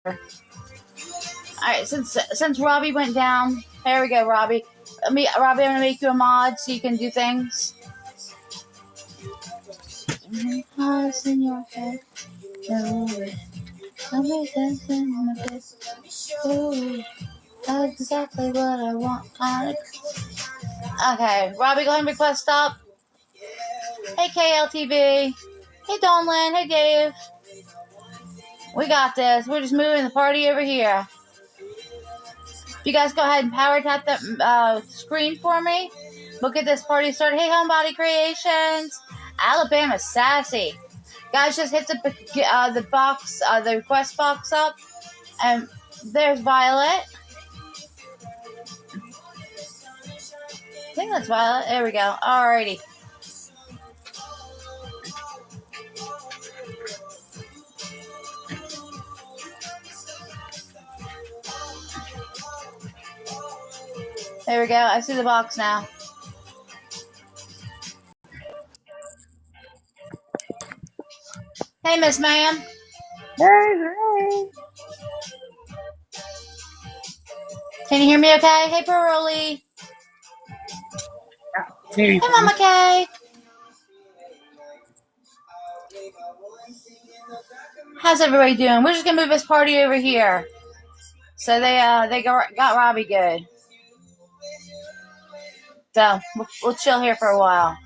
Alright, since Robbie went down, here we go, Robbie. Robbie, I'm gonna make you a mod so you can do things. Pause in your head. That's exactly what I want. Okay, Robbie, go ahead and request stop. Hey, KLTV. Hey, Donlin. Hey, Dave. We got this. We're just moving the party over here. You guys go ahead and power tap that screen for me. We'll get this party started. Hey, Homebody Creations. Alabama Sassy. Guys, just hit the box, the request box up. And there's Violet. I think that's Violet. There we go. Alrighty. There we go. I see the box now. Hey, Miss Ma'am. Hey. Can you hear me okay? Hey, Pearly. Hey, Mama Kay. How's everybody doing? We're just going to move this party over here. So they got Robbie good. So we'll chill here for a while.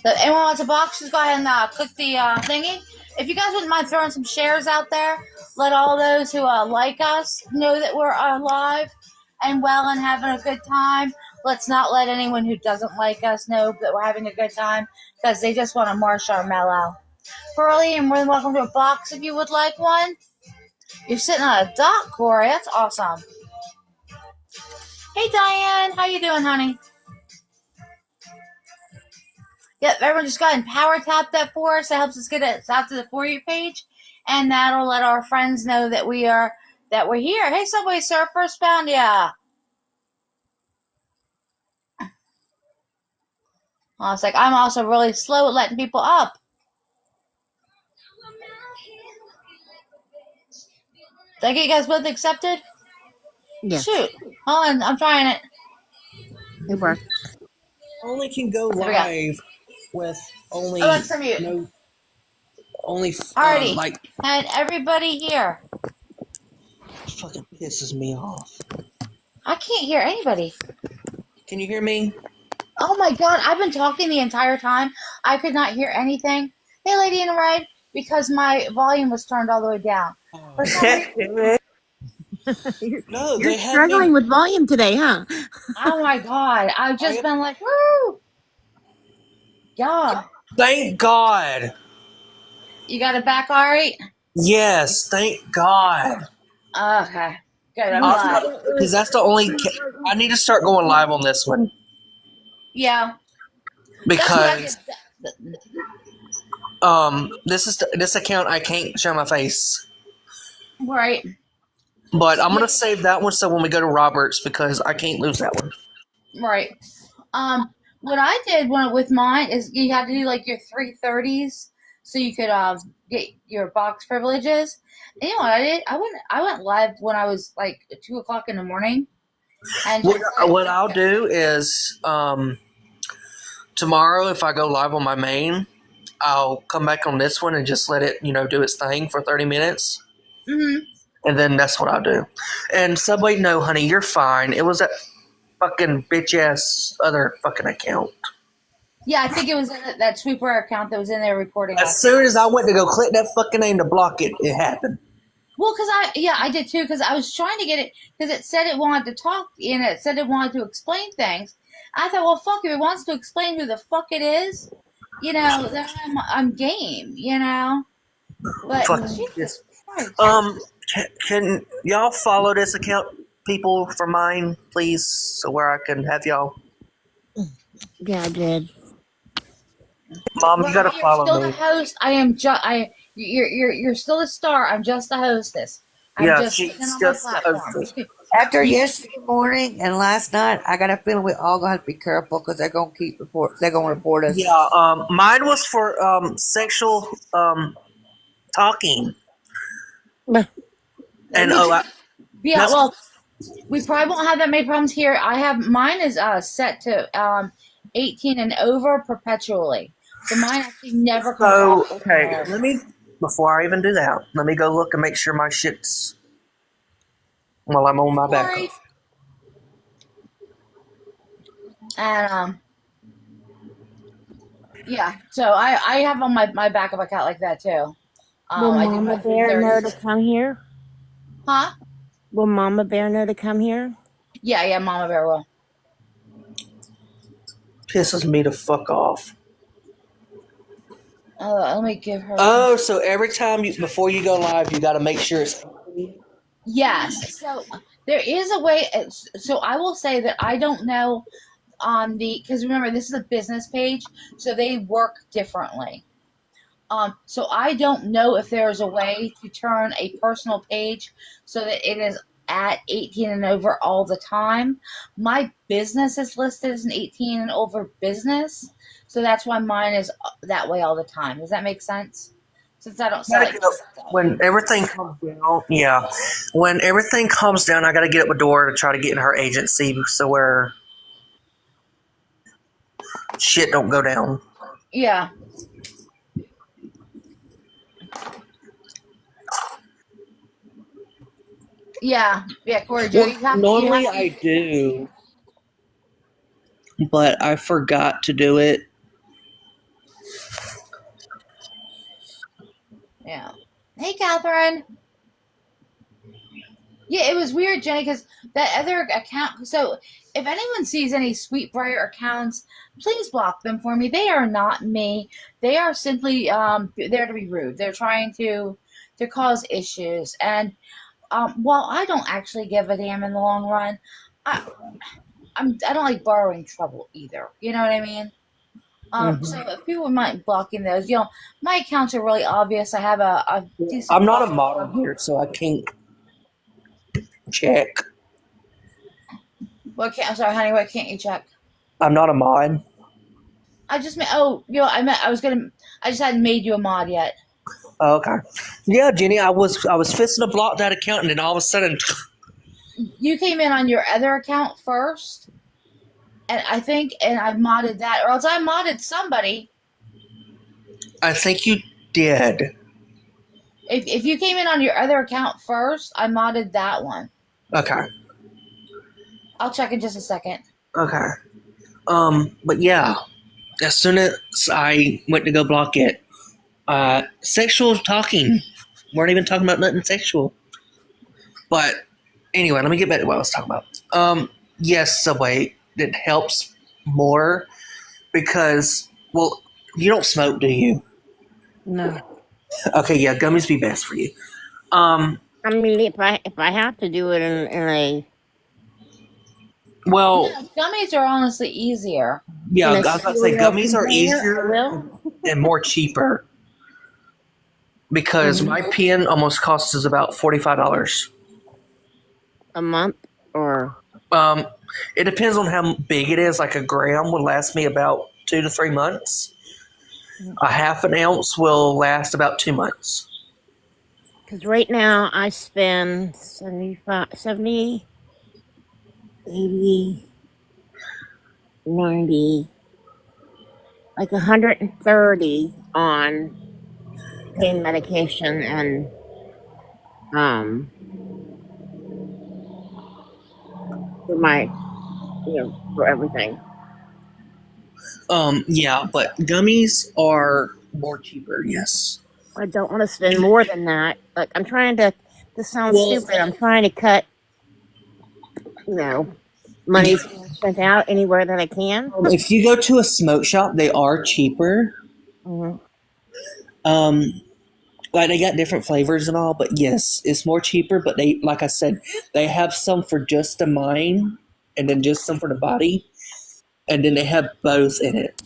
So anyone wants a box, just go ahead and click the thingy. If you guys wouldn't mind throwing some shares out there, let all those who like us know that we're alive and well and having a good time. Let's not let anyone who doesn't like us know that we're having a good time because they just want to marsh our mellow. Pearly, and more than welcome to a box if you would like one. You're sitting on a dock, Corey. That's awesome. Hey, Diane. How you doing, honey? Yep, everyone just go ahead and power tap that for us. That helps us get it out to the For You page. And that'll let our friends know that we're here. Hey, Subway Surfers, found ya. I was like, I'm also really slow at letting people up. Did I get you guys both accepted? Yes. Shoot. Hold on, I'm trying it. It worked. Only can go live with only Alexa, mute. no only Alrighty. like And everybody here. fucking pisses me off. I can't hear anybody. Can you hear me? Oh my god, I've been talking the entire time. I could not hear anything. Hey, Lady in the Red, because my volume was turned all the way down. For some reason, No, You're struggling with volume today, huh? oh my god, I've just been like, woo! Yeah. Thank God. You got it back all right? Yes, thank God. Okay. Good, I'm glad. Because that's the only. I need to start going live on this one. Yeah. Because this account I can't show my face. Right. But I'm gonna save that one so when we go to Roberts because I can't lose that one. Right. What I did with mine is you had to do like your 330s so you could get your box privileges. And you know what I did? I went live when I was like 2 o'clock in the morning. And what I'll do is tomorrow if I go live on my main, I'll come back on this one and just let it do its thing for 30 minutes. Mm-hmm. And then that's what I'll do. And Subway, no, honey, you're fine. It was that fucking bitch-ass other fucking account. Yeah, I think it was that Sweetbriar account that was in there recording. As soon as I went to go click that fucking name to block it, it happened. Well, I did too, because I was trying to get it, because it said it wanted to talk, and it said it wanted to explain things. I thought, well, fuck, if it wants to explain who the fuck it is, then I'm game, But, Jesus Christ. Can y'all follow this account, people, for mine, please, so where I can have y'all? Yeah, I did. Mom, you gotta follow still me. The host. I am you're still a star. I'm just the hostess. I'm Yeah, just she's sitting on just my platform. the hostess. After You, yesterday morning and last night, I got a feeling we all gonna have to be careful because they're gonna keep report. They're gonna report us. Yeah, mine was for sexual talking, But and we oh, could, yeah. that's Well, we probably won't have that many problems here. I have mine is set to 18 and over perpetually, so mine actually never comes off so the okay. car. Let me before I even do that, let me go look and make sure my shit's while I'm on my backup. Sorry. And yeah. So I have on my backup account like that too. will I do Mama about Bear 330. know to come here? Huh? Will Mama Bear know to come here? Yeah, yeah. Mama Bear will. Pisses me to fuck off. Let me give her some. Oh, so every time you before you go live, you got to make sure it's. Yes. So there is a way. So I will say that I don't know on the because remember this is a business page, so they work differently. So I don't know if there is a way to turn a personal page so that it is at 18 and over all the time. My business is listed as an 18 and over business, so that's why mine is that way all the time. Does that make sense? Since I don't sell Gotta like get up stuff. when everything comes down. Yeah, when everything comes down, I got to get up a door to try to get in her agency so where shit don't go down. Yeah, yeah, Corey Joe, Well, normally I do, but I forgot to do it. yeah. Hey, Catherine. Yeah, it was weird, Jenny, because that other account. So, if anyone sees any Sweetbriar accounts, please block them for me. They are not me. They are simply there to be rude. They're trying to cause issues. And while I don't actually give a damn in the long run, I I don't like borrowing trouble either. You know what I mean? So Mm-hmm. if people mind blocking those, my accounts are really obvious. I have a decent I'm not a following. model here, so I can't check. What can't I'm sorry, honey, what can't you check? I'm not a mod. I just meant I just hadn't made you a mod yet. Oh, okay. Yeah, Jenny, I was fixing to block that account, and then all of a sudden, You came in on your other account first, and I modded that, or else I modded somebody. I think you did. If you came in on your other account first, I modded that one. Okay. I'll check in just a second. Okay. But yeah, as soon as I went to go block it, sexual talking. Weren't even talking about nothing sexual. But anyway, let me get back to what I was talking about. Yes, Subway, it helps more because, well, you don't smoke, do you? No. Okay, yeah, gummies be best for you. Um, I mean, if I have to do it in a well, No, gummies are honestly easier. yeah, I in a was about to say cereal gummies are container, I easier will. and more cheaper because Mm-hmm. my pen almost costs us about $45. A month or Um, it depends on how big it is. Like a gram would last me about 2 to 3 months. A half an ounce will last about 2 months. because right now I spend 75, 70, 80, 90, like 130 on pain medication and um for my for everything. Yeah, but gummies are more cheaper. Yes. I don't want to spend more than that. Like I'm trying to. This sounds Well, stupid. I'm trying to cut. You know, money's being spent out anywhere that I can. if you go to a smoke shop, they are cheaper. Hmm. Um, like they got different flavors and all, but yes, it's more cheaper. But they, like I said, they have some for just the mind, and then just some for the body, and then they have both in it.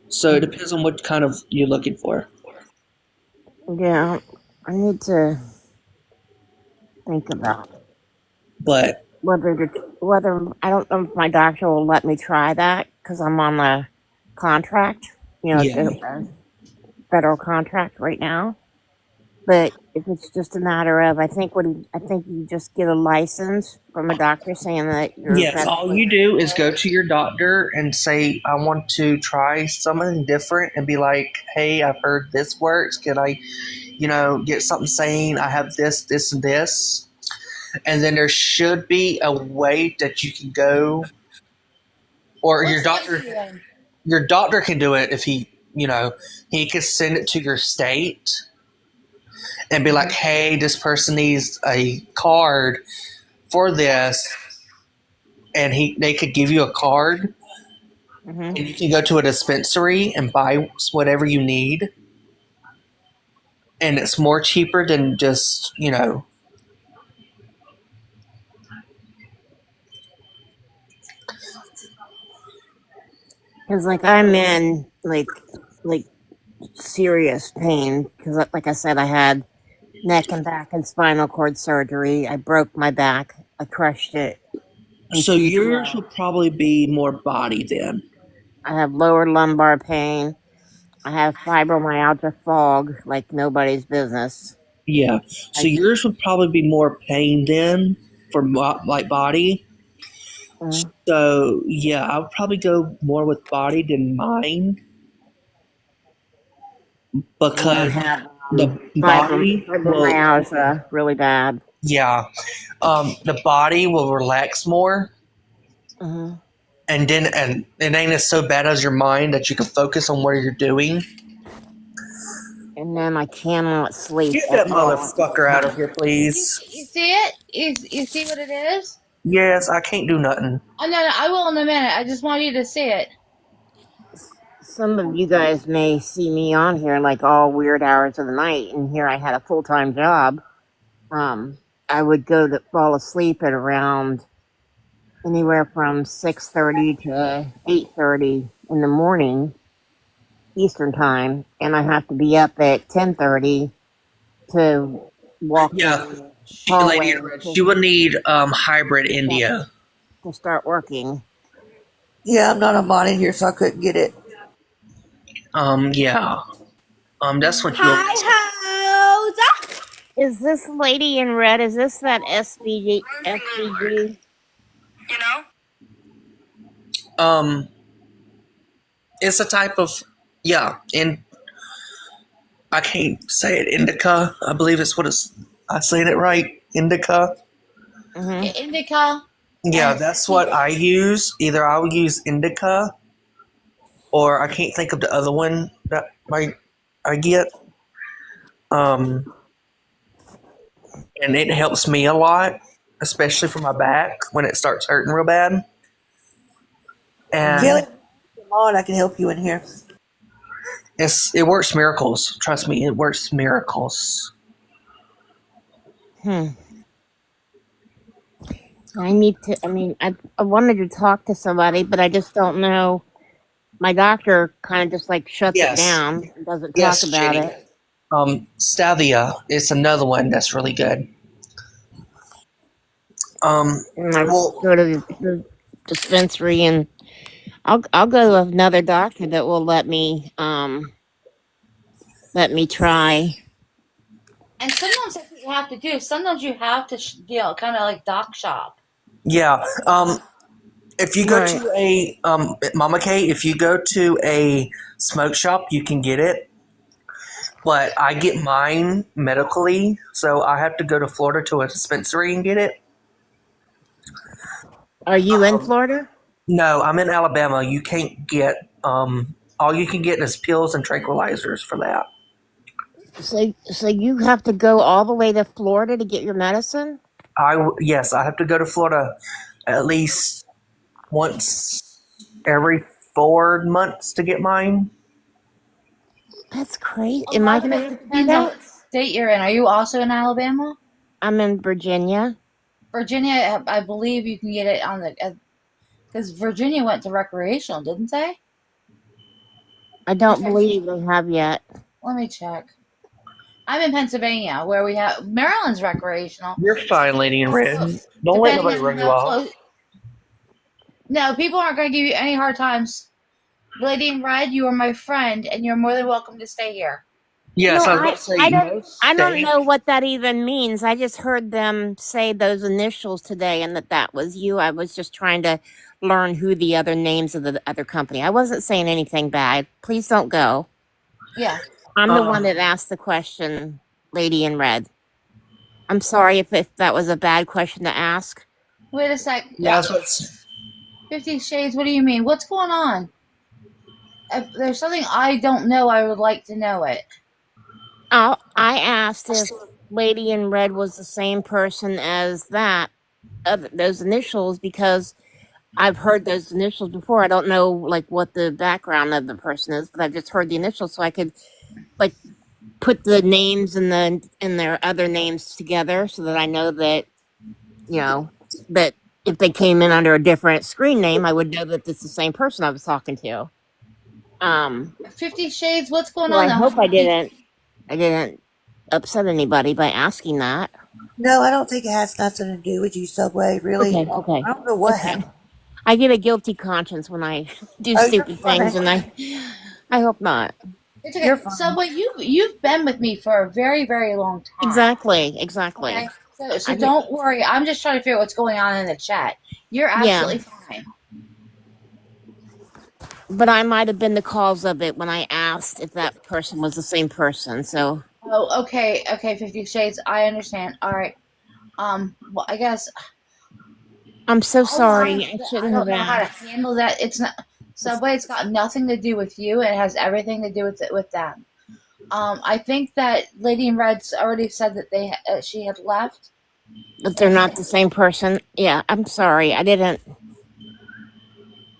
So it depends on what kind of you're looking for. Yeah. I need to think about But whether I don't know if my doctor will let me try that because I'm on a contract, yeah. a federal contract right now. But if it's just a matter of, I think you just get a license from a doctor saying that you're Yes, all medically you do is go necessary. to your doctor and say, I want to try something different and be like, hey, I've heard this works. Can I, get something saying I have this, this, and this? And then there should be a way that you can go, or What state are you in? your doctor can do it if he could send it to your state and be like, Mhm. hey, this person needs a card for this, and they could give you a card, Mhm. and you can go to a dispensary and buy whatever you need, and it's more cheaper than just Because like I'm in like serious pain because like I said I had neck and back and spinal cord surgery. I broke my back. I crushed it in So two yours twelve. will probably be more body then. I have lower lumbar pain. I have fibromyalgia fog like nobody's business. Yeah. So I yours would probably be more pain then for like body. mm, So yeah, I would probably go more with body than mine and I because have the body will, fibromyalgia really bad. yeah, the body will relax more, Hmm. and it ain't as so bad as your mind that you can focus on what you're doing. And then I cannot sleep Get at that all at motherfucker out of night. here, please. You see it? You see what it is? Yes, I can't do nothing. Oh no, I will in a minute. I just want you to see it. Some of you guys may see me on here like all weird hours of the night, and here I had a full time job. Um, I would go to fall asleep at around anywhere from 6:30 to 8:30 in the morning Eastern time, and I have to be up at 10:30 to walk Yeah, down the Lady hallway in Red, she would need hybrid to start India. to start working. Yeah, I'm not a mod in here, so I couldn't get it. Yeah. That's what you'll Hi miss. hoes. Is this lady in red? Is this that SVG? SVG? Um, it's a type of, yeah, and I can't say it, indica. I believe it's what it's. I saying it right, indica. Mm-hmm. Indica Yeah, and that's what I use. Either I'll use indica, or I can't think of the other one that I get. Um, and it helps me a lot, especially for my back when it starts hurting real bad. Mm-hmm. Kelly, And come on, I can help you in here. it works miracles. Trust me, it works miracles. Hmm. I need to. I mean, I wanted to talk to somebody, but I just don't know. My doctor kind of just like shuts it Yes, down and doesn't talk yes, about Jenny. it. Stavia is another one that's really good. Um, And I well, go to the dispensary, and I'll go to another doctor that will let me try. sometimes that's what you have to do. Sometimes you have to, kind of like doc shop. yeah. If you go Right. to a Mama K, if you go to a smoke shop, you can get it. But I get mine medically, so I have to go to Florida to a dispensary and get it. Are you in Um, Florida? no, I'm in Alabama. You can't get all you can get is pills and tranquilizers for that. So you have to go all the way to Florida to get your medicine? Yes, I have to go to Florida at least once every 4 months to get mine. That's crazy. A Am I lot of gonna it have to do depends on that? what state you're in. Are you also in Alabama? I'm in Virginia. Virginia, I believe you can get it on the because Virginia went to recreational, didn't they? I don't Okay, believe they have yet. let me check. I'm in Pennsylvania, where we have Maryland's recreational. You're fine, Lady in Red. So, Don't let depending nobody on run you how off. close. No, people aren't going to give you any hard times. Lady in Red, you are my friend, and you're more than welcome to stay here. Yes, No, I was about to say, I don't stay. know what that even means. I just heard them say those initials today, and that was you. I was just trying to learn who the other names of the other company. I wasn't saying anything bad. Please don't go. Yeah. I'm the one that asked the question, Lady in Red. I'm sorry if that was a bad question to ask. Wait a sec. Yeah, that's what's. 50 Shades, what do you mean? What's going on? If there's something I don't know, I would like to know it. Oh, I asked if Lady in Red was the same person as those initials, because I've heard those initials before. I don't know like what the background of the person is, but I've just heard the initials, so I could like put the names and their other names together, so that I know that that if they came in under a different screen name, I would know that it's the same person I was talking to. 50 Shades, what's going So on I now? hope I didn't upset anybody by asking that. No, I don't think it has nothing to do with you, Subway. Really, Okay, okay, I don't know what okay. happened. I get a guilty conscience when I do Oh, you're stupid things, fine. and I hope not. It's You're okay. fine. Subway, you've been with me for a very, very long time. Exactly. Okay. So I don't worry. I'm just trying to figure out what's going on in the chat. You're Yeah, absolutely fine. but I might have been the cause of it when I asked if that person was the same person. So Oh, okay, 50 Shades. I understand. All right. Well, I guess I'm so I'll sorry. honestly, I I shouldn't have don't know how to asked. handle that. It's not Subway. It's got nothing to do with you. It has everything to do with them. I think that Lady in Red's already said that she had left. But they're not the same person. Yeah, I'm sorry. I didn't.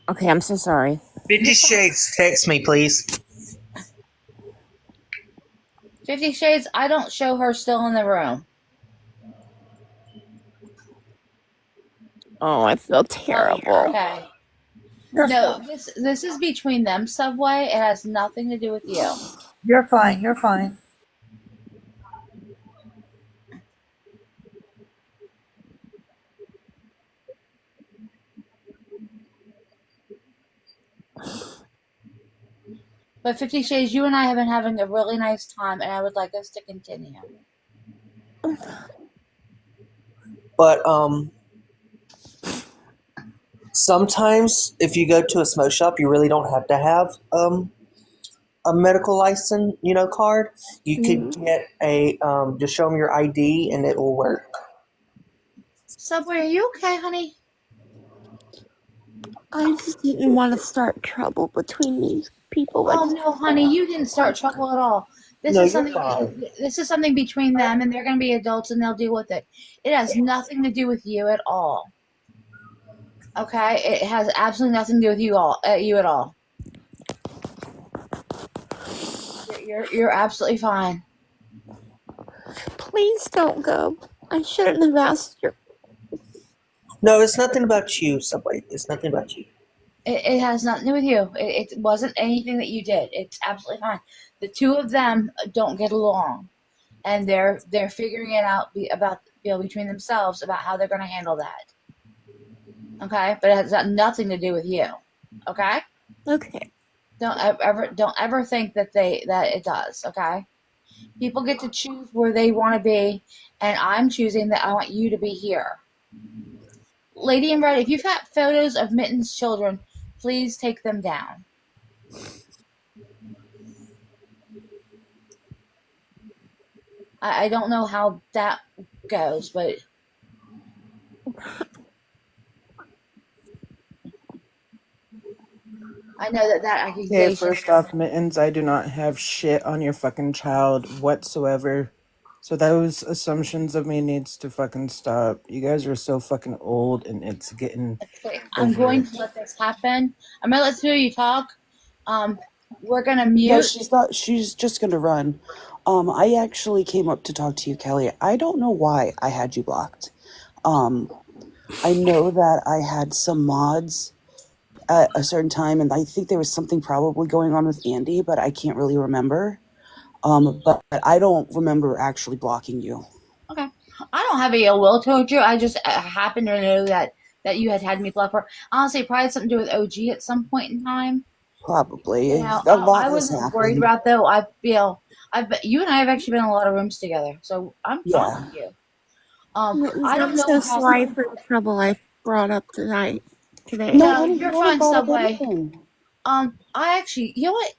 Okay, I'm so sorry. 50 Shades, text me, please. 50 Shades. I don't show her still in the room. Oh, I feel terrible. Okay. You're No, fine. this is between them, Subway. It has nothing to do with you. You're fine. You're fine. But 50 Shades, you and I have been having a really nice time, and I would like us to continue. But sometimes if you go to a smoke shop, you really don't have to have a medical license, card. You could get a just show them your ID and it will work. Subway, are you okay, honey? I just didn't want to start trouble between these people. Oh no, honey, you didn't start trouble at all. This No, is you're something. fine. This is something between them, and they're going to be adults, and they'll deal with it. It has nothing to do with you at all. Okay, it has absolutely nothing to do with you at all. You're absolutely fine. Please don't go. I shouldn't have asked you. No, it's nothing about you, Subway. It's nothing about you. It has nothing to do with you. It wasn't anything that you did. It's absolutely fine. The two of them don't get along, and they're figuring it out between themselves about how they're going to handle that. Okay, but it has got nothing to do with you. Okay. Okay. Don't ever think that it does. Okay. People get to choose where they want to be, and I'm choosing that I want you to be here. Lady in Red, if you've got photos of Mitten's children, please take them down. I don't know how that goes, but I know that accusation. Okay, first off, Mittens, I do not have shit on your fucking child whatsoever. So those assumptions of me needs to fucking stop. You guys are so fucking old and it's getting I'm going to let this happen. I'm going to let two of you talk. We're going to mute. No, she's not. She's just gonna run. I actually came up to talk to you, Kelly. I don't know why I had you blocked. I know that I had some mods at a certain time, and I think there was something probably going on with Andy, but I can't really remember. But I don't remember actually blocking you. Okay. I don't have any ill will towards you. I just happen to know that you had me blocked for. Honestly, probably had something to do with OG at some point in time. Probably. You know, A lot I has wasn't worried happened. about though. You and I have actually been in a lot of rooms together, so I'm fine Yeah. with you. I I'm don't know so how. sorry for the trouble I brought up tonight. Today. No, No, don't you're worry fine, about it, Subway. anything. I actually, you know what?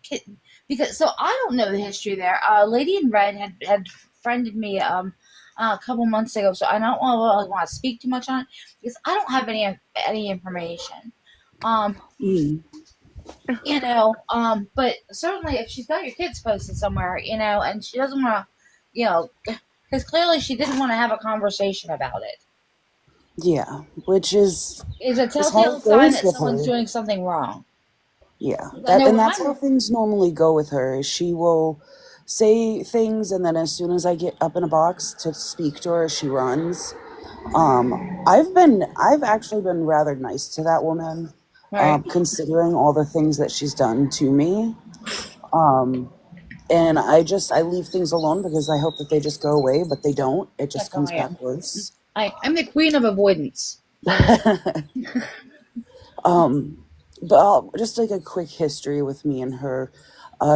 Because so I don't know the history there. Lady in Red had friended me a couple months ago, so I don't want to speak too much on it because I don't have any information. Um, Mm. but certainly if she's got your kids posted somewhere, and she doesn't want to, because clearly she didn't want to have a conversation about it. Yeah, which is A how telltale it sign goes that with someone's her. doing something wrong. Yeah, I know with that's how my things normally go with her. She will say things, and then as soon as I get up in a box to speak to her, she runs. I've actually been rather nice to that woman, right, considering all the things that she's done to me. And I leave things alone because I hope that they just go away, but they don't. It just that's how comes I am. back worse. I'm the queen of avoidance. But just like a quick history with me and her.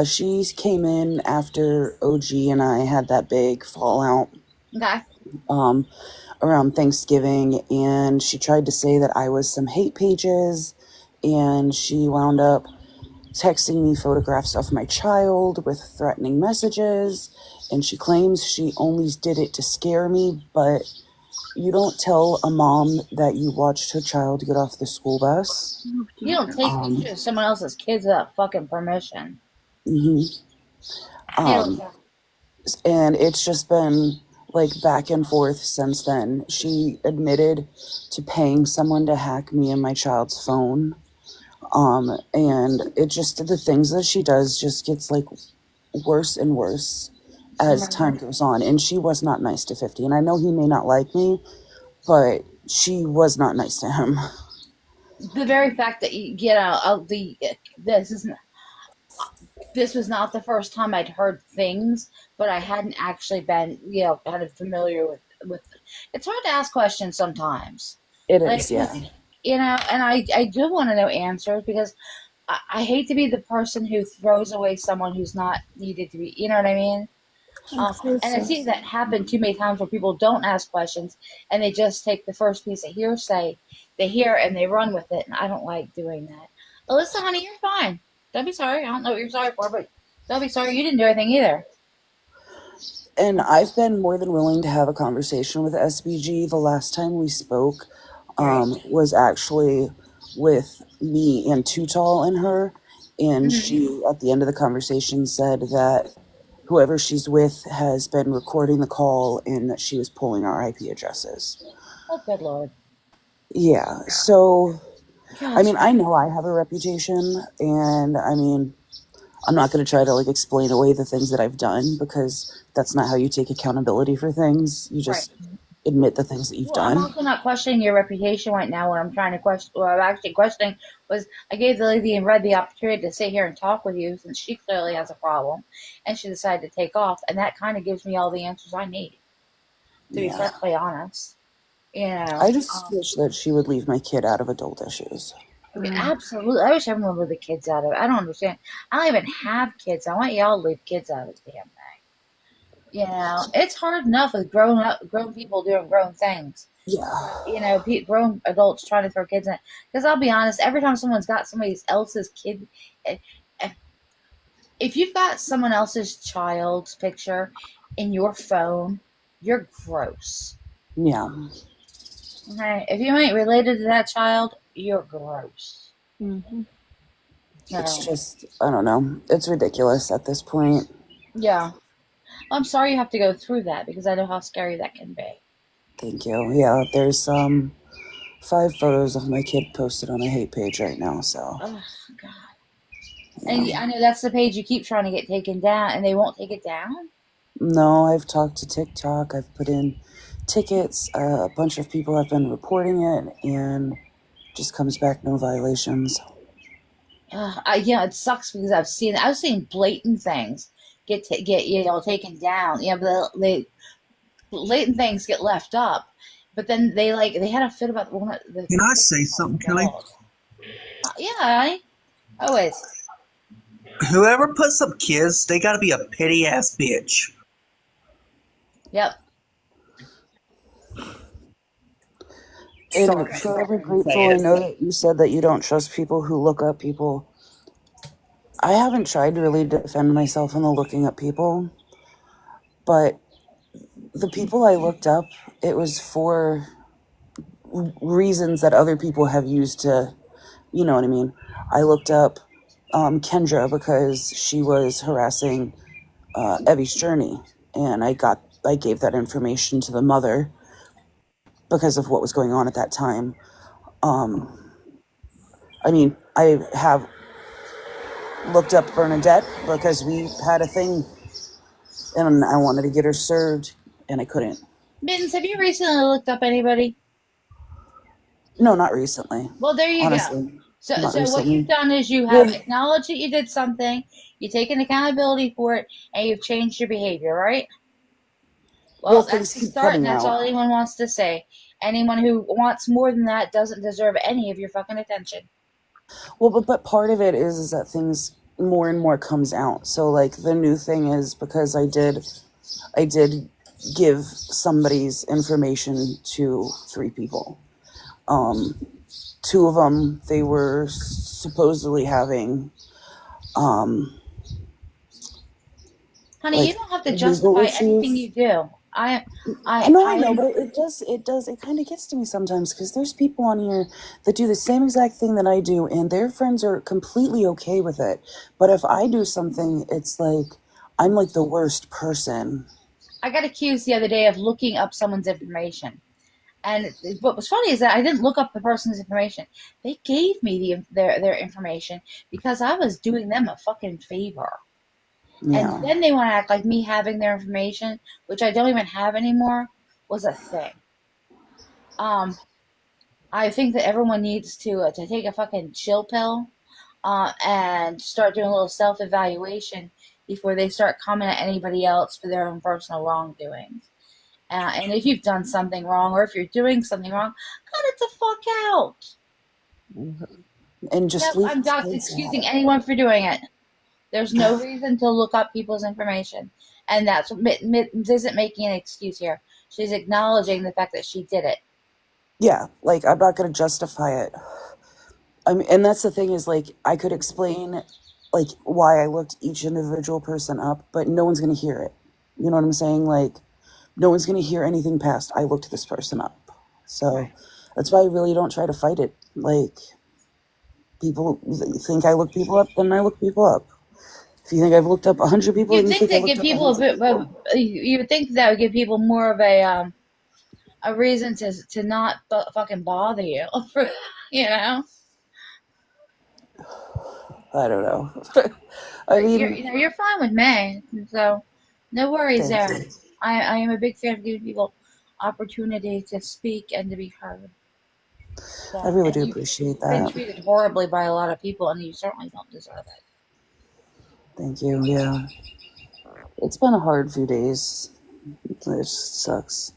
She came in after OG and I had that big fallout Okay. um, around Thanksgiving, and she tried to say that I was some hate pages, and she wound up texting me photographs of my child with threatening messages, and she claims she only did it to scare me, but you don't tell a mom that you watched her child get off the school bus. You don't take pictures of someone else's kids without fucking permission. hmm Hey, Lisa. and it's just been like back and forth since then. She admitted to paying someone to hack me and my child's phone. And it just, the things that she does just gets like worse and worse as Mhm. time goes on. And she was not nice to 50. And I know he may not like me, but she was not nice to him. The very fact that this isn't this was not the first time I'd heard things, but I hadn't actually been kind of familiar with. It's hard to ask questions sometimes, It like is, yeah. and I do want to know answers because I hate to be the person who throws away someone who's not needed to be. You know what I mean? And I see that happen too many times where people don't ask questions and they just take the first piece of hearsay they hear and they run with it. And I don't like doing that. Alyssa, honey, you're fine. Don't be sorry. I don't know what you're sorry for, but don't be sorry. You didn't do anything either. And I've been more than willing to have a conversation with SBG. The last time we spoke Right. was actually with me and Too Tall and her. And she, at the end of the conversation, said that whoever she's with has been recording the call and that she was pulling our IP addresses. Oh, good Lord. Yeah. So, I Gosh. mean, I know I have a reputation, and I mean, I'm not going to try to like explain away the things that I've done because that's not how you take accountability for things. You Right. just admit the things that you've Well, I'm done. also not questioning your reputation right now. What I'm trying to question, what I'm actually questioning was I gave the lady in red the opportunity to sit here and talk with you since she clearly has a problem and she decided to take off. And that kind of gives me all the answers I need, to be Yeah. perfectly honest. I just wish that she would leave my kid out of adult issues. Absolutely. I wish everyone would leave the kids out of it. I don't understand. I don't even have kids. I want y'all to leave kids out of this damn thing. It's hard enough with grown people doing grown things. Yeah. Grown adults trying to throw kids in it. Because I'll be honest, every time someone's got somebody else's kid, eh, eh, if you've got someone else's child's picture in your phone, you're gross. Yeah. Okay, if you ain't related to that child, you're gross. It's So, just, I don't know. It's ridiculous at this point. yeah. I'm sorry you have to go through that because I know how scary that can be. Thank you. Yeah, there's 5 photos of my kid posted on a hate page right now, so. Oh, God. And Yeah. I know that's the page you keep trying to get taken down, and they won't take it down? No, I've talked to TikTok. I've put in tickets. A bunch of people have been reporting it, and just comes back no violations. Yeah, it sucks because I've seen blatant things get taken down. But they latent things get left up. But then they had a fit about one of the. Can I say something, Kelly? Yeah, honey. Always. Whoever puts up kids, they gotta be a petty ass bitch. Yep. And forever grateful. I know that you said that you don't trust people who look up people. I haven't tried to really defend myself in the looking up people, but the people I looked up, it was for reasons that other people have used to, you know what I mean? I looked up Kendra because she was harassing Evie's journey, and I gave that information to the mother because of what was going on at that time. I mean, I have looked up Bernadette because we had a thing and I wanted to get her served and I couldn't. Mittens, have you recently looked up anybody? No, not recently. Well, there you Honestly, go. So recently. what you've done is you have acknowledged that you did something, you've taken accountability for it, and you've changed your behavior, right? Well, that's the start, and that's all anyone wants to say. Anyone who wants more than that doesn't deserve any of your fucking attention. Well, but part of it is that things more and more comes out. So like the new thing is because I did give somebody's information to 3 people. 2 of them, they were supposedly having Honey, you don't have to justify anything you do. I know, but it kind of gets to me sometimes because there's people on here that do the same exact thing that I do, and their friends are completely okay with it. But if I do something, it's like I'm like the worst person. I got accused the other day of looking up someone's information. And what was funny is that I didn't look up the person's information. They gave me their information because I was doing them a fucking favor. Yeah. And then they want to act like me having their information, which I don't even have anymore, was a thing. I think that everyone needs to take a fucking chill pill and start doing a little self-evaluation before they start coming at anybody else for their own personal wrongdoings. And if you've done something wrong, or if you're doing something wrong, cut it the fuck out. And just leave. I'm not excusing anyone for doing it. There's no reason to look up people's information. And that's what Mittens isn't making an excuse here. She's acknowledging the fact that she did it. Yeah, like I'm not going to justify it. I mean, and that's the thing is like I could explain like why I looked each individual person up, but no one's going to hear it. You know what I'm saying? Like no one's going to hear anything past I looked this person up. So that's why I really don't try to fight it. Like people think I look people up, then I look people up. If you think I've looked up 100 people, you think that give people you would think that would give people more of a reason to not fucking bother you, you know? I don't know. I mean, you're fine with me, so no worries there. I am a big fan of giving people opportunity to speak and to be heard. So, I really do appreciate that. You've been treated horribly by a lot of people, and you certainly don't deserve it. Thank you. Yeah, it's been a hard few days. It just sucks.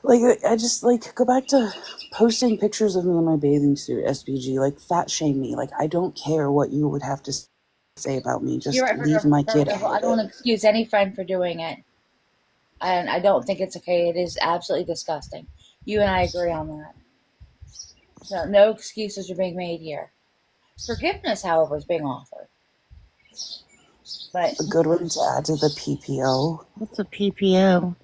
Like I just like go back to posting pictures of me in my bathing suit, SBG. Like fat shame me. Like I don't care what you would have to say about me. Just leave my kid out. I don't excuse any friend for doing it, and I don't think it's okay. It is absolutely disgusting. You and I agree on that. So no excuses are being made here. Forgiveness, however, is being offered. But a good one to add to the PPO. What's a PPO?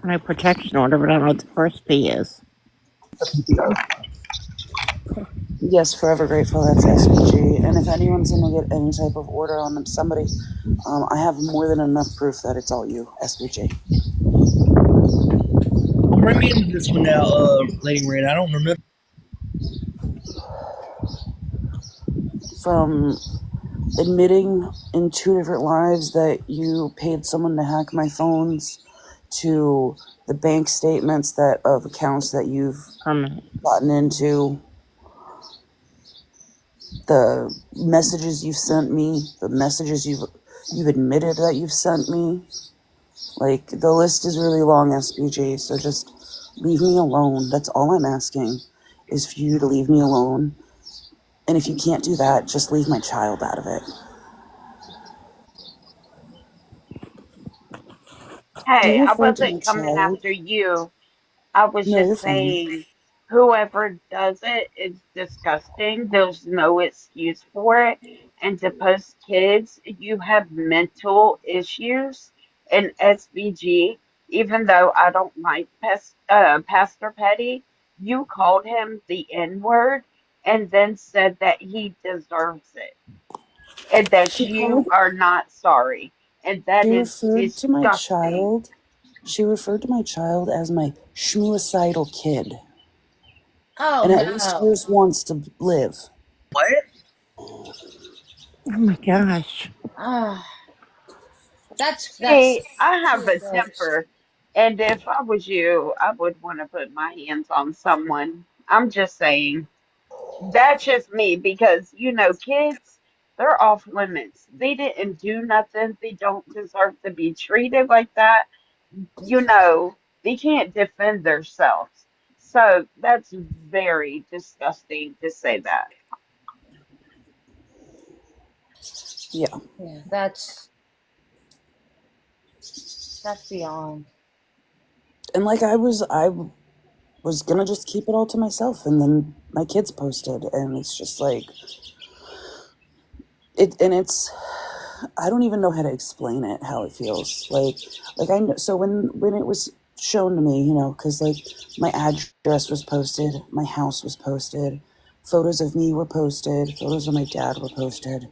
My protection order, but I don't know what the first P is. Yes, forever grateful. That's SPG. And if anyone's going to get any type of order on somebody, I have more than enough proof that it's all you, SPG. Bring me into this one now, Lady Red. I don't remember. From admitting in 2 different lives that you paid someone to hack my phones, to the bank statements of accounts that you've gotten into, the messages you've sent me, the messages you've You've admitted that you've sent me. Like, the list is really long, SBG, so just leave me alone. That's all I'm asking, is for you to leave me alone. And if you can't do that, just leave my child out of it. You Hey, I referred to my wasn't coming child. after you. I was No, you're just fine. saying, whoever does it is disgusting. There's no excuse for it. And to post kids, you have mental issues. And SVG, even though I don't like Pastor Petty, you called him the N word and then said that he deserves it and that She you called. are not sorry. And She that is referred to my disgusting. child. She referred to my child as my schmuicidal kid, Oh and at least no. hers wants to live. What? Oh my gosh. Oh, that's See, I have too a gross. temper, and if I was you, I would want to put my hands on someone. I'm just saying. That's just me because, kids, they're off limits. They didn't do nothing. They don't deserve to be treated like that. They can't defend themselves. So that's very disgusting to say that. Yeah, Yeah, that's beyond. and like I was gonna just keep it all to myself, and then my kids posted, and it's just like it, and it's I don't even know how to explain it, how it feels. Like I know, so when it was shown to me, because like my address was posted, my house was posted, photos of me were posted, photos of my dad were posted,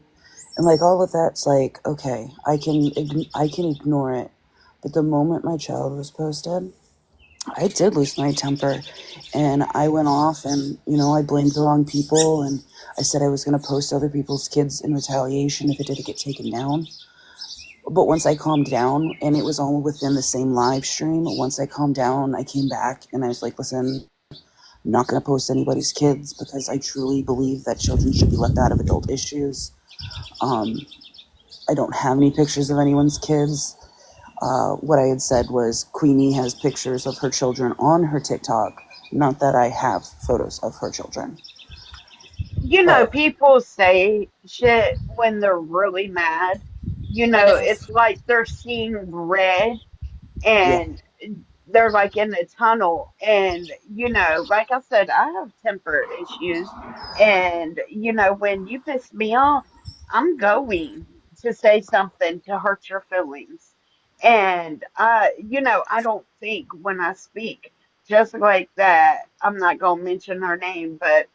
and like all of that's like, okay, I can ignore it, but the moment my child was posted, I did lose my temper, and I went off, and I blamed the wrong people, and I said I was going to post other people's kids in retaliation if it didn't get taken down. But once I calmed down, and it was all within the same live stream, once I calmed down, I came back and I was like, listen, I'm not going to post anybody's kids because I truly believe that children should be left out of adult issues. Um, I don't have any pictures of anyone's kids. What I had said was Queenie has pictures of her children on her TikTok, not that I have photos of her children. But People say shit when they're really mad. But it was It's like they're seeing red yeah, and they're like in the tunnel. And, like I said, I have temper issues. And, when you piss me off, I'm going to say something to hurt your feelings. And, I don't think when I speak, just like that, I'm not going to mention her name, but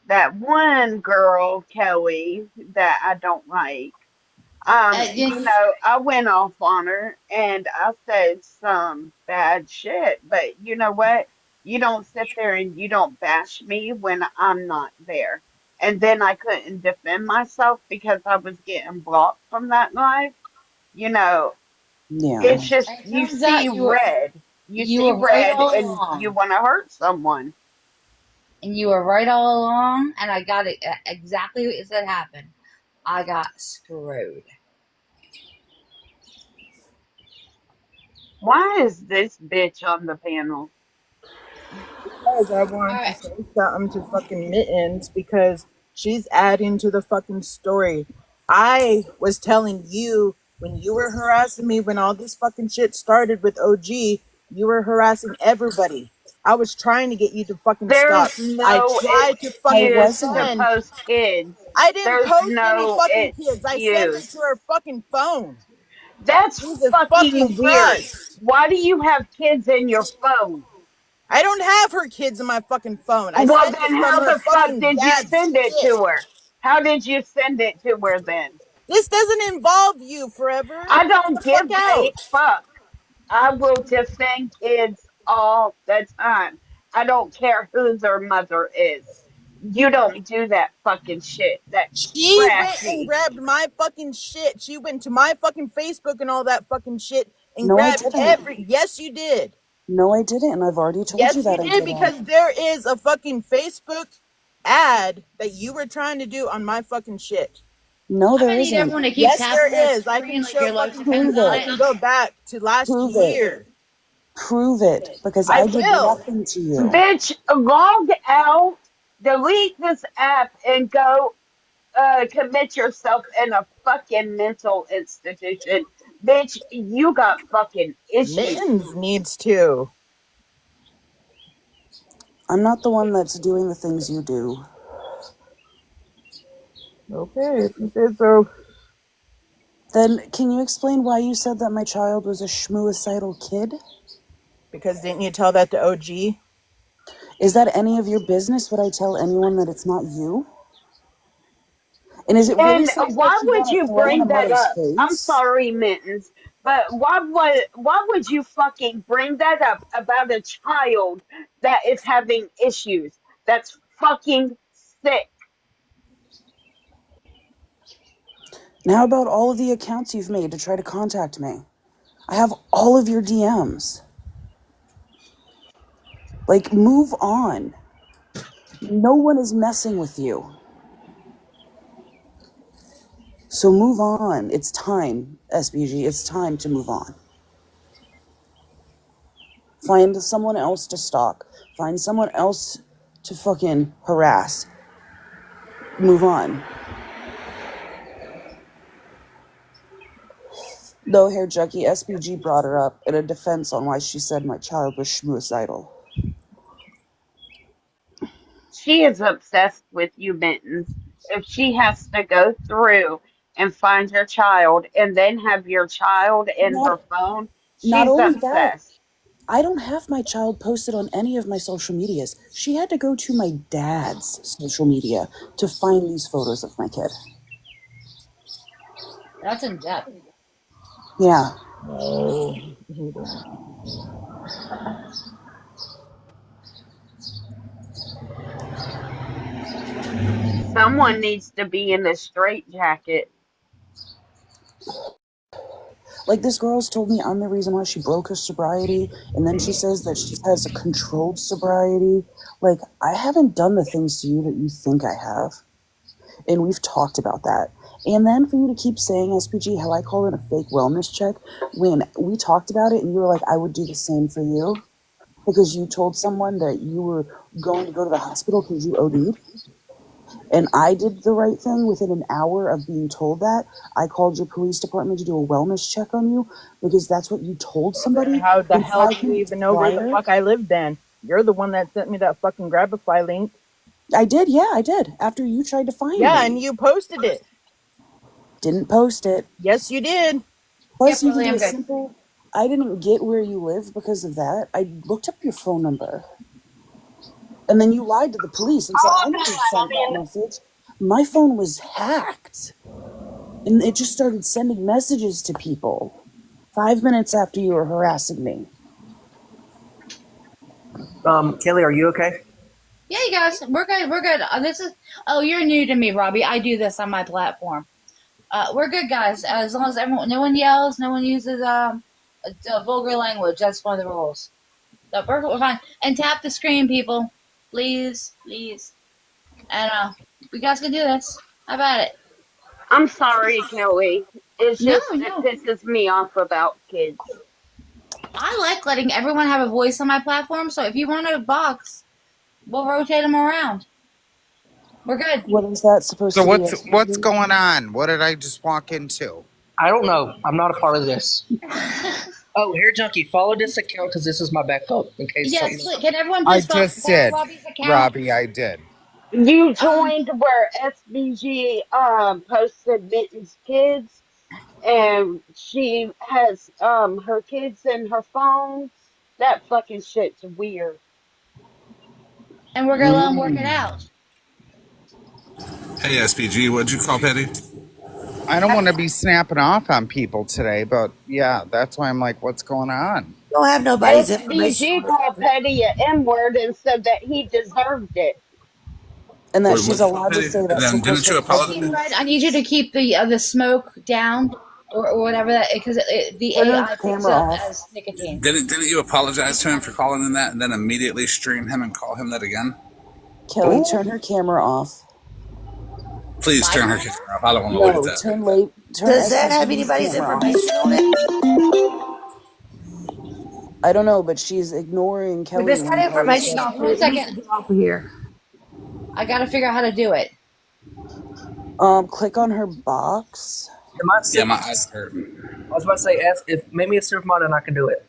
that one girl, Kelly, that I don't like. you, I went off on her and I said some bad shit, but you know what? You don't sit there and you don't bash me when I'm not there. And then I couldn't defend myself because I was getting blocked from that live. You know, yeah. it's just it you turns see out red. You you see were right red all and you along, want to hurt someone. and you were right all along, and I got it exactly what you said happened. I got screwed. Why is this bitch on the panel? Because I All wanted to right. say something to fucking Mittens because she's adding to the fucking story. I was telling you when you were harassing me when all this fucking shit started with OG, you were harassing everybody. I was trying to get you to fucking stop. There's I no tried to I fucking excuse to wasn't. defend. post kids. I didn't There's post any no fucking kids. I sent it to excuse. her fucking phone. That's Jesus fucking fucking weird. Christ. Why do you have kids in your phone? I don't have her kids in my fucking phone. I Well, sent it then from how her the fuck fucking did you dad's send it shit. to her? How did you send it to her then? This doesn't involve you, Forever. I Get don't the fuck give out. a fuck. I will defend kids all the time. I don't care who their mother is. You don't do that fucking shit. That's She went and trashy. grabbed my fucking shit. She went to my fucking Facebook and all that fucking shit and No, I grabbed didn't. every. Yes, you did. No, I didn't, and I've already told you Yes, you that I did didn't. because there is a fucking Facebook ad that you were trying to do on my fucking shit. No, I'm there gonna need isn't. everyone to keep Yes, tapping that there is. I can screen like show your life fucking depends Prove on I it. can it. go back to last Prove it. year. Prove it. Because I I did will. nothing to you. Bitch, log out, delete this app, and go commit yourself in a fucking mental institution. Bitch, you got fucking issues. Mittens needs to. I'm not the one that's doing the things you do. Okay, if you say so. Then can you explain why you said that my child was a schmooicidal kid? Because didn't you tell that to OG? Is that any of your business? Would I tell anyone that it's not you? And is it really And something that why you would want to you throw in a bring that mother's up? I'm face? sorry, Mittens, but why would you fucking bring that up about a child that is having issues? That's fucking sick. And how about all of the accounts you've made to try to contact me? I have all of your DMs. Like, move on. No one is messing with you. So move on. It's time, SBG. It's time to move on. Find someone else to stalk. Find someone else to fucking harass. Move on. Though hair junkie SBG brought her up in a defense on why she said my child was schmooicidal. She is obsessed with you, Mittens. If she has to go through and find your child and then have your child in Not her phone, not she's only that, obsessed. I don't have my child posted on any of my social medias. She had to go to my dad's social media to find these photos of my kid. That's in depth. Yeah. No, he didn't. Someone needs to be in a straitjacket. Like, this girl's told me I'm the reason why she broke her sobriety, and then she says that she has a controlled sobriety. Like, I haven't done the things to you that you think I have. And we've talked about that. And then for you to keep saying, SPG, how I call it a fake wellness check, when we talked about it and you were like, I would do the same for you because you told someone that you were going to go to the hospital because you OD'd. And I did the right thing within an hour of being told that. I called your police department to do a wellness check on you because that's what you told somebody. How the And hell do 5 you minutes even know where the prior, fuck I live then? You're the one that sent me that fucking Grabify link. I did, yeah, I did. After you tried to find Yeah, and me. you posted it. Didn't post it. Yes, you did. Yep, Plus, you can really, do I'm a good. simple. I didn't get where you live because of that. I looked up your phone number. And then you lied to the police and said, I never sent that message. My phone was hacked. And it just started sending messages to people 5 minutes after you were harassing me. Kelly, are you okay? Yeah, you guys, we're good. We're good. This is. Oh, you're new to me, Robbie. I do this on my platform. We're good, guys. As long as everyone, no one yells, no one uses vulgar language. That's one of the rules. So we're fine. And tap the screen, people, please, please. And you guys can do this. How about it? I'm sorry, Kelly. It's No, just, it no. pisses me off about kids. I like letting everyone have a voice on my platform. So if you want a box, we'll rotate them around. We're good. What is that supposed So to be? what's going on? What did I just walk into? I don't know. I'm not a part of this. Oh, Hair Junkie, follow this account because this is my backup in case Yes, something. please. Can everyone I please just follow did, Robbie's account? Robbie. I did. You Um, joined where SBG posted Mittens kids, and she has her kids in her phone. That fucking shit's weird. and we're gonna let them work it out. Hey, SPG, what'd you call Petty? I don't want to be snapping off on people today, but yeah, that's why I'm like, what's going on? Don't have nobody's information SBG on this. called Petty a N word and said that he deserved it. And that Wait, she's what'd you call allowed to Petty? say And that then because didn't her you cousin. Red, apologize? I need you to keep the smoke down or whatever that because the Turn her AI picks camera up off. as nicotine. Didn't you apologize to him for calling him that and then immediately stream him and call him that again? Kelly, Ooh. turn her camera off. Please turn her camera off. I don't want to look at No, that. turn Does that have SPG's anybody's camera off. information on it? I don't know, but she's ignoring If Kelly. it's got information on One it, it needs to second. get off of here. I gotta figure out how to do it. Click on her box. Yeah, my eyes hurt. I was about to say, ask if maybe a supermodel and I can do it.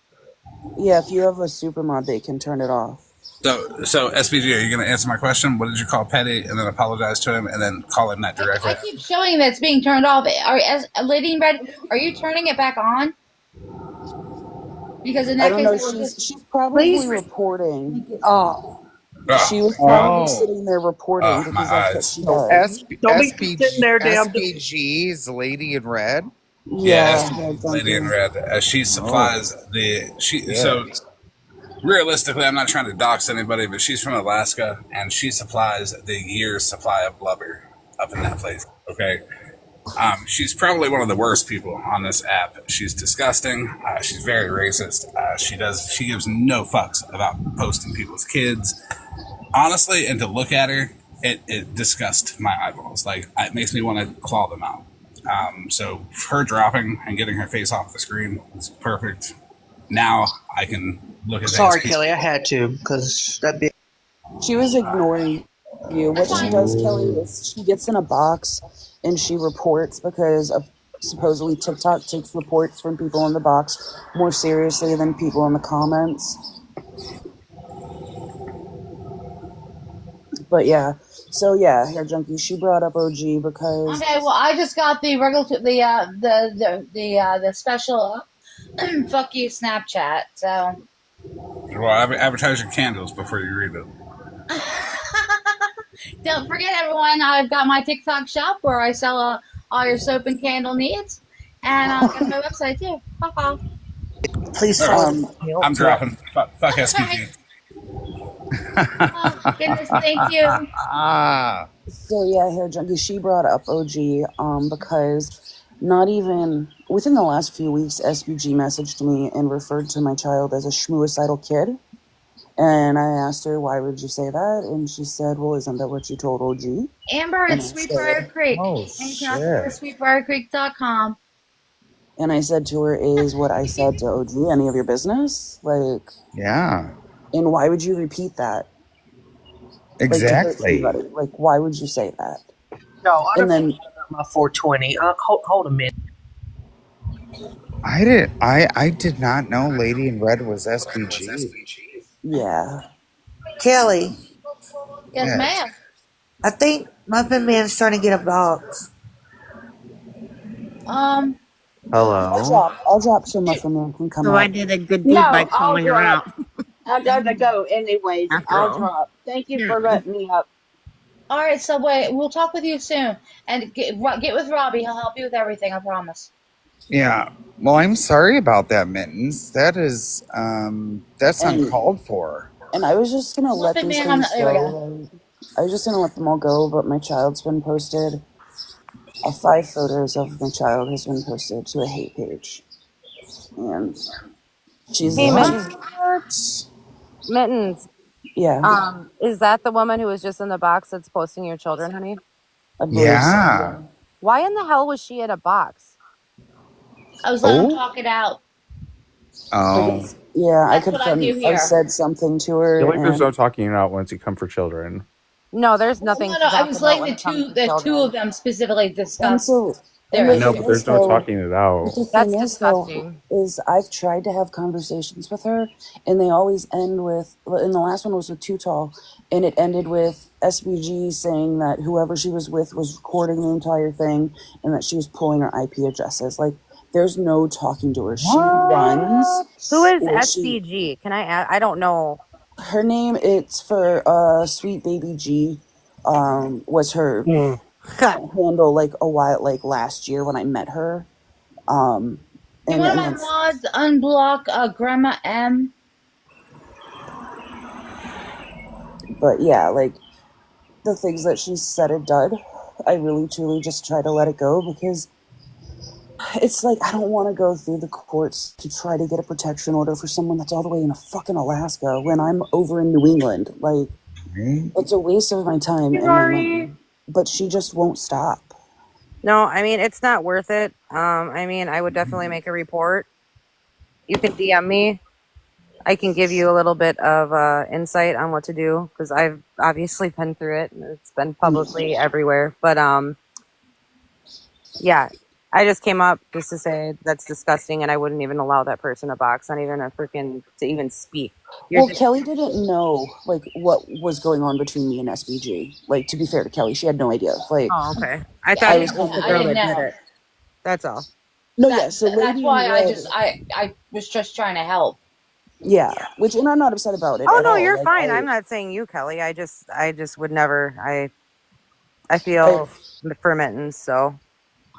Yeah, if you have a supermod, they can turn it off. So SPG, are you going to answer my question? What did you call Petty, and then apologize to him, and then call him that directly? I keep showing that it's being turned off. Lady in Red, are you turning it back on? Because in that I don't case, know. She's probably reporting. Take it off. She was probably sitting there reporting because my that's what eyes. she does. Don't be sitting there, damn. SPG's Lady in Red. Yeah, Yeah, Lady in Red. She supplies So realistically, I'm not trying to dox anybody, but she's from Alaska, and she supplies the year's supply of blubber up in that place. Okay. She's probably one of the worst people on this app. She's disgusting. She's very racist. She gives no fucks about posting people's kids. Honestly, and to look at her, it disgusts my eyeballs. Like, it makes me want to claw them out. So her dropping and getting her face off the screen is perfect. Now I can look at. Sorry, Kelly, I had to because that bitch. She was ignoring you. What she does, Kelly, is she gets in a box and she reports because supposedly TikTok takes reports from people in the box more seriously than people in the comments. But yeah, so yeah, Hair Junkie, she brought up OG because okay. Well, I just got the regular, the special fuck you Snapchat. So. Well, advertise your candles before you read it. Don't forget, everyone, I've got my TikTok shop where I sell all your soap and candle needs, and I've got my website too. Please I'm dropping. Fuck SPG. Oh, goodness, thank you. So yeah, Hair Junkie, she brought up OG because not even within the last few weeks, SPG messaged me and referred to my child as a schmooicidal kid. And I asked her, why would you say that? And she said, well, isn't that what you told OG? Amber at Sweetbriarcreek. Oh, and you can also go to sweetbriarcreek.com. And I said to her, is what I said to OG any of your business? Like, yeah. And why would you repeat that? Exactly. Like, why would you say that? No, I and then my 420. Hold a minute. I did not know Lady in Red was SPG. Yeah. Kelly. Yes, ma'am. I think Muffin Man's trying to get a box. Hello. I'll drop so Muffin Man can come So up. I did a good deed by calling her out. I gotta go anyways. I'll drop. Thank you for letting me up. All right, Subway. We'll talk with you soon, and get with Robbie. He'll help you with everything. I promise. Yeah. Well, I'm sorry about that, Mittens. That is that's uncalled for. And I was just gonna let these things go. I was just gonna let them all go, but my child's been posted. 5 photos of my child has been posted to a hate page, and she's Mittens. Yeah. Is that the woman who was just in the box that's posting your children, honey? Yeah. Why in the hell was she in a box? I was letting him talk it out. Oh. Yeah, That's what I do here. I said something to her. I feel like there's no talking it out once you come for children. No, there's nothing. No, I was letting the two of them specifically discuss. No, but there's no talking it out. That's disgusting. Is I've tried to have conversations with her, and they always end with. And the last one was with Too Tall, and it ended with SBG saying that whoever she was with was recording the entire thing, and that she was pulling her IP addresses. Like, there's no talking to her. She runs. Who is SBG? Can I add? I don't know. Her name, it's for Sweet Baby G. Was her handle like last year when I met her. Can one of my mods unblock Grandma M? But yeah, like the things that she said or done, I really truly just try to let it go because it's like I don't want to go through the courts to try to get a protection order for someone that's all the way in fucking Alaska when I'm over in New England. Like, it's a waste of my time. Sorry. but she just won't stop. No, I mean, it's not worth it. I mean, I would definitely make a report. You can DM me. I can give you a little bit of insight on what to do because I've obviously been through it and it's been publicly everywhere. But yeah, I just came up just to say that's disgusting and I wouldn't even allow that person a box, not even a freaking to even speak. Well, Kelly didn't know like what was going on between me and SBG. Like, to be fair to Kelly, she had no idea. Like, Oh, okay. I thought I it didn't, was the I girl didn't that did know. it. That's all. no, That- yeah. So that's Lady why in I Red, was just trying to help. yeah. Which, and I'm not upset about it. Oh at no, all. you're Like, fine. I'm not saying you, Kelly. I just would never. I feel for mittens. So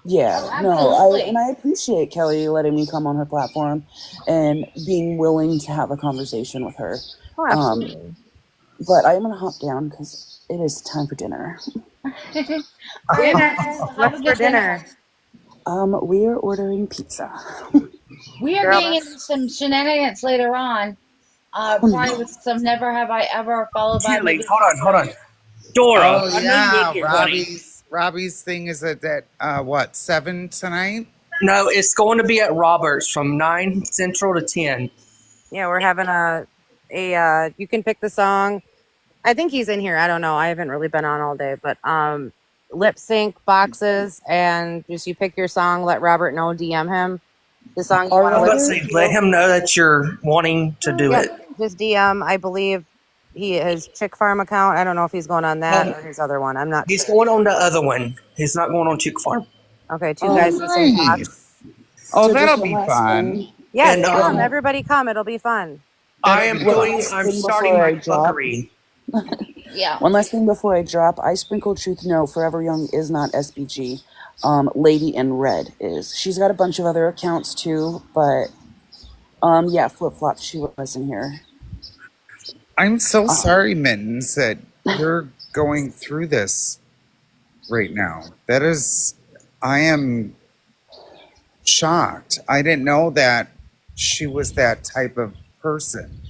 Yeah, Oh, no, absolutely. I appreciate Kelly letting me come on her platform and being willing to have a conversation with her. oh, absolutely. But I'm gonna hop down because it is time for dinner. All right, Dinner. well, have What's a for good dinner? We are ordering pizza. We are Girl, getting into some shenanigans later on. Oh, Probably no. with some never have I ever followed by Kelly, maybe. hold on. Dora, Oh I know you ain't yeah, get running. Robbie's thing is at what 7 tonight? No, it's going to be at Roberts from 9 Central to 10. yeah, we're having a you can pick the song. I think he's in here. I don't know. I haven't really been on all day, but lip sync boxes and just you pick your song, let Robert know, DM him the song you Are want I to was about listen to Robert? say, let him know that you're wanting to do Yep. it. Just DM. I believe his Chick Farm account. I don't know if he's going on that or his other one. I'm not He's sure. going on the other one. He's not going on Chick Farm. Okay, two Oh, guys in the same nice. box. Oh, So just that'll one be last fun. thing. Yes, And come. One, Everybody come. It'll be fun. That'll be one fun. last I'm thing starting before my I drop. fuckery. Yeah. One last thing before I drop. I sprinkle truth. No, Forever Young is not SBG. Lady in Red is. She's got a bunch of other accounts too, but yeah, Flip Flop. She wasn't here. I'm so sorry, Mittens, that you're going through this right now. I am shocked. I didn't know that she was that type of person.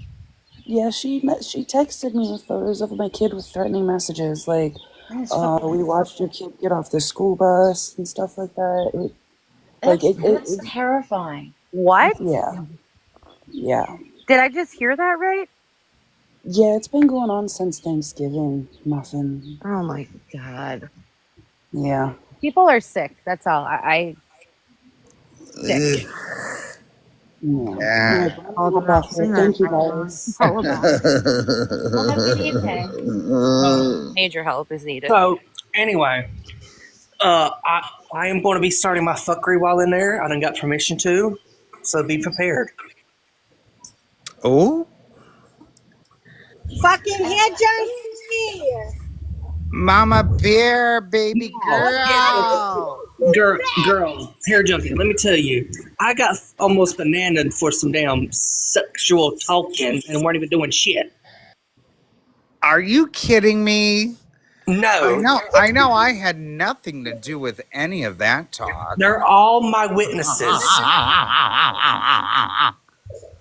Yeah, she texted me photos of my kid with threatening messages like, That's we watched your kid get off the school bus and stuff like that. that's terrifying. What? Yeah. Did I just hear that right? Yeah, it's been going on since Thanksgiving, Muffin. Oh my god. Yeah. People are sick. That's all. I sick. Ugh. Yeah. Yeah. All Hop off about here. Thank you guys. all about it. Well, have a good evening. Major help is needed. So, anyway, I am going to be starting my fuckery while in there. I done got permission to, so be prepared. Oh, Fucking head junkie. Mama Bear, baby girl. Girl, hair junkie, let me tell you, I got almost bananaed for some damn sexual talking and weren't even doing shit. Are you kidding me? No, I know I had nothing to do with any of that talk. they're all my witnesses.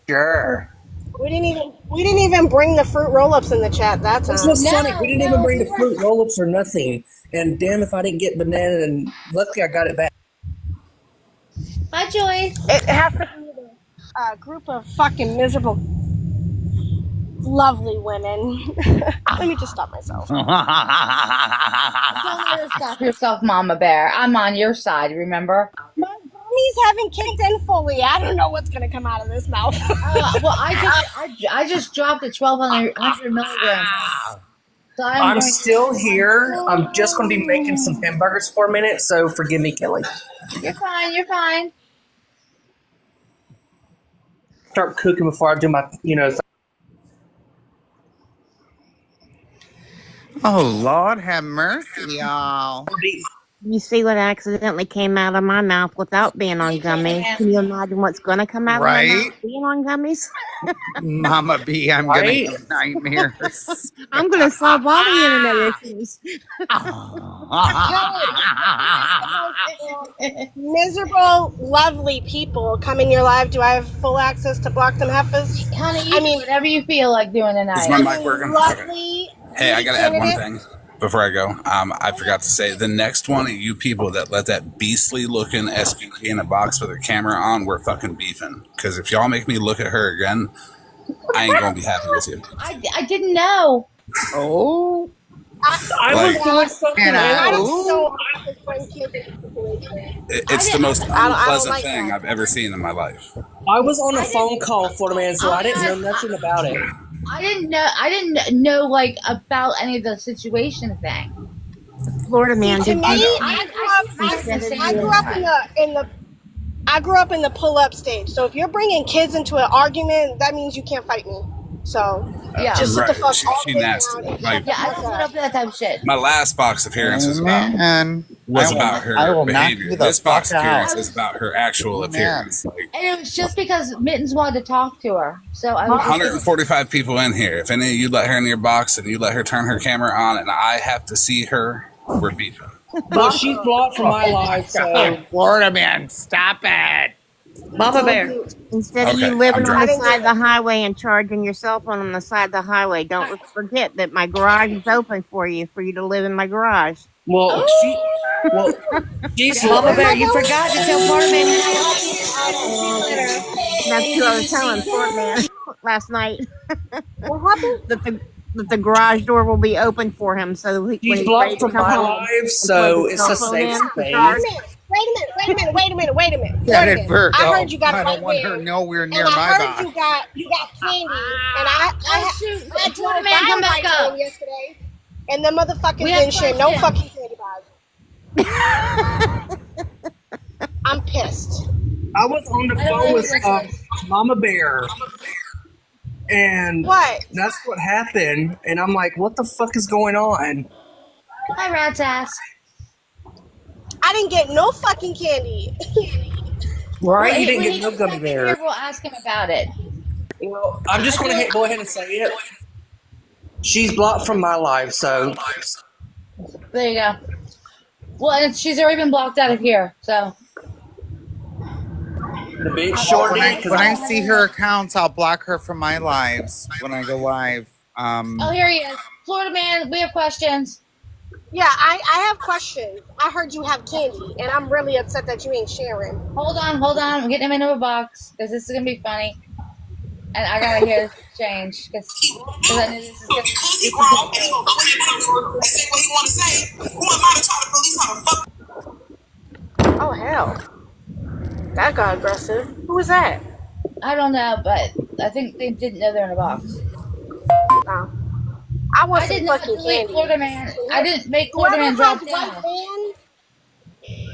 Sure. We didn't even bring the fruit roll-ups in the chat that time. This was funny. We didn't even bring the we fruit roll-ups or nothing. And damn if I didn't get banana, and luckily I got it back. Hi, Joy. It has to be a group of fucking miserable, lovely women. Let me just stop myself. Don't let her stop yourself, Mama Bear. I'm on your side, remember? My gummies haven't kicked in fully. I don't know what's gonna come out of this mouth. Well, I just dropped a 1,200 milligrams. So I'm still here. I'm just going to be making some hamburgers for a minute, so forgive me, Kelly. You're fine. You're fine. Start cooking before I do my, Oh, Lord have mercy, y'all. You see what accidentally came out of my mouth without being on gummies? Can you imagine what's going to come out of my Right? mouth being on gummies? Mama B, I'm Right? gonna have nightmares. I'm going to solve all the internet issues. Miserable, lovely people coming your live. Do I have full access to block them heifers? Honey, you do whatever you feel like doing tonight. Is my mic working? Lovely. Hey, I gotta add one thing. before I go, I forgot to say the next one of you people that let that beastly looking SPG in a box with her camera on, we're fucking beefing. Because if y'all make me look at her again, I ain't gonna be happy with you. I didn't know. Oh, I Like, was doing something and I else. don't just bring kids into situations. it's the most I don't unpleasant like thing that. I've ever seen in my life. I was on a phone call for the man, so I didn't know Honest, nothing about it. I didn't know like about any of the situation thing. Florida See, man, to did me, I know. I grew up in the pull-up stage. So if you're bringing kids into an argument, that means you can't fight me. So Yeah. just sit the Right. fuck all She the way nasty. down and Like, shut the Yeah, I fuck don't put up. up with that type of shit. my last box appearance was about man, about I her will knock behavior. you the This box fuck appearance out. is about her actual Man. appearance. Like, And it was just because Mittens wanted to talk to her. So I was just 145 people in here. If any of you let her in your box and you let her turn her camera on and I have to see her, we're beefing. Well, she's blocked from my life, so Florida man, stop it. Mama Bear. instead of Okay, you living I'm on the drunk. side of the highway and charging your cell phone on the side of the highway, don't forget that my garage is open for you to live in my garage. well, she's Mama Where am Bear, I you going? forgot to tell Florida Man you're not see you later. That's who I was telling Florida man last night What happened? that the garage door will be open for him, so when she's he's ready blocked to from come my home life, and plug so his it's cell a phone safe in to Wait a charge. space. minute. Wait a minute. Get Florida it, man. Virgo. I heard you got a I white don't want her van, nowhere near and I my heard box. you got candy, and I shoot. drove Florida by man, come a back white up. van yesterday, and the motherfuckers We have didn't share no questions. fucking candy bars. I'm pissed. I was on the I don't phone know with who this is. Mama Bear, and What? that's what happened. And I'm like, what the fuck is going on? Hi, rat's ass. I didn't get no fucking candy. Right? You When didn't he get no gets gummy back in here, bears. we'll ask him about it. Well, I'm just I going feel to go ahead and say it. She's blocked from my life, so there you go. Well, and she's already been blocked out of here, so. the bitch Well, sure did. when I see her accounts, I'll block her from my lives when I go live. Oh, here he is. Florida man, we have questions. Yeah, I have questions. I heard you have candy, and I'm really upset that you ain't sharing. Hold on. I'm getting him into a box because this is going to be funny. And I got to hear this change because I knew this is going to Because he grown and he gonna put it down and say what he want to say. Who am I to try to police how the fuck? Oh hell, that got aggressive. Who was that? I don't know, but I think they didn't know they're in a box. Oh. I want I some did not fucking delete candy. Florida man. I didn't make Florida Whoever man has drop white down. vans,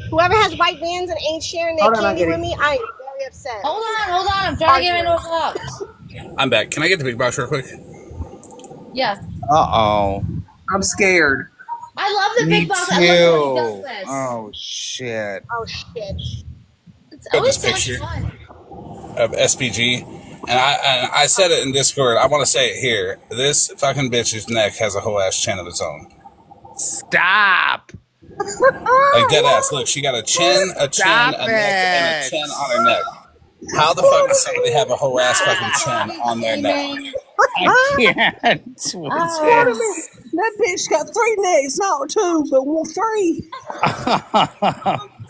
whoever has white vans and ain't sharing their Hold on, I'll candy get with it. me, I am very upset. Hold on. I'm trying to get him into a box. I'm back. Can I get the big box real quick? Yeah. Uh-oh. I'm scared. I love the Me big box. I love when he does too. this. Oh, shit. Oh shit. It's Got always this so much picture fun. of SPG, and I said it in Discord. I want to say it here. This fucking bitch's neck has a whole ass chin of its own. Stop. Like dead ass. Look, she got a chin, a Stop neck, and a it. chin on her neck. How the fuck does somebody have a whole ass fucking chin on their neck? I can't with this. That bitch got 3 necks, not 2, but 3.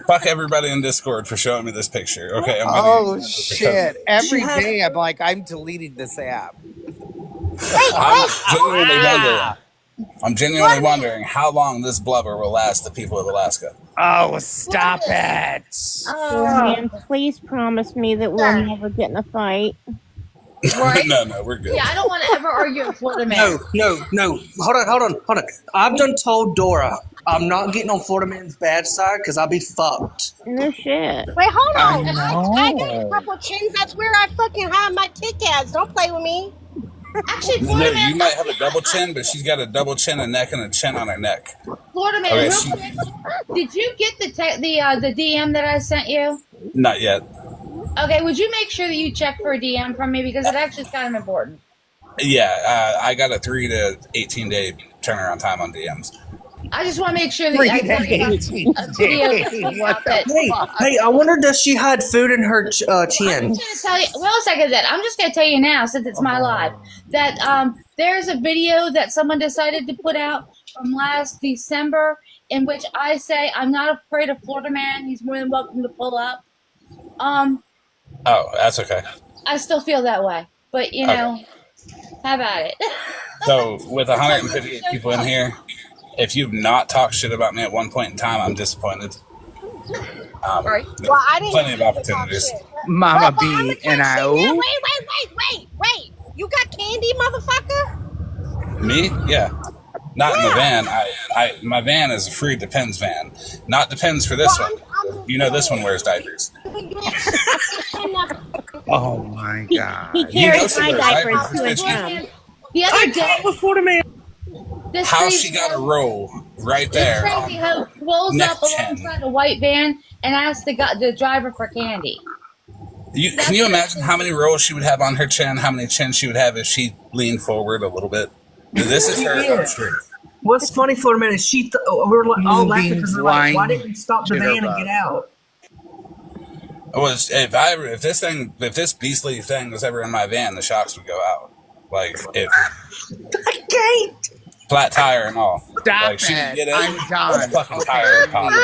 Fuck everybody in Discord for showing me this picture. Okay, I'm gonna Oh, use it shit. Every She had- day I'm like, I'm deleting this app. I'm genuinely wondering how long this blubber will last the people of Alaska. Oh, stop it. Man, please promise me that we'll never get in a fight. Right? No, we're good. Yeah, I don't want to ever argue with Florida man. No. Hold on. I've done told Dora I'm not getting on Florida Man's bad side because I'll be fucked. No shit. Wait, hold on. I I got a know. couple chins. That's where I fucking hide my tic ads. Don't play with me. Actually, No, Florida man. you might have a double chin, but she's got a double chin, a neck, and a chin on her neck. Florida man, Okay, real quick. Did you get the DM that I sent you? Not yet. Okay, would you make sure that you check for a DM from me because it actually is kind of important. Yeah, I got a 3 to 18 day turnaround time on DMs. I just want to make sure that I tell you about a video about that. Hey, I wonder does she hide food in her chin? I'm just going to tell you. Well, a second. That I'm just going to tell you now, since it's my live, that there's a video that someone decided to put out from last December, in which I say I'm not afraid of Florida Man. He's more than welcome to pull up. Oh, that's okay. I still feel that way, but you know, how about it? So with 158 people in here, if you've not talked shit about me at one point in time, I'm disappointed. Right. Well, I didn't Plenty of opportunities. Mama But I'm B gonna and I. Wait. You got candy, motherfucker? Me? Yeah. Not in the van. My van is a free Depends van. Not Depends for this one. You know this one wears diapers. Oh my god. He carries my diapers to and from. The other day, Florida Man. How she got a roll right there. This crazy hoe rolls neck up alongside a white van and asks the driver for candy. Can you imagine how many rolls she would have on her chin? How many chins she would have if she leaned forward a little bit? This is her upstream. What's funny, Florida Man, is we're all laughing because we're like, why didn't we stop the van and get out? If this beastly thing was ever in my van, the shocks would go out. Like it. I can't. Flat tire and all. Stop like she didn't get in. I'm done. Fucking tire popped.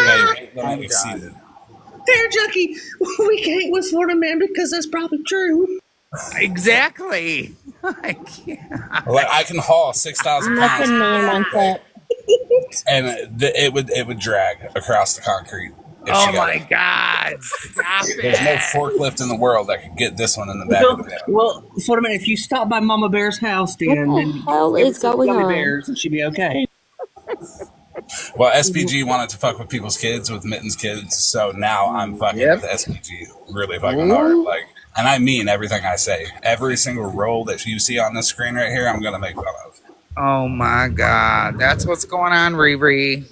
Let me exceed it. There, Junkie. We can't with Florida Man because that's probably true. Exactly. I can't. Like I can haul 6,000 pounds, that. and it would drag across the concrete. Oh my god! Stop There's no it! forklift in the world that could get this one in the back of the van. Well, Florida Man, if you stop by Mama Bear's house, then What the hell is going on? Bears, and she'd be okay. Well, SPG wanted to fuck with people's kids, with Mitten's kids, so now I'm fucking with SPG really fucking hard. Like, and I mean everything I say. Every single role that you see on this screen right here, I'm gonna make fun of. Oh my god! That's what's going on, Riri.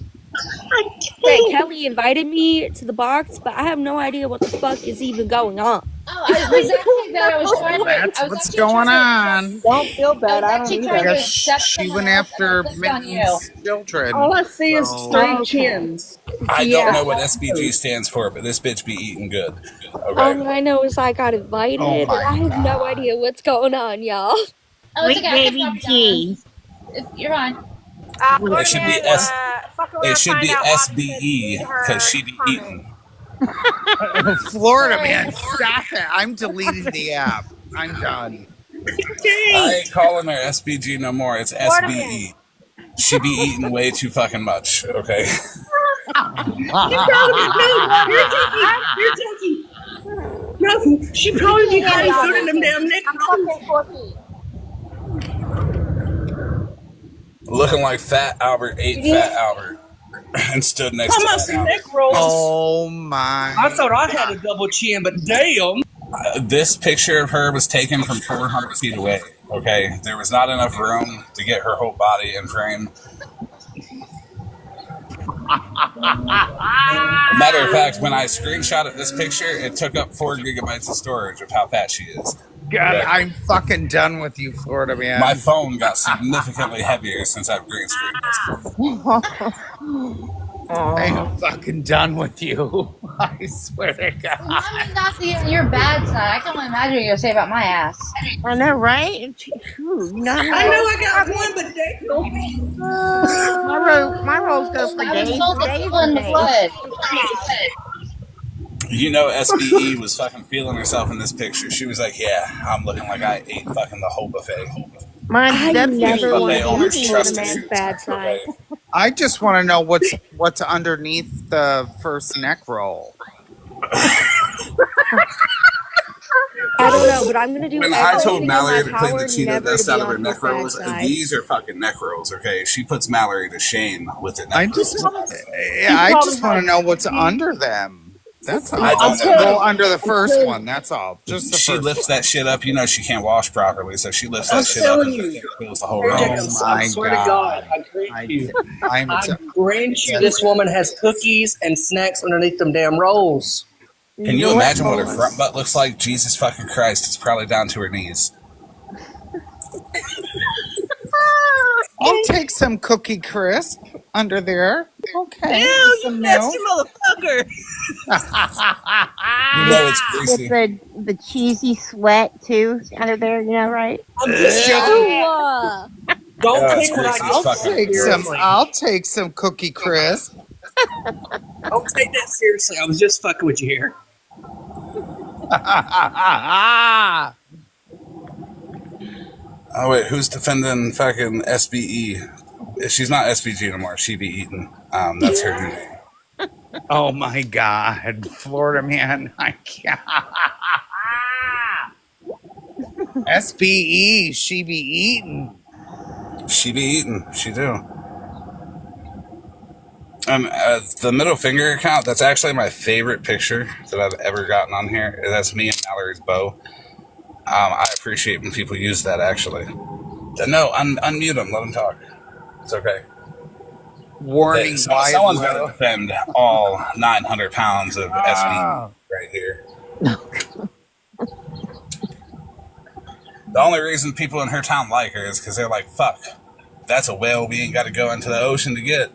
Hey, Kelly invited me to the box, but I have no idea what the fuck is even going on. Oh, I was actually that I was trying to. That's what's going on. Don't feel bad. I don't either. Because she went after Mitten's children. All I see is straight chins. I don't know what SPG stands for, but this bitch be eating good. Okay. All I know is I got invited, and I have no idea what's going on, y'all. Oh, it's Sweet okay. baby G. You're fine. It should be SBE because she be eating. Florida Man, stop it! I'm deleting the app. I'm done. I ain't calling her SBG no more. It's SBE. She be eating way too fucking much. Okay. No, she probably be hiding food in them damn neck. Looking like Fat Albert ate Fat Albert and stood next to Fat Albert. Neck rolls. Oh my! I thought I had a double chin, but damn. This picture of her was taken from 400 feet away. Okay, there was not enough room to get her whole body in frame. Matter of fact, when I screenshotted this picture, it took up 4 gigabytes of storage of how fat she is. God, I'm fucking done with you, Florida Man. My phone got significantly heavier since I've green screened this. I'm fucking done with you. I swear to God. I'm not seeing your bad side. I can only imagine what you're gonna say about my ass. I know, right? I got one, but My rolls go for days. You know, SBE was fucking feeling herself in this picture. She was like, "Yeah, I'm looking like I ate fucking the whole buffet." I never want to only see trust the man's bad side. I just want to know what's underneath the first neck roll. I don't know, but I'm gonna do. When I told everything Mallory in to my clean the power cheetah never dust to out be of her on neck his bad rolls, side. these are fucking neck rolls, okay? She puts Mallory to shame with the neck I just want to know what's under them. That's all. I don't know. Go under the first one. That's all. Just the She first lifts that shit up. You know she can't wash properly, so she lifts I'm that shit up telling and you. fills the whole Oh room. my I swear to God, I grant you. I grant you this woman has cookies and snacks underneath them damn rolls. Can you imagine what her front butt looks like? Jesus fucking Christ, it's probably down to her knees. I'll take some Cookie Crisp under there. Okay. Ew, you nasty motherfucker. You know it's greasy. With the cheesy sweat too under there, you know, right? I'm just joking. Ew. Don't Yeah, take what I Greasy's get seriously. I'll take some Cookie Crisp. Don't take that seriously. I was just fucking with you here. Oh wait, who's defending fucking SBE? She's not SBG anymore. She be eaten. That's her new name. Oh my God, Florida man! I can't. SBE, she be eaten. She be eaten. She do. The middle finger account, that's actually my favorite picture that I've ever gotten on here. That's me and Mallory's bow. I appreciate when people use that, actually. No, unmute them. Let them talk. It's okay. Warning, someone's got to defend all 900 pounds of SB right here. The only reason people in her town like her is because they're like, fuck, that's a whale we ain't got to go into the ocean to get.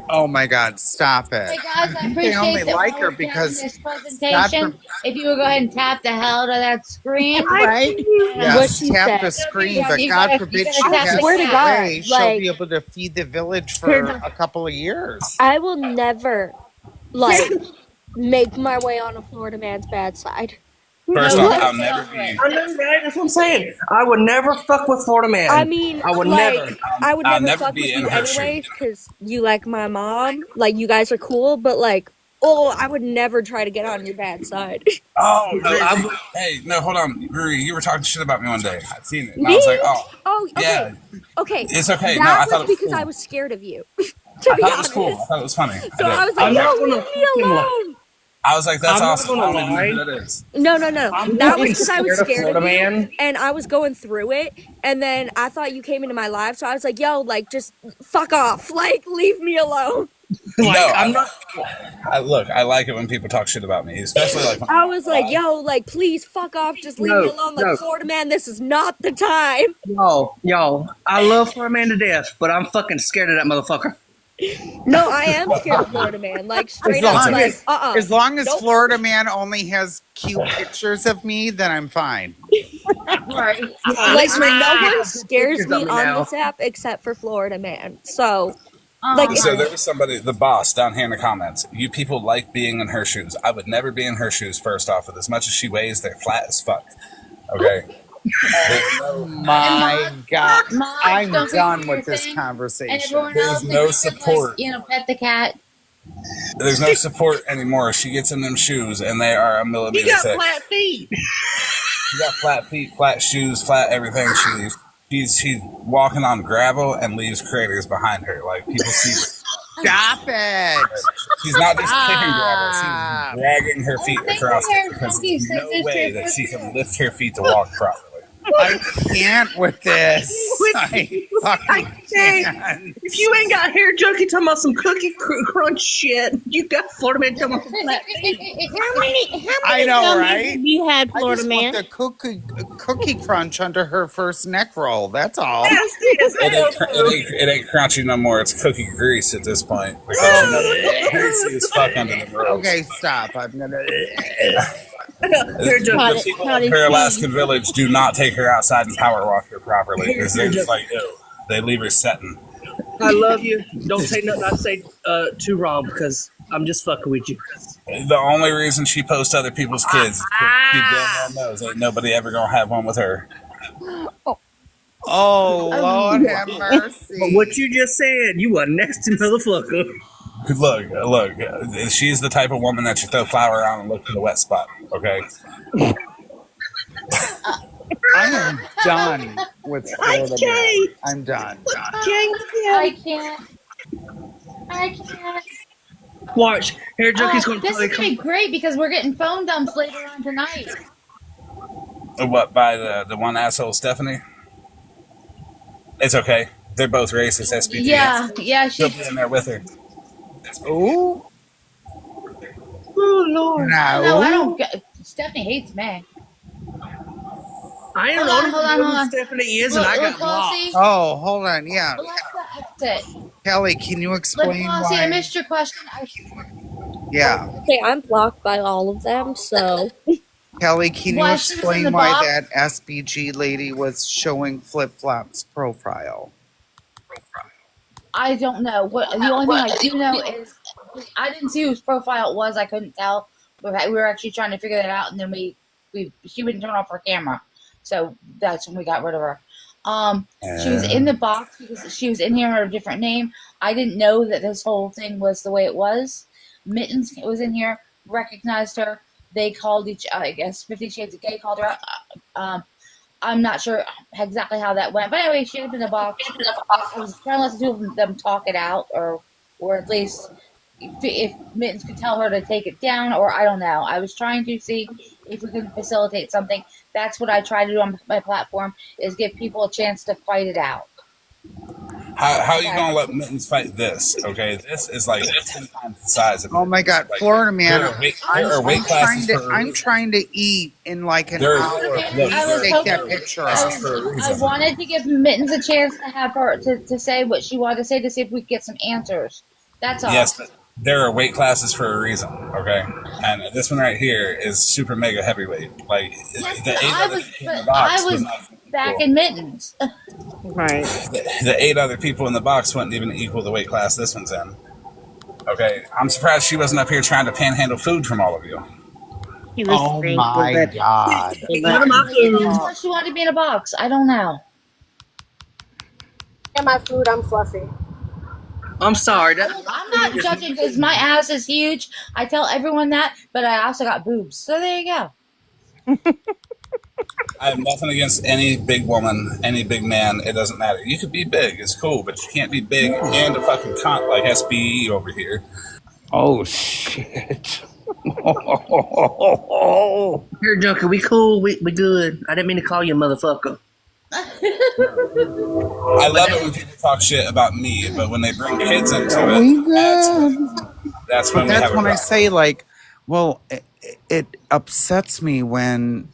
Oh my God, stop it. Hey guys, I appreciate They only that like while her we're doing because this presentation, if you would go ahead and tap the hell out of that screen, right? Yes, she tap said. the screen, Yeah, but you God gotta- forbid you she gotta passes tap the swear to God, away. She'll like- be able to feed the village for a couple of years. I will never, like, make my way on a Florida man's bad side. First No, off, I'll no, never no. be. I know, right? That's what I'm saying. I would never fuck with Florida man. I mean, I would like, never. I would I'll never never fuck be with in you her anyways, shoes. because you like my mom. Like, you guys are cool, but, like, oh, I would never try to get on your bad side. Oh, No, Riri. Hey, no, hold on. Riri, you were talking shit about me one day. I'd seen it. And Me? I was like, oh. Oh, okay. Yeah. Okay. It's okay. That No, I was thought it was because cool. I was scared of you. I To be thought it was honest. cool. I thought it was funny. So I was I like, not yo, gonna leave me fucking lie. alone. was like, that's I'm not awesome. I gonna don't even know lie. who that is. No. I'm That was fucking because I was scared of scared of Florida you, man. and I was going through it, and then I thought you came into my life, so I was like, yo, like, just fuck off. Like, leave me alone. Like, No, I'm not. Look, I like it when people talk shit about me, especially like when I was like, yo, like, please fuck off. Just leave me alone. Like, no. Florida man, this is not the time. Yo, I love Florida man to death, but I'm fucking scared of that motherfucker. No, I am scared of Florida man. Like, straight As up, long like, as, as long as Nope. Florida man only has cute pictures of me, then I'm fine. Right. Like, no one scares pictures me of me on now. this app except for Florida man. So, like, Uh-huh. So there was somebody, the boss, down here in the comments. You people like being in her shoes. I would never be in her shoes. First off, with as much as she weighs, they're flat as fuck. Okay. There's no, My God, Mods, I'm don't done forget with your this thing. conversation. And everyone There's else, no if you could, support. like, pet the cat. there's no support anymore. She gets in them shoes, and they are a You millimeter got thick. flat feet. She got flat feet, flat shoes, flat everything. She's walking on gravel and leaves craters behind her. Like people see her. Stop it! She's not just kicking gravel; Ah. she's dragging her feet thank across you, it because Cookie. there's no This way is that she good. can lift her feet to walk properly. I can't with this. I fucking can't. If you ain't got hair junkie talking about some cookie crunch shit, you got Florida man talking about some flat feet. How many I know, gummies right? have you had, I Florida just man? want the cookie crunch under her first neck roll. That's all. It ain't crunchy no more. It's cookie grease at this point because you know it's greasy as fuck under the rolls. Okay, stop. I'm gonna. Hair junkie. The people in her Alaskan village do not take her outside and power wash her properly because they're just like, ew. They leave her setting. I love you. Don't say nothing I say too wrong because I'm just fucking with you. The only reason she posts other people's kids is 'cause she damn well knows ain't nobody ever gonna have one with her. Oh, Lord have mercy. But what you just said, you a nasty motherfucker. Look, she's the type of woman that you throw flour on and look for the wet spot, okay? I am done with Florida man. I'm done. I can't. Watch, hair junkie's gonna This probably is gonna be great because we're getting phone dumps later on tonight. What, by the one asshole Stephanie? It's okay. They're both racist SPG. Yeah, She'll be in there with her. Ooh. Oh Lord. No, I don't get. Stephanie hates me. I don't know who Stephanie is, and I got blocked. Oh, hold on. Yeah. Alexa, exit. Kelly, can you Look, explain Flossie, I why? missed your question. Yeah. Okay, I'm blocked by all of them, so. Kelly, can you Why she was in the explain why box? that SBG lady was showing Flip Flop's profile? I don't know. What the only thing I do know is I didn't see whose profile it was. I couldn't tell. We were actually trying to figure that out, and then she wouldn't turn off her camera, so that's when we got rid of her. She was in the box because she was in here under a different name. I didn't know that this whole thing was the way it was. Mittens was in here, recognized her. They called I guess 50 Shades of Gay called her. I'm not sure exactly how that went, but anyway, she was in the box. I was trying to let the two of them talk it out, or at least if Mittens could tell her to take it down, or I don't know. I was trying to see if we could facilitate something. That's what I try to do on my platform, is give people a chance to fight it out. How are you gonna let Mittens fight this? Okay, this is like 10 times the size of. Oh my God, like, Florida man! I'm trying to eat in like an There- hour. look, Please take that picture off. I wanted to give Mittens a chance to have her to say what she wanted to say, to see if we could get some answers. That's all. Yes, but there are weight classes for a reason, okay? And this one right here is super mega heavyweight. Like I was back in Mittens. Right. The 8 other people in the box wouldn't even equal the weight class this one's in. Okay, I'm surprised she wasn't up here trying to panhandle food from all of you. Oh my God! That's why she wanted to be in a box. I don't know. And my food, I'm fluffy. I'm sorry. I'm not judging because my ass is huge. I tell everyone that, but I also got boobs. So there you go. I have nothing against any big woman, any big man. It doesn't matter. You could be big. It's cool, but you can't be big and a fucking cunt like SBE over here. Oh, shit. Here, Junker, we cool. We good. I didn't mean to call you a motherfucker. I love it when people talk shit about me, but when they bring kids into that's when I say, like, well, it upsets me when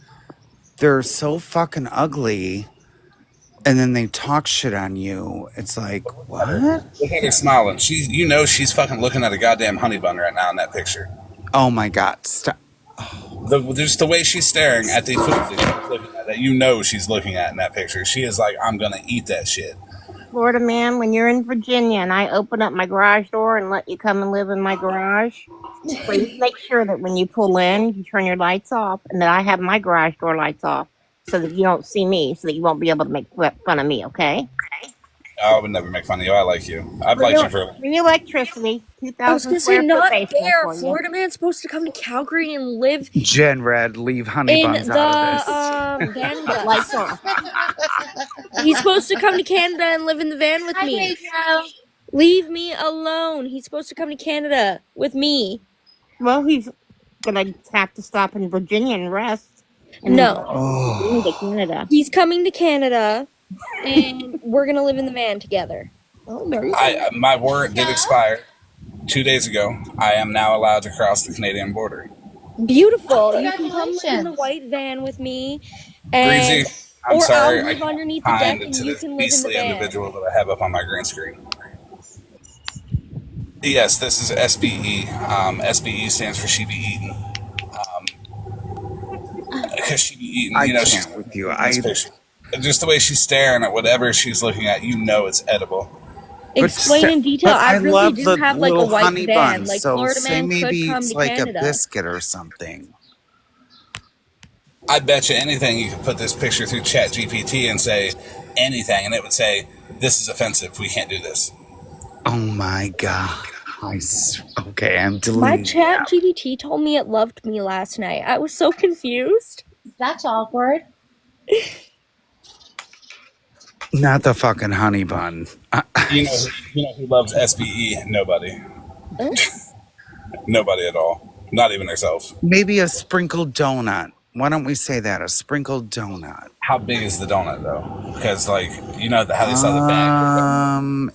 they're so fucking ugly and then they talk shit on you. It's like, what? Look at her smiling. She's fucking looking at a goddamn honey bun right now in that picture. Oh my God. Stop. Just the way she's staring at the food that she's looking at, that she's looking at in that picture. She is like, I'm gonna eat that shit. Florida man, when you're in Virginia and I open up my garage door and let you come and live in my garage, please make sure that when you pull in, you turn your lights off and that I have my garage door lights off so that you don't see me, so that you won't be able to make fun of me, okay? I would never make fun of you. I like you. I've liked you for free electricity. 2,000 I was gonna say, not fair. for you. Florida man's supposed to come to Calgary and live Gen Red, leave honey in buns the out of this. Canada. Lights off. He's supposed to come to Canada and live in the van with me. Leave me alone. He's supposed to come to Canada with me. Well, he's gonna have to stop in Virginia and rest. And No. To Canada. He's coming to Canada, and we're gonna live in the van together. Oh, there you go. My warrant did expire 2 days ago. I am now allowed to cross the Canadian border. Beautiful. You can come live in the white van with me, and Breezy, I'm sorry. I'll live underneath the I'm deck, and to you this can live in the beastly van. individual that I have up on my green screen. Yes, this is SBE. SBE stands for She Be Eaten. Because she be eating, she's with you. Just the way she's staring at whatever she's looking at, it's edible. Explain in detail. I really love do the have like a little white honey van. buns, Like so Florida say man maybe could come it's to like Canada. a biscuit or something. I bet you anything you could put this picture through ChatGPT and say anything, and it would say, "This is offensive. We can't do this." Oh my God. Okay, I'm deleting My chat GPT told me it loved me last night. I was so confused. That's awkward. Not the fucking honey bun. You know who loves SBE? Nobody. Nobody at all. Not even herself. Maybe a sprinkled donut. Why don't we say that? A sprinkled donut. How big is the donut though? Because how they sell the bag.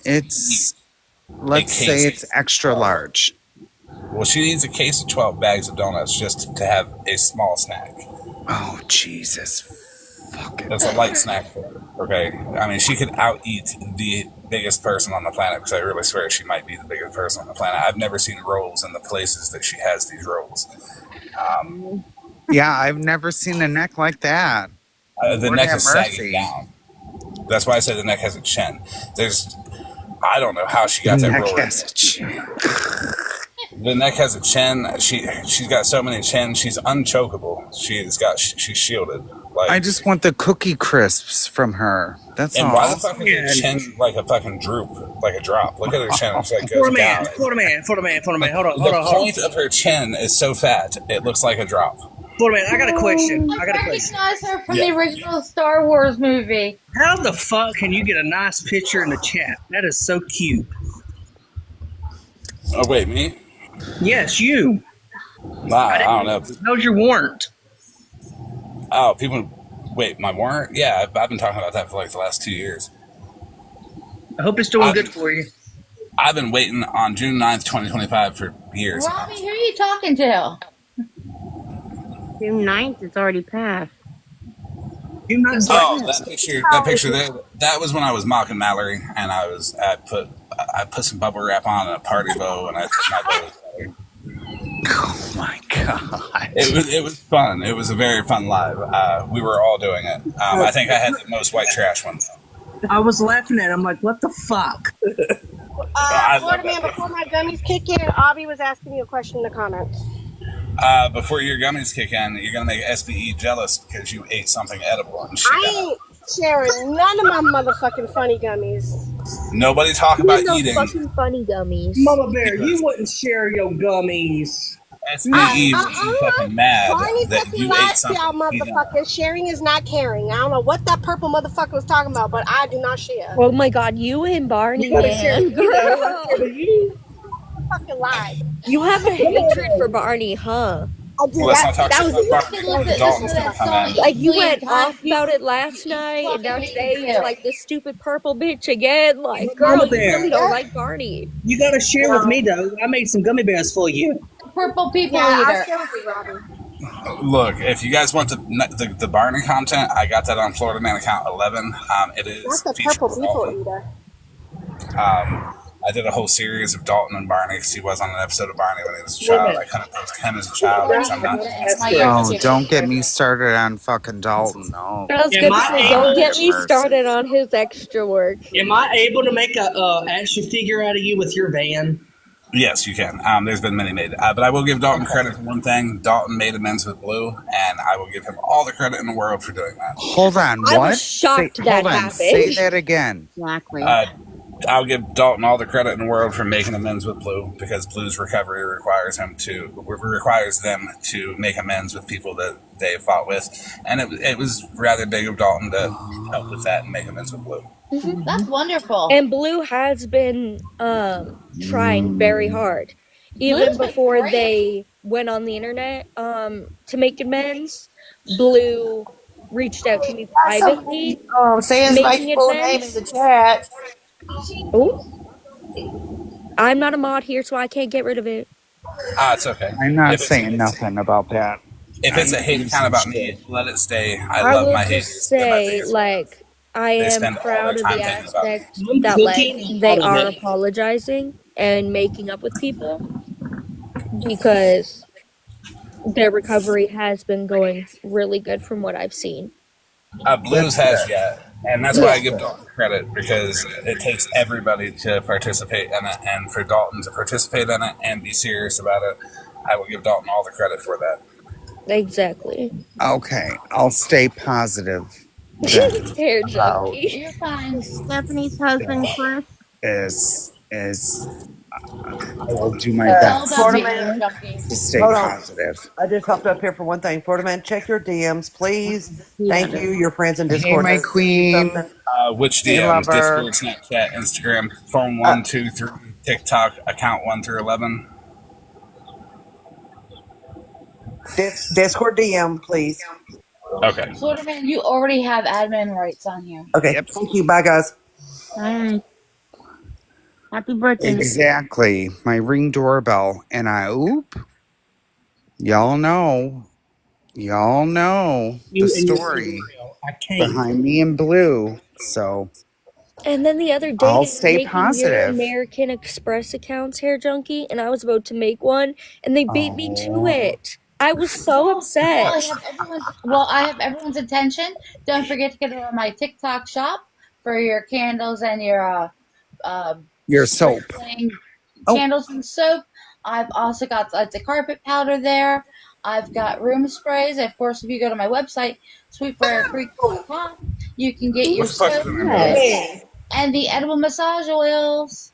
Let's say it's extra large. Well, she needs a case of 12 bags of donuts just to have a small snack. Oh, Jesus. Fuck it. That's a light snack for her, okay? I mean, she could out-eat the biggest person on the planet, because I really swear she might be the biggest person on the planet. I've never seen rolls in the places that she has these rolls. Yeah, I've never seen a neck like that. The Lord neck have is sagging mercy. down. That's why I said the neck has a chin. I don't know how she The got that neck roll. has a chin. The neck has a chin. She's got so many chins. She's unchokeable. She's shielded. Like, I just want the cookie crisps from her. That's and all. why the fuck is her chin like a fucking droop, like a drop? Look at her chin. It's like goes down. Hold on. Hold on. The point of her chin is so fat it looks like a drop. I got a question. I recognize her from the original Star Wars movie. How the fuck can you get a nice picture in the chat? That is so cute. Oh wait, me? Yes, you. Nah, I don't know. How's your warrant? Oh, people. Wait, my warrant? Yeah, I've been talking about that for like the last 2 years. I hope it's doing good for you. I've been waiting on June 9th, 2025 for years. Robbie, who are you talking to? June 9th, it's already passed. Oh, that picture there. That was when I was mocking Mallory, and I put some bubble wrap on and a party bow, and I took my bow. Oh my god! It was fun. It was a very fun live. We were all doing it. I think I had the most white trash one. I was laughing at it. I'm like, what the fuck? Florida man, before my gummies kick in, Avi was asking you a question in the comments. Before your gummies kick in, you're gonna make SBE jealous because you ate something edible. And I ain't sharing none of my motherfucking funny gummies. Nobody talk about eating. Fucking funny gummies. Mama Bear, you wouldn't share your gummies. SBE would be fucking mad Barney that fucking you ate lied to something. y'all motherfuckers. Sharing is not caring. I don't know what that purple motherfucker was talking about, but I do not share. Oh my god, you and Barney, man. You fucking lied. You have a hatred for Barney, huh? I do. Let's not talk shit about Barney. Dalton's gonna come in. Like, you went off about it last night, and now today you're like this stupid purple bitch again. Like, girl, you really don't like Barney. You gotta share with me, though. I made some gummy bears for you. Purple people Yeah, eater. I'll share with you, Robbie. Look, if you guys want the Barney content, I got that on Florida Man account 11. It is That's the featured purple with people Dalton. eater. I did a whole series of Dalton and Barney because he was on an episode of Barney when he was a child. I kind of post him as a child because I'm not. Oh, don't get me started on fucking Dalton. No. I was gonna say, don't get me started on his extra work. Am I able to make a action figure out of you with your van? Yes, you can. There's been many made. But I will give Dalton credit for one thing. Dalton made amends with Blue, and I will give him all the credit in the world for doing that. Hold on, what? I was shocked that happened. Say that again. Exactly. I'll give Dalton all the credit in the world for making amends with Blue because Blue's recovery requires them to make amends with people that they fought with, and it was rather big of Dalton to help with that and make amends with Blue. Mm-hmm. That's wonderful. And Blue has been trying very hard. Even Blue's been before great. they went on the internet to make amends, Blue reached out to me privately. Say his making full name in amends. the chat. Oh, I'm not a mod here, so I can't get rid of it. It's okay. I'm not saying nothing about that. If it's a hate account about me, let it stay. I love will my just haters. say, like, I am spend all proud of their time the thinking about me. aspect that, like, they are apologizing and making up with people because their recovery has been going really good from what I've seen. Blues has yet, and that's why I give Dalton credit because it takes everybody to participate in it, and for Dalton to participate in it and be serious about it, I will give Dalton all the credit for that. Exactly. Okay, I'll stay positive. Hair junkie. You're fine. Stephanie's husband, Chris, is I will do my best to stay positive. I just hopped up here for one thing. Florida man, check your DMs, please. Thank you. Your friends in Discord. Hey, my queen. Which DMs? Discord, Snapchat, Instagram, phone 1, 2, 3, TikTok, account 1 through 11. Discord DM, please. Okay. Florida man, you already have admin rights on here. Okay. Yep. Thank you. Bye, guys. All right. Happy birthday. Exactly. My Ring doorbell. And y'all know the story behind me and Blue. So. And then the other day, I'll stay making positive. your American Express accounts, Hair Junkie, and I was about to make one, and they beat me to it. I was so upset. I have everyone's attention. Don't forget to get over my TikTok shop for your candles and Your soap. candles and soap. I've also got the carpet powder there. I've got room sprays. Of course, if you go to my website, sweetbriarcreek.com, you can get your soap and the edible massage oils.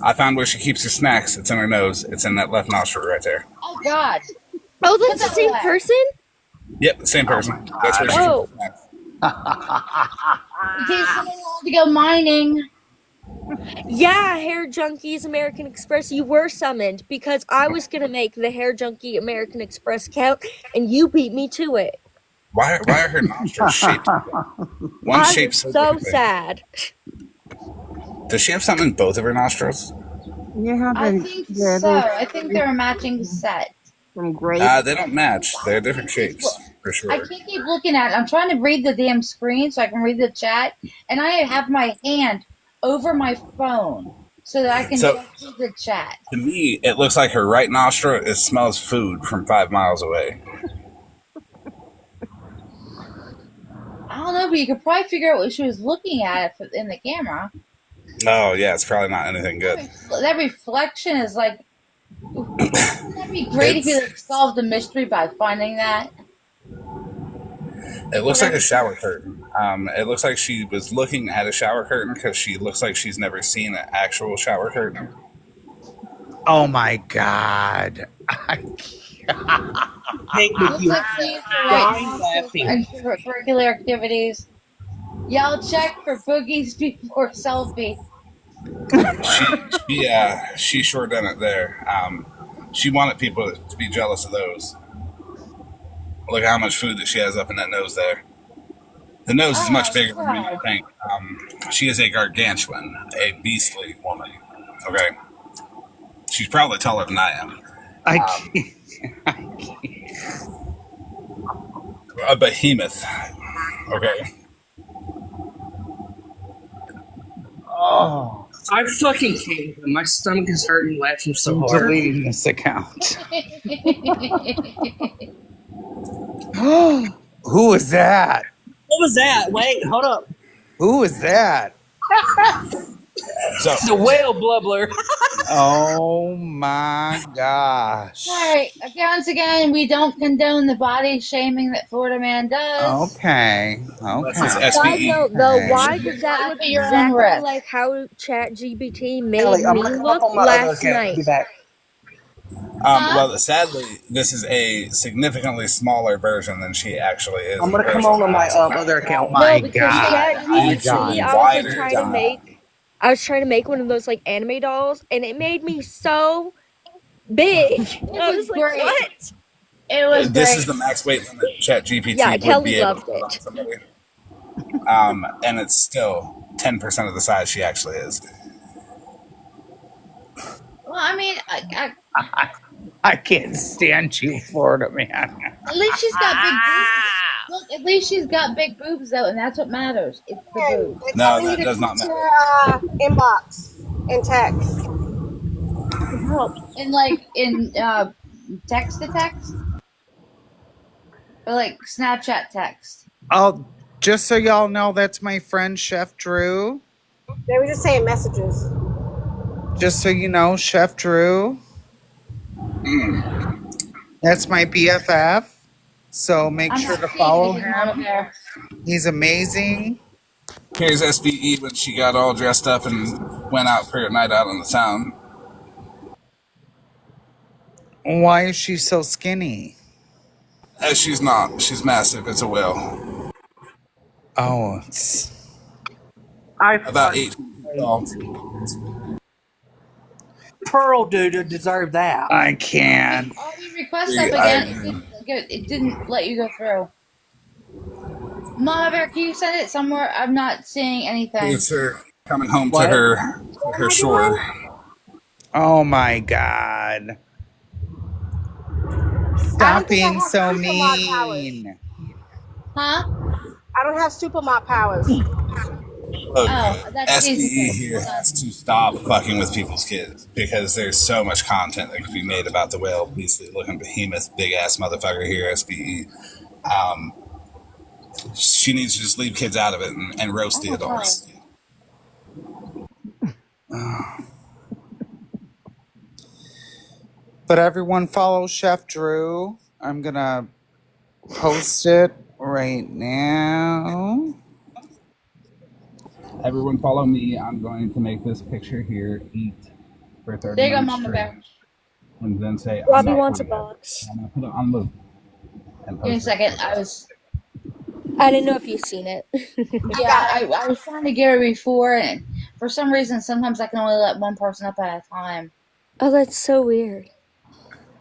I found where she keeps her snacks. It's in her nose. It's in that left nostril right there. Oh, God. Oh, that's the same person? Yep, the same person. That's where she keeps her snacks. In case someone wanted to go mining. Yeah, Hair Junkies American Express, you were summoned because I was going to make the Hair Junkie American Express count and you beat me to it. Why are her nostrils shaped? One shape so sad. Does she have something in both of her nostrils? I think so. I think they're a matching set. From great. They don't match. They're different shapes, for sure. I can't keep looking at it. I'm trying to read the damn screen so I can read the chat, and I have my hand over my phone so that I can just read the chat. To me, it looks like her right nostril smells food from 5 miles away. I don't know, but you could probably figure out what she was looking at in the camera. Oh, yeah, it's probably not anything good. That reflection is like... That'd be great if you solved the mystery by finding that. It looks like a shower curtain. It looks like she was looking at a shower curtain because she looks like she's never seen an actual shower curtain. Oh my God. Curricular activities. Y'all check for boogies before selfie. She sure done it there. She wanted people to be jealous of those. Look how much food that she has up in that nose there. The nose is much bigger than you think. She is a gargantuan, a beastly woman. Okay, she's probably taller than I am. I can't. A behemoth. Okay. Oh, I fucking hate him. My stomach is hurting laughing so hard. Deleting this account. Who is that? What was that? Wait, hold up. Who is that? The whale blubbler. Oh my gosh. All right. Once again, we don't condone the body shaming that Florida man does. Okay. Side note, though, why does that look exactly like how ChatGPT made me look last night? Well, sadly, this is a significantly smaller version than she actually is. I'm gonna come on my other account. No, because ChatGPT, I was trying to make one of those like anime dolls, and it made me so big. I was like, great. what? It was This great. is the max weight limit ChatGPT Yeah, would Kelly be able loved to put on it. somebody. And it's still 10% of the size she actually is. Well, I mean, I can't stand you, Florida man. at least she's got big boobs. Look, at least she's got big boobs, though, and that's what matters. It's the boobs. No, that does not matter. Inbox and text. In text to text? Or like Snapchat text? Oh, just so y'all know, that's my friend Chef Drew. They were just saying messages. Just so you know, Chef Drew. That's my BFF. So make sure to follow him. He's amazing. Here's SBE when she got all dressed up and went out for a night out on the town. Why is she so skinny? She's not. She's massive. It's a whale. Oh, it's... About 8 feet tall. Pearl dude deserve that. I can't. All your requests up again. It didn't let you go through. Mama Bear, can you send it somewhere? I'm not seeing anything. It's her coming home to her shore. Oh my God. Stop being so mean. Huh? I don't have super mop powers. Look, Oh, that's SBE Jesus' here son. has to stop fucking with people's kids because there's so much content that can be made about the whale beastly looking behemoth, big ass motherfucker here, SBE. She needs to just leave kids out of it and roast the I'm sorry. adults. But everyone follow Chef Drew. I'm gonna post it right now. Everyone follow me. I'm going to make this picture here eat for 30 There you go, minutes Mama straight. Bear. And then say, I'm Robbie not wants a putting it. box. I'm going to put it on loop. And Give me a post it. second. I didn't know if you've seen it. Yeah, I was trying to get her before, and for some reason, sometimes I can only let one person up at a time. Oh, that's so weird.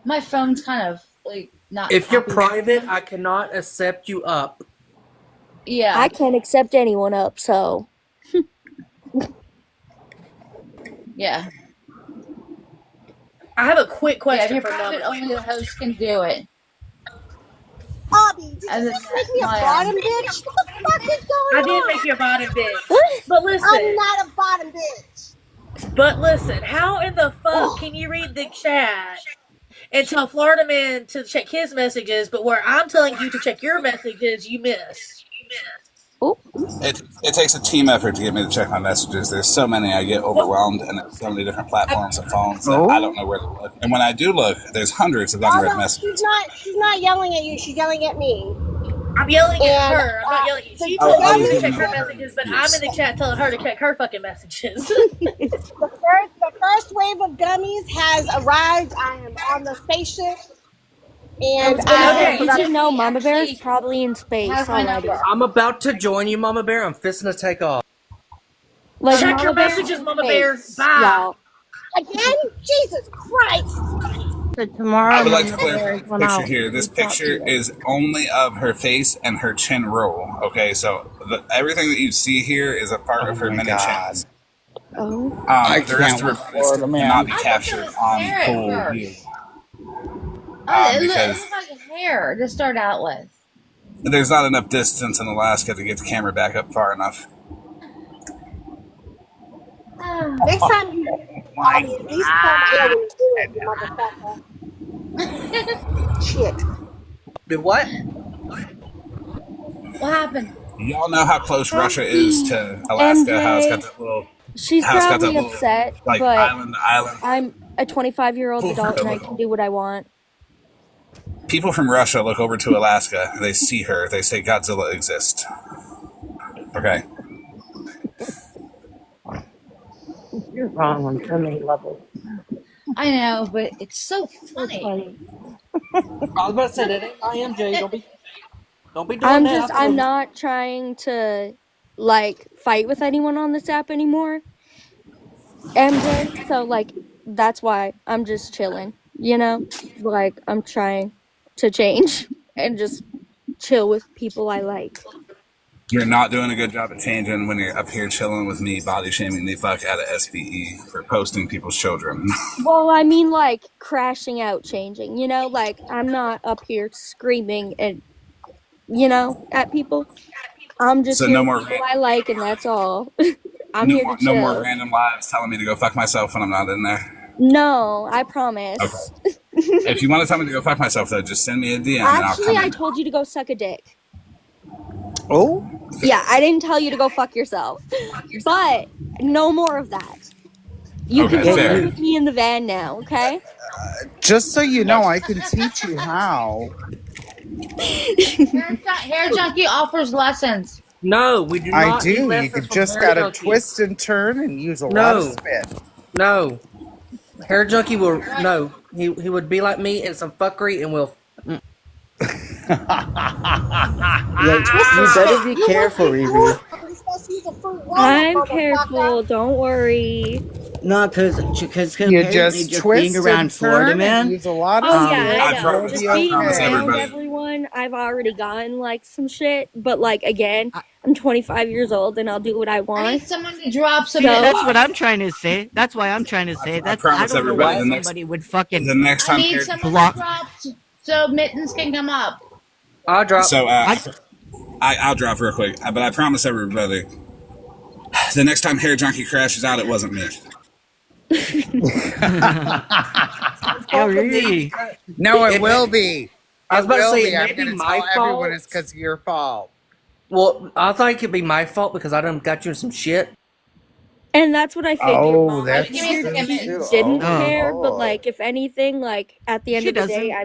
My phone's kind of like not. If you're happy. private, I cannot accept you up. Yeah. I can't accept anyone up, so. Yeah. I have a quick Yeah, if question you're for private, Mama. only the host can do it. Bobby, did And you then just make me a my, bottom bitch? What the fuck is going on? I did make you a bottom bitch. But listen. I'm not a bottom bitch. But listen, how in the fuck can you read the chat and tell Florida Man to check his messages, but where I'm telling you to check your messages, you miss? Oh. It takes a team effort to get me to check my messages. There's so many, I get overwhelmed, and there's so many different platforms and phones that I don't know where to look. And when I do look, there's hundreds of unread messages. She's not yelling at you. She's yelling at me. I'm yelling at her. I'm not yelling at you. She told me to check her her messages, but I'm in the chat telling her to check her fucking messages. The first wave of gummies has arrived. I am on the spaceship. And You should know Mama Bear is probably in space already. I'm about to join you, Mama Bear. I'm fisting to take off. Like, check Mama your Bear's messages, in Mama Bear. space, Bye. y'all. Again? Jesus Christ. So tomorrow, I would like to Mama clarify Bear is the when picture I'll here. This reach out to picture you. is only of her face and her chin roll. Okay, so everything that you see here is a part of her my many God. chins. Oh. I The rest can't of her with body Florida cannot Man. be I thought captured it was on hair at full first. view. It Because looks like hair to start out with. there's not enough distance in Alaska to get the camera back up far enough. Next time you Bobby, at least come here when you do it, you motherfucker. Shit. Did what? What happened? Y'all know how close Russia is to Alaska. How it's got MJ, that little. she's How it's got that probably little upset, like but island to island. I'm a 25-year-old adult and I can do what I want. People from Russia look over to Alaska. They see her. They say Godzilla exists. Okay. You're wrong on so many levels. I know, but it's so funny. I was about to say that ain't my MJ. Don't be doing that. I'm not trying to like fight with anyone on this app anymore, MJ. So like that's why I'm just chilling. You know, like I'm trying to change and just chill with people I like. You're not doing a good job at changing when you're up here chilling with me, body shaming the fuck out of SBE for posting people's children. Well, I mean, like crashing out, changing. You know, like I'm not up here screaming and at people. I'm just So here no with more people I like, and that's all. I'm no here more, to no chill. more random lives telling me to go fuck myself when I'm not in there. No, I promise. Okay. If you want to tell me to go fuck myself, though, just send me a DM and I'll Actually, come I in. told you to go suck a dick. Oh? Yeah, I didn't tell you to go fuck yourself. But no more of that. You Okay, can come fair. in with me in the van now, okay? Just so you know, I can teach you how. Hair Junkie offers lessons. No, we do I not need do. You lessons could from just Hair gotta Junkie. twist and turn and use a lot of spit. No. Hair Junkie will no. He would be like me and some fuckery and will. You better be careful, Riri. I'm careful, don't worry. No, because You apparently just being twist around and Florida turn Man. and use a lot of Oh spit. yeah, I know. You'll Just be being okay. around everyone, I've already gotten like some shit. But like again, I'm 25 years old and I'll do what I want. I need someone to drop some. See, that's what I'm trying to say. That's why I'm trying to say that. I promise don't know everybody why the next- somebody would fucking The next I time need someone block. to drop so Mittens can come up. I'll drop. So I'll drop real quick, but I promise everybody, The next time Hair Junkie crashes out, it wasn't me. Yeah, really. No, it It will may, be. I was It about to will say be. it may I'm be going to my tell everyone fault. it's because of your fault. Well, I thought it could be my fault because I done got you in some shit. And that's what I figured. Oh, I Give me a that's figured true second, she mittens. too. didn't Oh Oh, care, but Lord. like, if anything, like at the end she of the day, doesn't.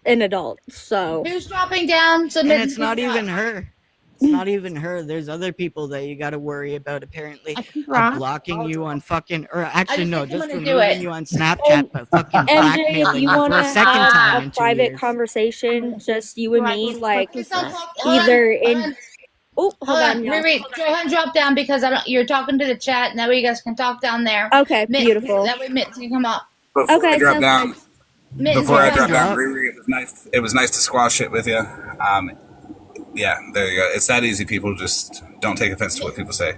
an adult. So Who's dropping down so And mittens it's can not drop? even her. It's not even her. There's other people that you got to worry about apparently I can drop. blocking you on fucking, or I actually just no, think I'm just gonna do it. removing you on Snapchat, and but fucking MJ, if blackmailing you you want for a to second have time a in 2 years. private conversation, just you Do and I me, just click like this Please don't up? talk. either Hold in. on. Oh, hold Hold on, on. yeah. Riri, go ahead and drop down because I don't. You're talking to the chat. That way you guys can talk down there. Okay, Mittens. beautiful. That way mittens can come up. Before I Okay, drop sounds good. down, Mittens, before you're Yeah, I I can drop welcome. down, drop. Riri, it was nice. It was nice to squash it with you. Yeah, there you go. It's that easy. People just don't take offense to what people say,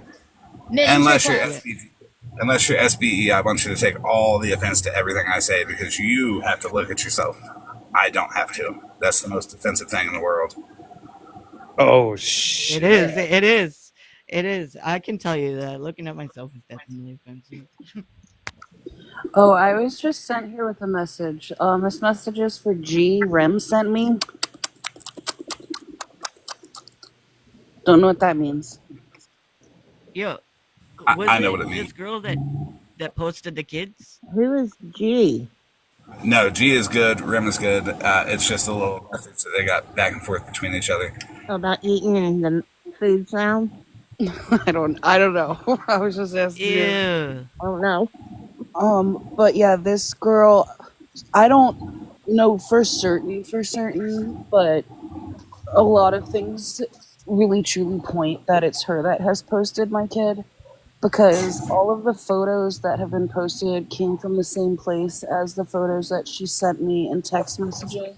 Mittens, you're unless you're close. Yeah. SBG. Unless you're SBE, I want you to take all the offense to everything I say because you have to look at yourself. I don't have to. That's the most offensive thing in the world. Oh, It is. shit. It is. It is. I can tell you that looking at myself is definitely offensive. Oh, I was just sent here with a message. This message is for G. Rem sent me. Don't know what that means. Yo, was I know what it it means. this girl that posted the kids? Who is G? No, G is good. Rim is good. It's just a little message that they got back and forth between each other. About eating in the food sound? I don't know. I was just asking you. Ew. Oh no. But yeah, this girl, I don't know for certain, but a lot of things really truly point that it's her that has posted my kid because all of the photos that have been posted came from the same place as the photos that she sent me in text messages.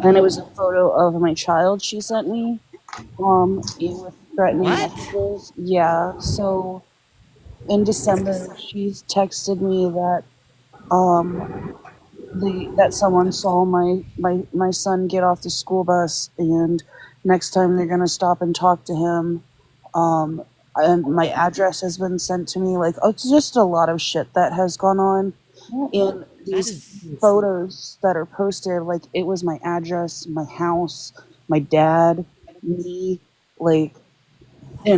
And it was a photo of my child she sent me, and with threatening What? messages. Yeah, so in December, she texted me that um that someone saw my son get off the school bus, and next time they're gonna stop and talk to him. um and my address has been sent to me. Like, oh, it's just a lot of shit that has gone on in That these is. photos that are posted. Like, it was my address, my house, my dad, me, like.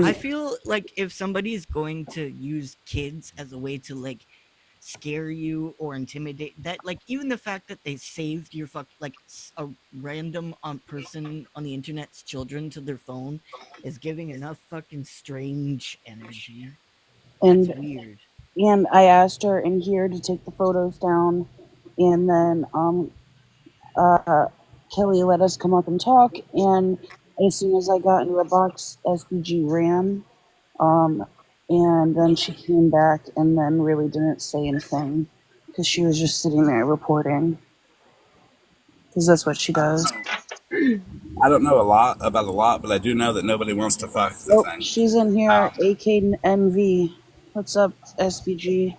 I And feel like if somebody's going to use kids as a way to like scare you or intimidate, that like even the fact that they saved your a random person on the internet's children to their phone is giving enough fucking strange energy. That's and weird. and I asked her in here to take the photos down, and then uh, Kelly let us come up and talk. And as soon as I got into the box, SBG ran. Um, and then she came back and then really didn't say anything because she was just sitting there reporting because that's what she does. I don't know a lot about a lot, but I do know that nobody wants to fuck the Oh, thing. she's in here. Um, AKNV. What's up, SBG?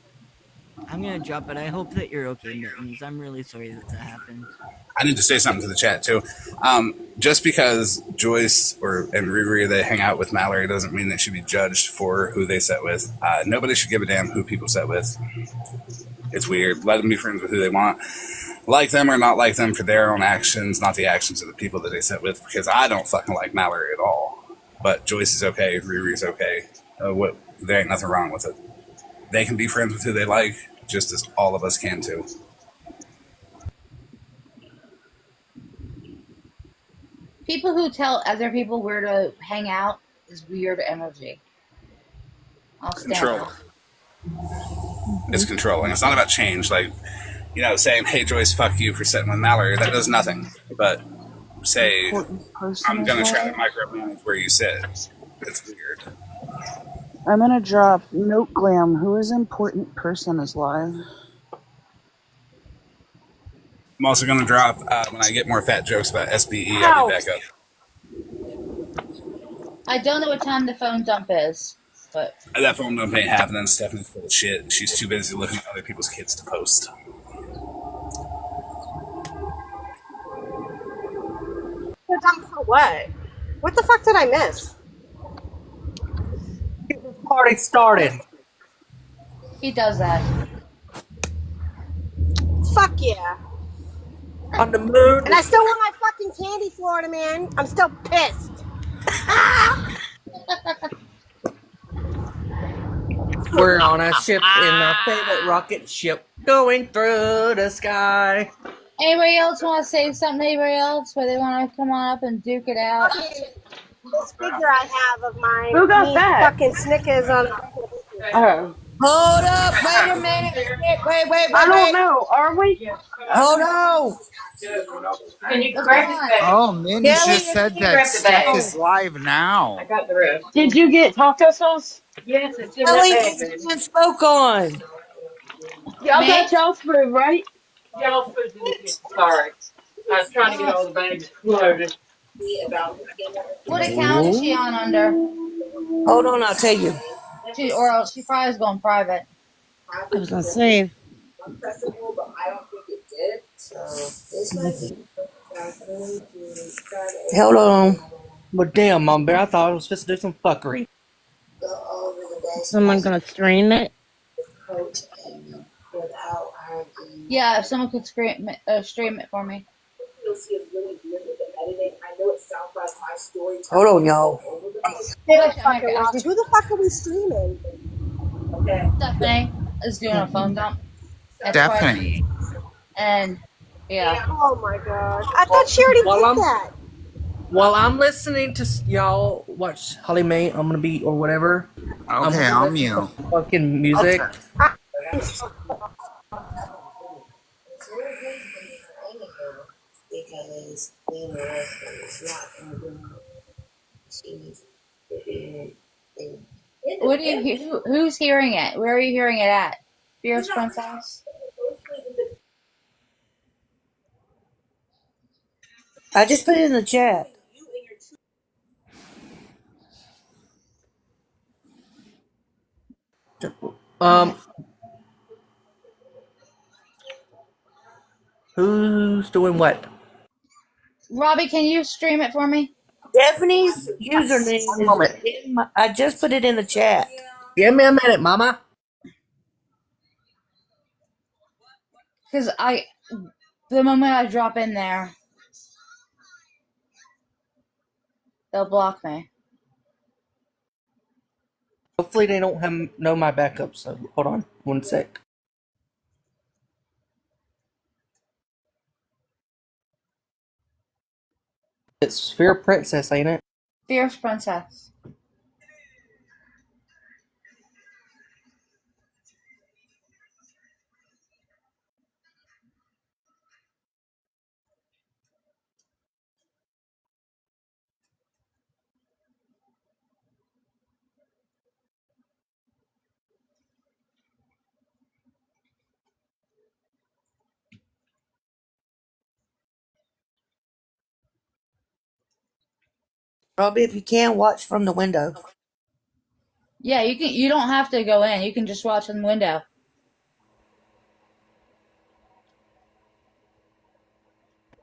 I'm gonna drop it. I hope that you're okay, Mittens. I'm really sorry that happened. I need to say something to the chat too. Just because Joyce and Riri they hang out with Mallory doesn't mean they should be judged for who they set with. Nobody should give a damn who people set with. It's weird. Let them be friends with who they want. Like them or not like them for their own actions, not the actions of the people that they set with. Because I don't fucking like Mallory at all. But Joyce is okay. Riri's okay. There ain't nothing wrong with it. They can be friends with who they like, just as all of us can too. People who tell other people where to hang out is weird energy. I'll stand Control. up. It's controlling. It's not about change. Like, saying, hey, Joyce, fuck you for sitting with Mallory, that does nothing. But say, Important person I'm is going to try to live. micromanage where you sit. It's weird. I'm gonna drop Note Glam. Who is important person is live? I'm also going to drop, when I get more fat jokes about SBE, I'll be back up. I don't know what time the phone dump is, but That phone dump ain't happening. Stephanie's full of shit. She's too busy looking at other people's kids to post. Dump for what? What the fuck did I miss? party started. He does that. Fuck yeah. On the moon. And I still want my fucking candy, Florida man. I'm still pissed. We're on a ship in our favorite rocket ship going through the sky. Anybody else want to say something? Anybody else where they want to come on up and duke it out? This figure I have of mine Who got needs that? fucking Snickers on it. Oh, Hold up! Wait a minute! I don't Wait! know. Are we? Hold on! What's going on? Oh, Minnie Kelly just and said Tina. that Steph is live now. Did you get taco sauce? Kelly and Tina spoke on. Y'all Me? got y'all's food, right? Uh, what account is she on under? Hold on, I'll tell you. Or else she probably is going private. I was gonna say, Hold on. But damn, Mom Bear, I thought I was supposed to do some fuckery. is someone gonna stream it? Yeah, if someone could stream it for me. Hold on, y'all. Still fucking lost. Who the fuck are we streaming? Stephanie is doing a phone dump. That's why. Stephanie. And yeah. Oh my god. I thought she already did that. While I'm listening to y'all watch Holly Mae, I'm gonna be or whatever. Okay, I'm I'll gonna listen mute. to fucking music. What do you? Who's hearing it? Where are you hearing it at? Fierce Princess. I just put it in the chat. Who's doing what? Robbie, can you stream it for me? Stephanie's username One is moment. in my, I just put it in the chat. Give me a minute, Mama. Because the moment I drop in there, they'll block me. Hopefully they don't know my backup. So hold on, 1 sec. It's Fear Princess, ain't it? Fierce Princess. Robbie, if you can, watch from the window. Yeah, you can. You don't have to go in. You can just watch in the window.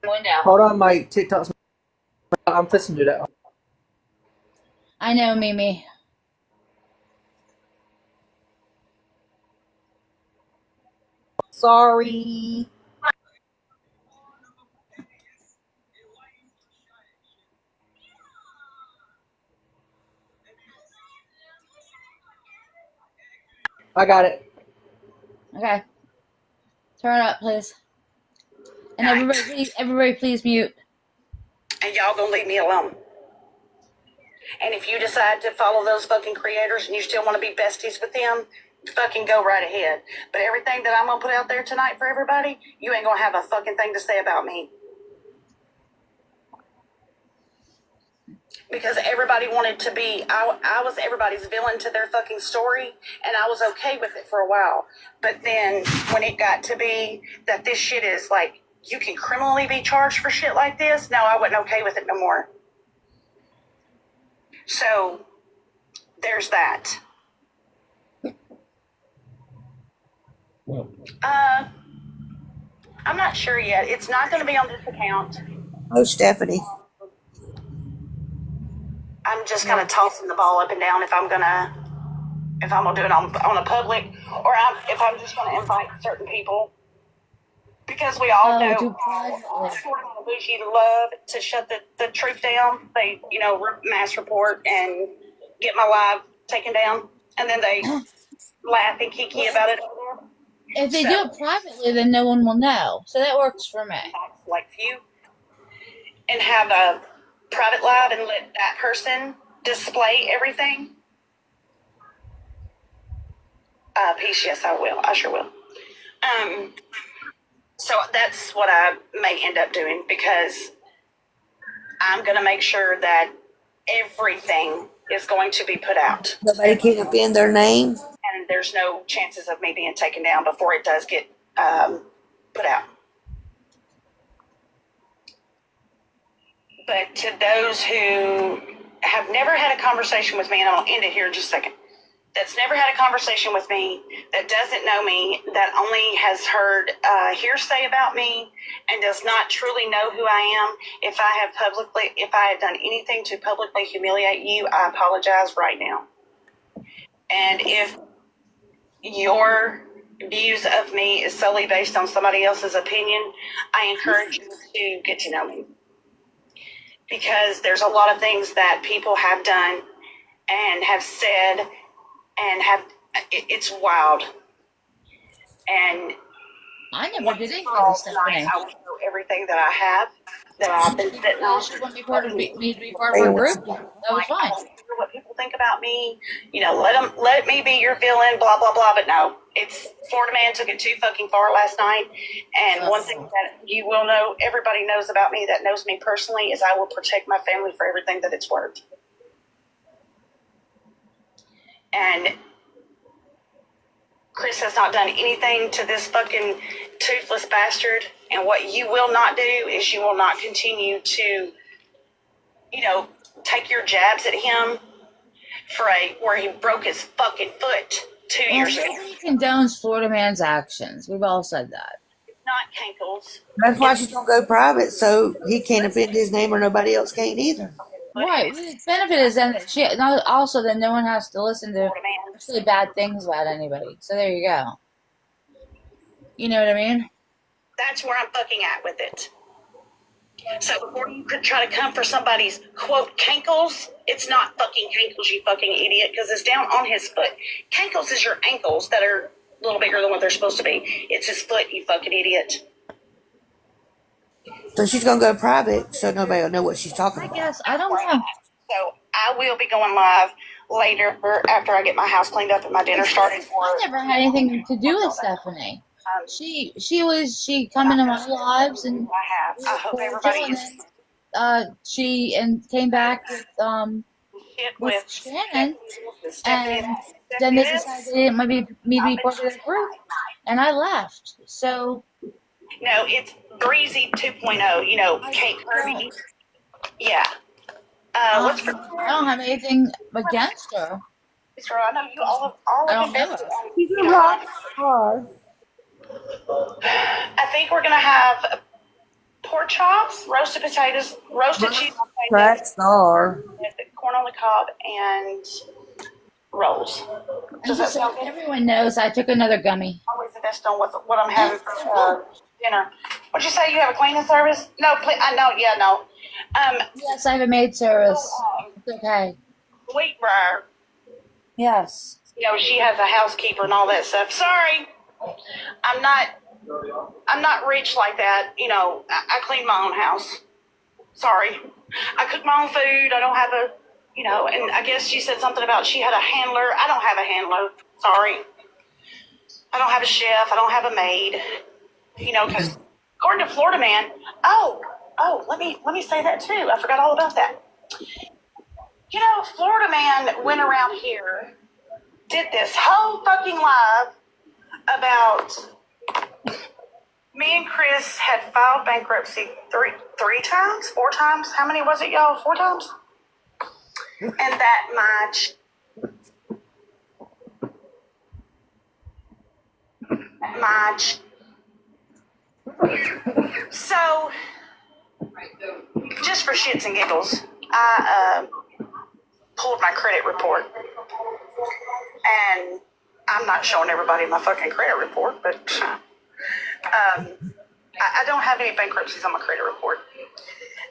Hold on, my TikTok's. I'm fixing to do that. I know, Mimi. Sorry. I got it. Okay. Turn it up, please. And everybody, please mute. And y'all gonna leave me alone. And if you decide to follow those fucking creators and you still want to be besties with them, fucking go right ahead. But everything that I'm gonna put out there tonight for everybody, you ain't gonna have a fucking thing to say about me. Because everybody wanted to be, I was everybody's villain to their fucking story, and I was okay with it for a while. But then when it got to be that this shit is like, you can criminally be charged for shit like this, no, I wasn't okay with it no more. So there's that. I'm not sure yet. It's not going to be on this account. Oh, Stephanie. I'm just kind of tossing the ball up and down if I'm going to if I'm gonna do it on a public, or if I'm just gonna invite certain people, because we all know do privately. sort of bougie love to shut the truth down. They, mass report and get my live taken down, and then they laugh and kiki about it. If they do it privately, then no one will know. So that works for me. Like you, and have a private live and let that person display everything. Peace, yes, I will. I sure will. So that's what I may end up doing, because I'm going to make sure that everything is going to be put out. Nobody can offend their name. And there's no chances of me being taken down before it does get put out. But to those who have never had a conversation with me, and I'll end it here in just a second, that's never had a conversation with me, that doesn't know me, that only has heard hearsay about me, and does not truly know who I am, if I have done anything to publicly humiliate you, I apologize right now. And if your views of me is solely based on somebody else's opinion, I encourage you to get to know me. Because there's a lot of things that people have done and have said and it's wild. And I never did anything to Stephanie. I will know everything that I have, that I've been sitting on. She wanted me to be part of her group. That was fine. I don't care what people think about me. Let me be your villain, blah, blah, blah. But no, Florida Man took it too fucking far last night. And one thing that you will know, everybody knows about me that knows me personally, is I will protect my family for everything that it's worth. And Chris has not done anything to this fucking toothless bastard. And what you will not do is you will not continue to, take your jabs at him where he broke his fucking foot 2 years ago. Nobody condones Florida Man's actions. We've all said that. It's not Cankles. That's why she's gonna go private, so he can't offend his name, or nobody else can either. Right. The benefit is then also that no one has to listen to say bad things about anybody. So there you go. You know what I mean? That's where I'm fucking at with it. So before you could try to come for somebody's quote cankles, it's not fucking cankles, you fucking idiot, because it's down on his foot. Cankles is your ankles that are a little bigger than what they're supposed to be. It's his foot, you fucking idiot. So she's gonna go private, so nobody will know what she's talking about. I guess I don't know. So I will be going live later after I get my house cleaned up and my dinner started. I never had anything to do with Stephanie. She come into my lives and I hope everybody she came back with Shannon, and then they decided they didn't want me to be part of the group, and I left. So no, it's Breezy 2.0. Kate Kirby. Yeah. I don't have anything against her. I know you all I don't know her. She's a rock star. I think we're gonna have pork chops, roasted potatoes, roasted cheese Track star, corn on the cob, and rolls. Does that sound good? Everyone knows I took another gummy. Always the best on what I'm having for dinner. What'd you say? You have a cleaning service? No, I know. Yeah, no. Yes, I have a maid service. It's okay. Sweetbriar. Yes. She has a housekeeper and all that stuff. Sorry. I'm not rich like that. I clean my own house. Sorry. I cook my own food. I don't have and I guess she said something about she had a handler. I don't have a handler. Sorry. I don't have a chef. I don't have a maid. Because according to Florida Man, let me say that too. I forgot all about that. Florida Man went around here, did this whole fucking live about me and Chris had filed bankruptcy three times, 4 times. How many was it, y'all? 4 times? And that much. So, just for shits and giggles, I pulled my credit report. And I'm not showing everybody my fucking credit report, but I don't have any bankruptcies on my credit report.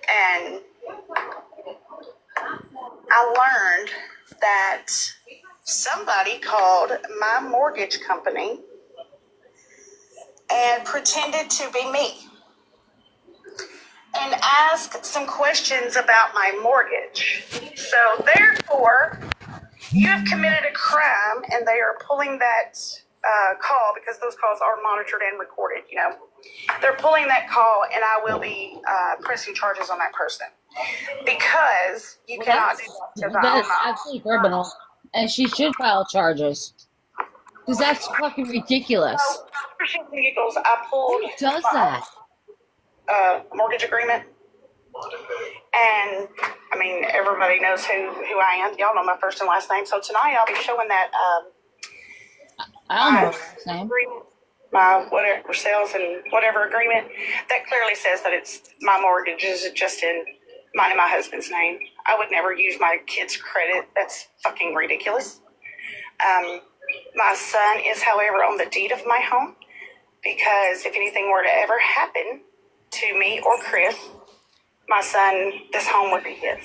And I learned that somebody called my mortgage company and pretended to be me and asked some questions about my mortgage. So therefore, you have committed a crime, and they are pulling that call, because those calls are monitored and recorded, you know. They're pulling that call, and I will be pressing charges on that person, because you cannot do that. That's actually criminal, and she should file charges, because that's fucking ridiculous. I pulled Who does that? Mortgage agreement, and I mean, everybody knows who I am. Y'all know my first and last name. So tonight I'll be showing that I don't know her last name. My whatever sales and whatever agreement that clearly says that it's my mortgage is just in mine and my husband's name. I would never use my kids' credit. That's fucking ridiculous. My son is, however, on the deed of my home, because if anything were to ever happen to me or Chris, my son, this home would be his.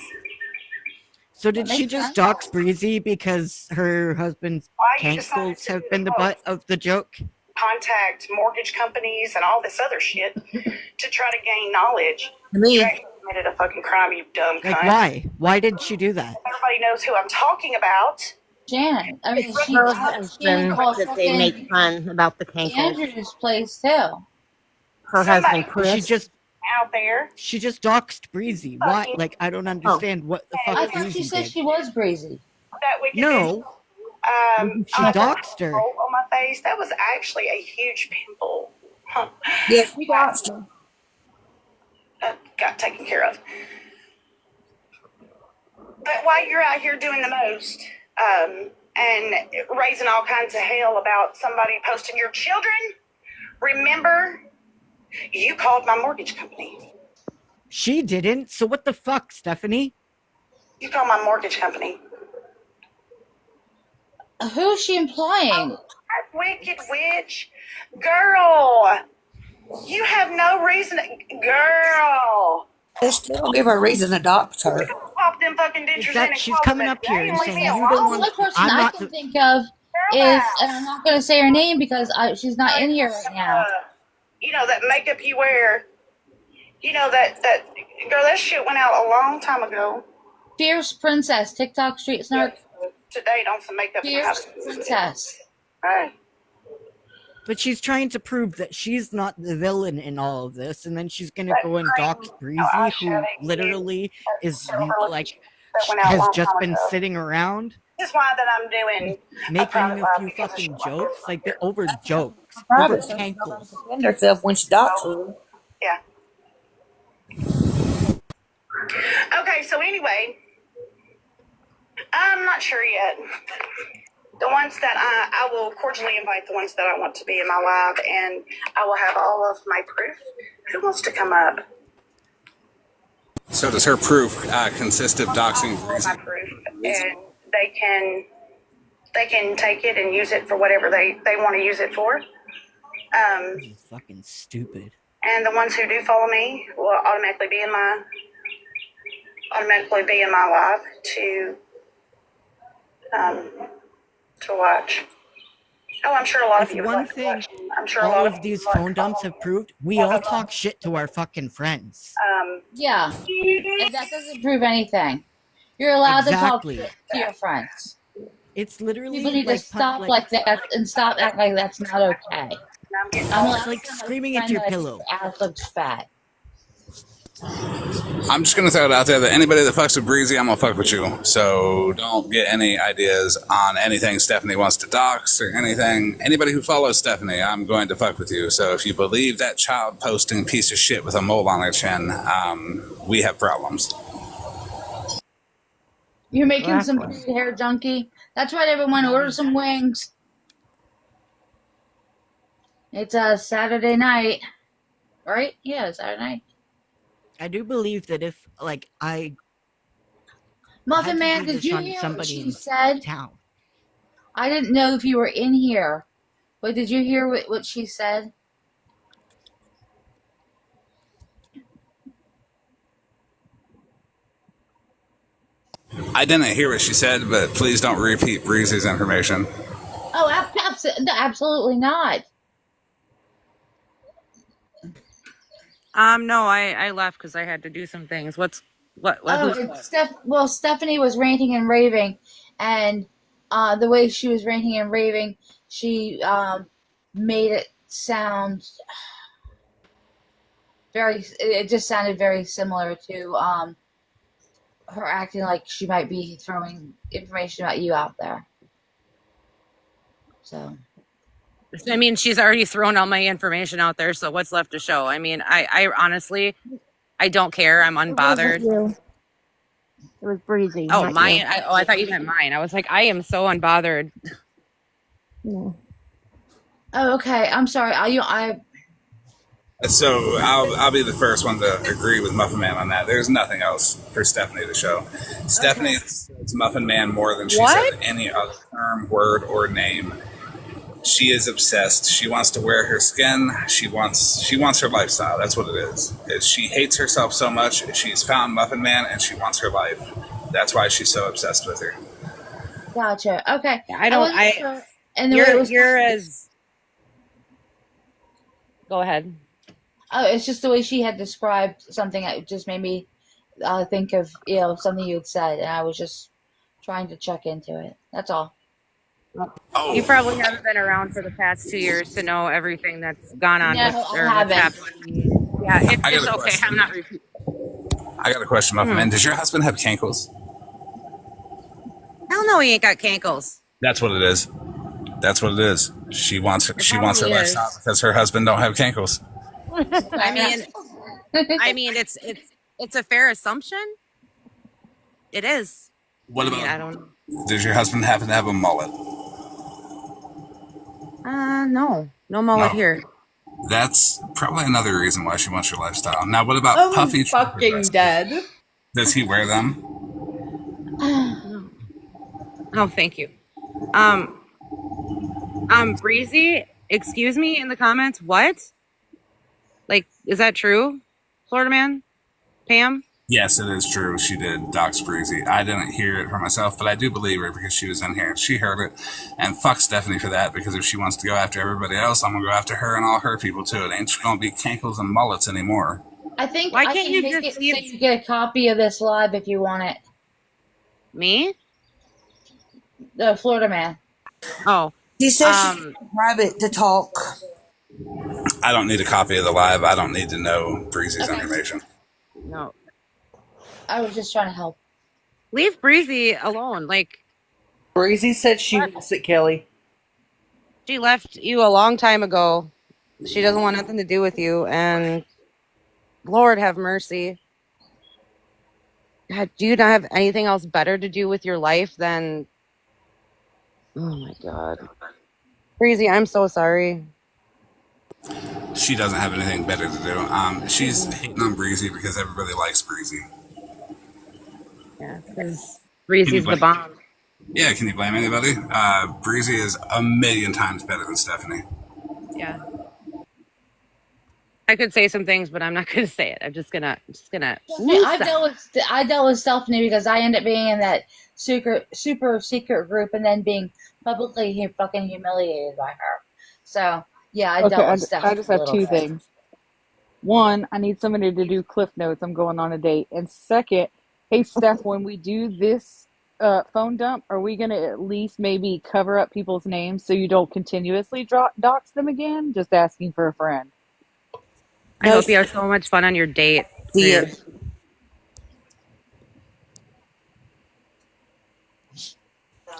So did she just dox Breezy because her husband's cankles have been the butt of the joke? Contact mortgage companies and all this other shit to try to gain knowledge. Me. You actually committed a fucking crime, you dumb cunt. Like, why? Why did she do that? Everybody knows who I'm talking about. Janet. I mean, she Her Janet husband called that they make fun about the cankles. Andrew's place too. Her husband Chris. She just out there. She just doxed Breezy. Why? Like, I don't understand what the fuck I thought Breezy she said did. she was Breezy. That wicked No. She doxed her. On my face. That was actually a huge pimple. Yes, we doxed her. Got taken care of. But while you're out here doing the most, and raising all kinds of hell about somebody posting your children, remember, you called my mortgage company. She didn't. So what the fuck, Stephanie? You called my mortgage company. Who's she implying? Oh, that wicked witch. Girl, you have no reason to, girl. They still don't give her a reason to dox her. Pop them fucking dentures in and She's coming up here and saying you don't The want. only person I'm I not can think of is, and I'm not going to say her name because she's not in here right now. You know, that makeup you wear. You know, that girl, that shit went out a long time ago. Fierce Princess, TikTok Street Snark. Today, don't some makeup. Fierce Princess. Right. But she's trying to prove that she's not the villain in all of this, and then she's gonna go and dox Breezy, who literally is like has just been sitting around. This is why that I'm doing making a few fucking jokes, like the over jokes, over cankles. Defend herself when she doxed her. Yeah. Okay, so anyway, I'm not sure yet. The ones that I will cordially invite the ones that I want to be in my live, and I will have all of my proof. Who wants to come up? So does her proof consist of doxing Breezy? My proof, and they can take it and use it for whatever they want to use it for. This is fucking stupid. And the ones who do follow me will automatically be in my live to watch. Oh, I'm sure a lot of you. One thing I'm sure all of these phone dumps have proved: we all talk shit to our fucking friends. Yeah, and that doesn't prove anything. You're allowed Exactly. to talk to your friends. It's literally People need like to stop like that and stop acting like that's not okay. I'm like screaming at your pillow. Ass looks fat. I'm just going to throw it out there that anybody that fucks with Breezy, I'm going to fuck with you. So don't get any ideas on anything Stephanie wants to dox or anything. Anybody who follows Stephanie, I'm going to fuck with you. So if you believe that child posting piece of shit with a mole on her chin, we have problems. You're making some food, hair junkie. That's right, everyone. Order some wings. It's a Saturday night. Right? Yeah, Saturday night. I do believe that if, like, Muffin Man, did you hear what she said? Town. I didn't know if you were in here, but did you hear what she said? I didn't hear what she said, but please don't repeat Breezy's information. Oh, absolutely not. No, I left because I had to do some things. What? Well, Stephanie was ranting and raving, and the way she was ranting and raving, she made it sound very. It just sounded very similar to her acting like she might be throwing information about you out there. So. I mean, she's already thrown all my information out there, so what's left to show? I mean, I honestly, I don't care. I'm unbothered. It was Breezy. Oh, mine. I thought you meant mine. I was like, I am so unbothered. Oh, okay. I'm sorry. So I'll be the first one to agree with Muffin Man on that. There's nothing else for Stephanie to show. Stephanie says Muffin Man more than she said any other term, word, or name. She is obsessed. She wants to wear her skin. She wants her lifestyle. That's what it is. She hates herself so much. She's found Muffin Man and she wants her life. That's why she's so obsessed with her. Gotcha. Okay. You're as. Go ahead. Oh, it's just the way she had described something that just made me think of something you had said, and I was just trying to check into it. That's all. Oh. You probably haven't been around for the past 2 years to know everything that's gone on. No, I haven't. Yeah, it's okay. I'm not repeating. I got a question, Muffin Man. Does your husband have cankles? Hell no, he ain't got cankles. That's what it is. That's what it is. She wants her lifestyle because her husband don't have cankles. I mean, it's a fair assumption. It is. What about? I don't know. Does your husband happen to have a mullet? No mullet here. That's probably another reason why she wants your lifestyle. Now, what about puffy? Fucking dead. Does he wear them? No, thank you. Breezy, excuse me in the comments. What? Like, is that true, Florida Man? Pam? Yes, it is true. She did dox Breezy. I didn't hear it for myself, but I do believe her because she was in here and she heard it. And fuck Stephanie for that, because if she wants to go after everybody else, I'm going to go after her and all her people too. It ain't going to be cankles and mullets anymore. I think. Why can't you just you get a copy of this live if you want it? Me? The Florida Man. Oh. She says she's private to talk. I don't need a copy of the live. I don't need to know Breezy's information. No. I was just trying to help. Leave Breezy alone. Like, Breezy said she wants it, Kelly. She left you a long time ago. She doesn't want nothing to do with you, and Lord have mercy. God, do you not have anything else better to do with your life than... Oh my God. Breezy, I'm so sorry. She doesn't have anything better to do. She's hating on Breezy because everybody likes Breezy. Yeah, because Breezy's the bomb. Yeah, can you blame anybody? Breezy is a million times better than Stephanie. Yeah. I could say some things, but I'm not going to say it. I'm just gonna. I dealt with Stephanie because I ended up being in that super secret group and then being publicly fucking humiliated by her. So yeah, I dealt with Stephanie. I just have two things. One, I need somebody to do cliff notes. I'm going on a date. And second, hey Steph, when we do this phone dump, are we going to at least maybe cover up people's names so you don't continuously dox them again? Just asking for a friend. I hope you have so much fun on your date. Yeah.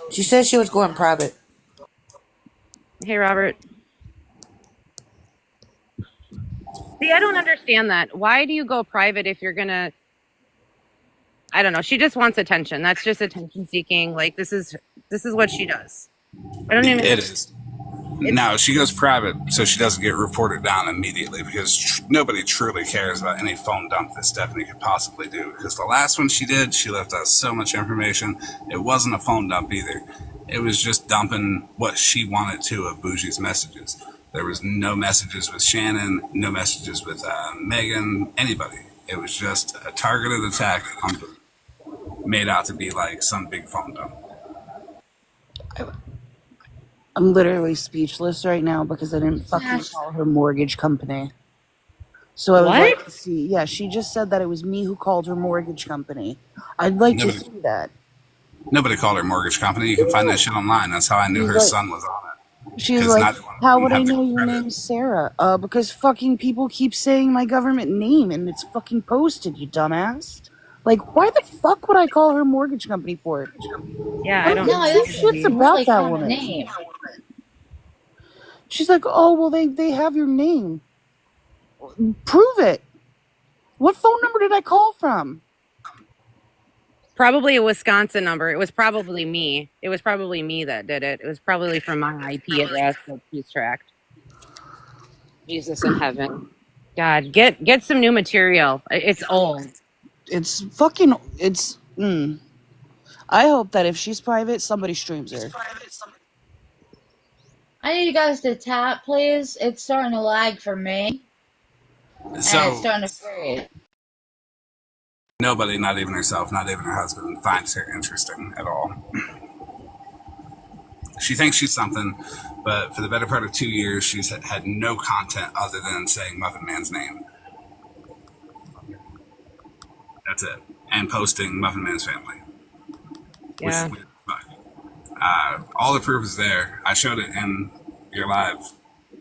She said she was going private. Hey, Robert. See, I don't understand that. Why do you go private if you're going to... I don't know. She just wants attention. That's just attention seeking. Like, this is what she does. I don't even... It is. Now, she goes private so she doesn't get reported down immediately because nobody truly cares about any phone dump that Stephanie could possibly do. Because the last one she did, she left out so much information. It wasn't a phone dump either. It was just dumping what she wanted to of Bougie's messages. There was no messages with Shannon, no messages with Megan, anybody. It was just a targeted attack on Bougie, made out to be like some big phone dump. I'm literally speechless right now because I didn't fucking Smash. call her mortgage company. So I would like to see. Yeah, she just said that it was me who called her mortgage company. I'd like to see that. Nobody called her mortgage company. You can find that shit online. That's how I knew her son was on it. She's like, how would I know your name's Sarah? Because fucking people keep saying my government name and it's fucking posted, you dumbass. Like, why the fuck would I call her mortgage company for it? Yeah, I don't know. Who shits about really that common woman? name. She's like, oh, well, they have your name. Prove it. What phone number did I call from? Probably a Wisconsin number. It was probably me. It was probably me that did it. It was probably from my IP address that she's tracked. Jesus in heaven. God, get some new material. It's old. It's fucking, it's, I hope that if she's private, somebody streams her. I need you guys to tap, please. It's starting to lag for me. And it's starting to freeze. Nobody, not even herself, not even her husband, finds her interesting at all. She thinks she's something, but for the better part of 2 years, she's had no content other than saying Muffin Man's name. That's it. And posting Muffin Man's family. Yeah. Which is weird. All the proof is there. I showed it in your live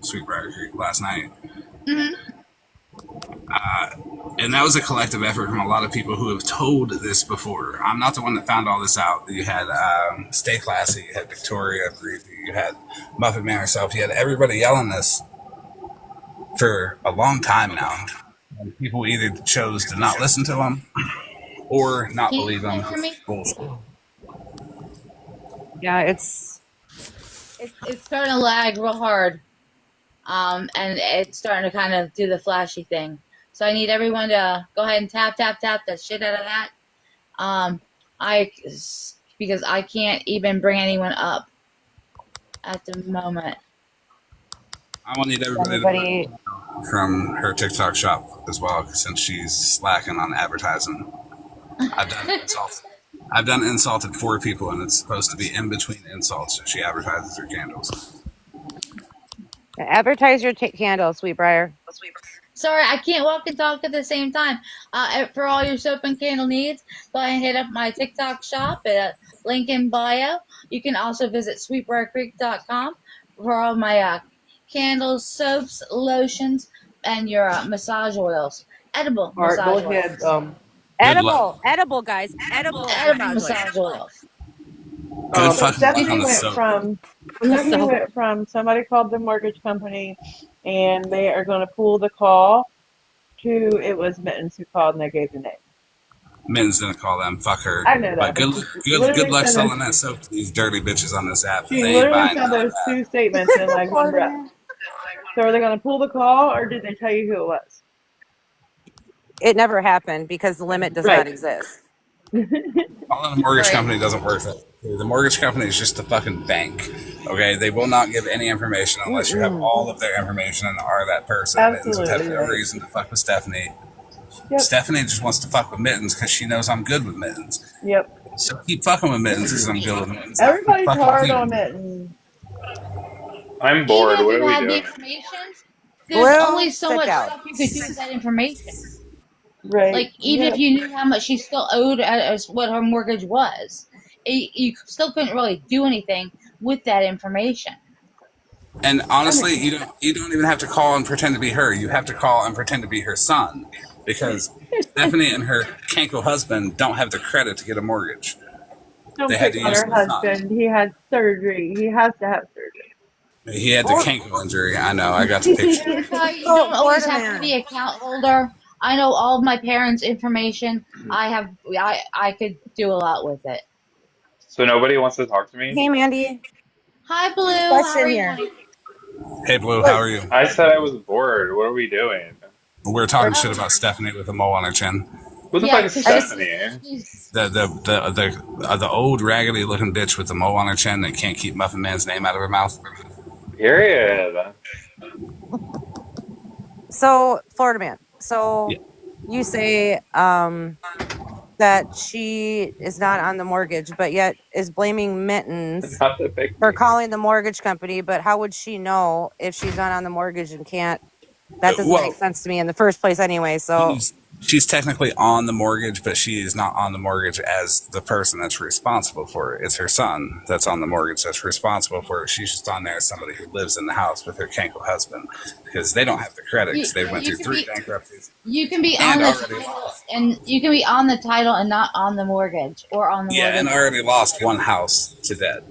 Sweetbriarcreek last night. Mm-hmm. And that was a collective effort from a lot of people who have told this before. I'm not the one that found all this out. You had Stay Classy, you had Victoria Breathe, you had Muffin Man herself, you had everybody yelling this for a long time now. And people either chose to not listen to them or not believe them. Yeah, it's starting to lag real hard. And it's starting to kind of do the flashy thing. So I need everyone to go ahead and tap the shit out of that. Because I can't even bring anyone up at the moment. I will need everybody from her TikTok shop as well, since she's slacking on advertising. I've done insulted 4 people, and it's supposed to be in between insults that she advertises her candles. Advertise your candles, Sweetbriar. Sorry, I can't walk and talk at the same time. For all your soap and candle needs, go ahead and hit up my TikTok shop at link in bio. You can also visit sweetbriarcreek.com for all my candles, soaps, lotions, and your massage oils. Edible massage oils. Edible, guys. Edible massage oils. Stephanie went from somebody called the mortgage company and they are going to pull the call to it was Mittens who called and they gave the name. Mittens didn't call them. Fuck her. I know that. But good luck selling that soap to these dirty bitches on this app. She literally said those 2 statements in like one breath. So are they going to pull the call or did they tell you who it was? It never happened because the limit does not exist. Calling a mortgage company doesn't work. The mortgage company is just a fucking bank. Okay, they will not give any information unless you have all of their information and are that person. Mittens would have no reason to fuck with Stephanie. Yep. Stephanie just wants to fuck with Mittens because she knows I'm good with Mittens. Yep. So keep fucking with Mittens because I'm good with Mittens. Everybody's hard on Mittens. I'm bored. Even what if are you we had doing? the information, there's only so much stuff you could do with that information. Right. Like, even if you knew how much she still owed as what her mortgage was, you still couldn't really do anything with that information. And honestly, you don't even have to call and pretend to be her. You have to call and pretend to be her son, because Stephanie and her Kanko husband don't have the credit to get a mortgage. Don't pick on her husband. He had surgery. He has to have surgery. He had the Kanko injury. I know. I got the picture. You don't always have to be account holder. I know all of my parents' information. I could do a lot with it. So nobody wants to talk to me? Hey, Mandy. Hi, Blue. How are you? Hey, Blue. How are you? I said I was bored. What are we doing? We're talking shit about Stephanie with a mole on her chin. Who the fuck is Stephanie? The old raggedy looking bitch with the mole on her chin that can't keep Muffin Man's name out of her mouth. Period. So, Florida man. So Yeah. you say that she is not on the mortgage, but yet is blaming Mittens Not to pick for me. calling the mortgage company. But how would she know if she's not on the mortgage and can't? That doesn't make Well, sense to me in the first place anyway. So she's technically on the mortgage, but she is not on the mortgage as the person that's responsible for it. It's her son that's on the mortgage that's responsible for it. She's just on there as somebody who lives in the house with her cankle husband because they don't have the credit because they went through 3 bankruptcies. You can be on the title, and you can be on the title and not on the mortgage or on the mortgage. And I already lost 1 house to debt.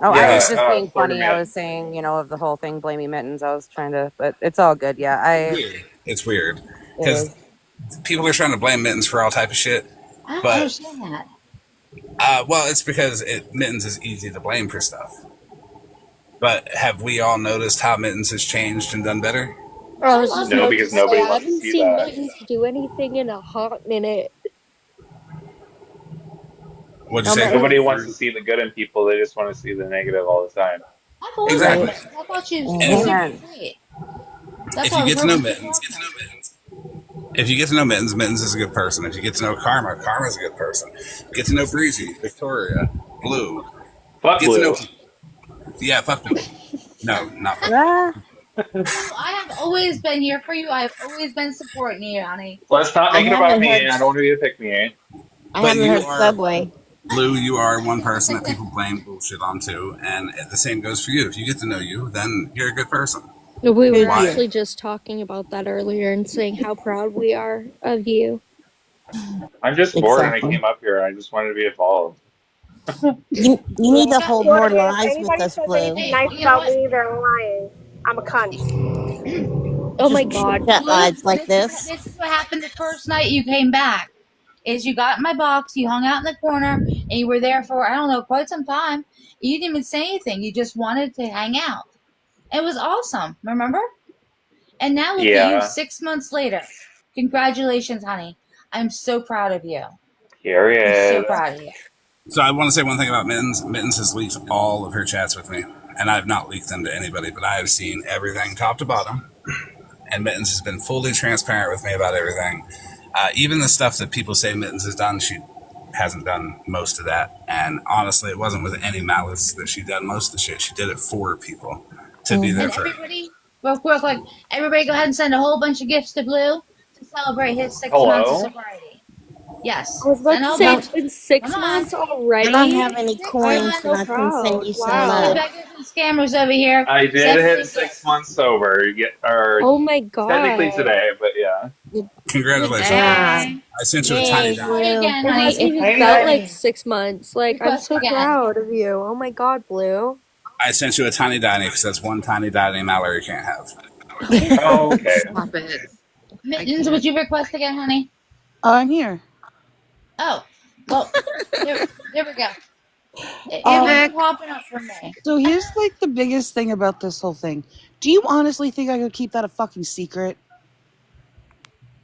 Oh, Yeah, I was just being Florida funny. man. I was saying, of the whole thing, blaming Mittens. I was trying to, but it's all good. Yeah, It's weird because people are trying to blame Mittens for all type of shit. I don't But understand that. well, it's because Mittens is easy to blame for stuff. But have we all noticed how Mittens has changed and done better? I was just No, about because to nobody say, I wants to haven't see seen that. Mittens do anything in a hot minute. What'd you say? Nobody wants to see the good in people. They just want to see the negative all the time. I've always Exactly. I thought she was And super sweet. That's if why you I was get to know hoping Mittens, Mittens is a good person. If you get to know Karma's a good person. Get to know Breezy, Victoria, Blue. Fuck Get Blue. to know. Yeah, fuck Blue. No, not fuck Blue. I have always been here for you. I've always been supporting you, honey. Let's not I make it about haven't me. heard. I don't want to be a pick me. I But haven't you heard are Subway. Blue. You are one person that people blame bullshit on too, and the same goes for you. If you get to know you, then you're a good person. We were Why? actually just talking about that earlier and saying how proud we are of you. I'm just bored and I Exactly. came up here. I just wanted to be involved. You need to hold more Florida man, if lives with anybody us, says Blue. anything nice You know about what? me, they're lying. I'm a cunt. Oh my Just god. chat Blue, lives like this. this is what happened the first night you came back. Is you got in my box, you hung out in the corner, and you were there for, I don't know, quite some time. You didn't even say anything. You just wanted to hang out. It was awesome, remember? And now look at you Yeah. 6 months later. Congratulations, honey. I'm so proud of you. I'm so Period. proud of you. So I want to say one thing about Mittens. Mittens has leaked all of her chats with me, and I have not leaked them to anybody, but I have seen everything top to bottom. And Mittens has been fully transparent with me about everything. Even the stuff that people say Mittens has done, she hasn't done most of that. And honestly, it wasn't with any malice that she did most of the shit. She did it for people to be there And for. everybody, real quick, everybody go ahead and send a whole bunch of gifts to Blue to celebrate his 6 months of Hello? sobriety. Yes. I was about Send a to whole say No, it's bunch. been Come 6 on. months I don't already. have any 6 I am coins, but so I months. can send proud. you some All you Wow. love. beggars and scammers over here. I did Send hit me 6 gifts. months sober. Or Oh my technically god. today, but yeah. Good Congratulations, Ah, Mittens. thing. I sent you a tiny yay, dime. Try it Blue. again, It honey. hasn't even Tiny felt dime. like 6 months. Like, I'm Request so again. proud of you. Oh my god, Blue. I sent you a tiny dime because that's one tiny dime Mallory can't have. Oh, okay. Stop it. Mittens, would you request again, honey? I'm here. Oh, well, there we go. It Um, wasn't popping up for me. so here's like the biggest thing about this whole thing. Do you honestly think I could keep that a fucking secret?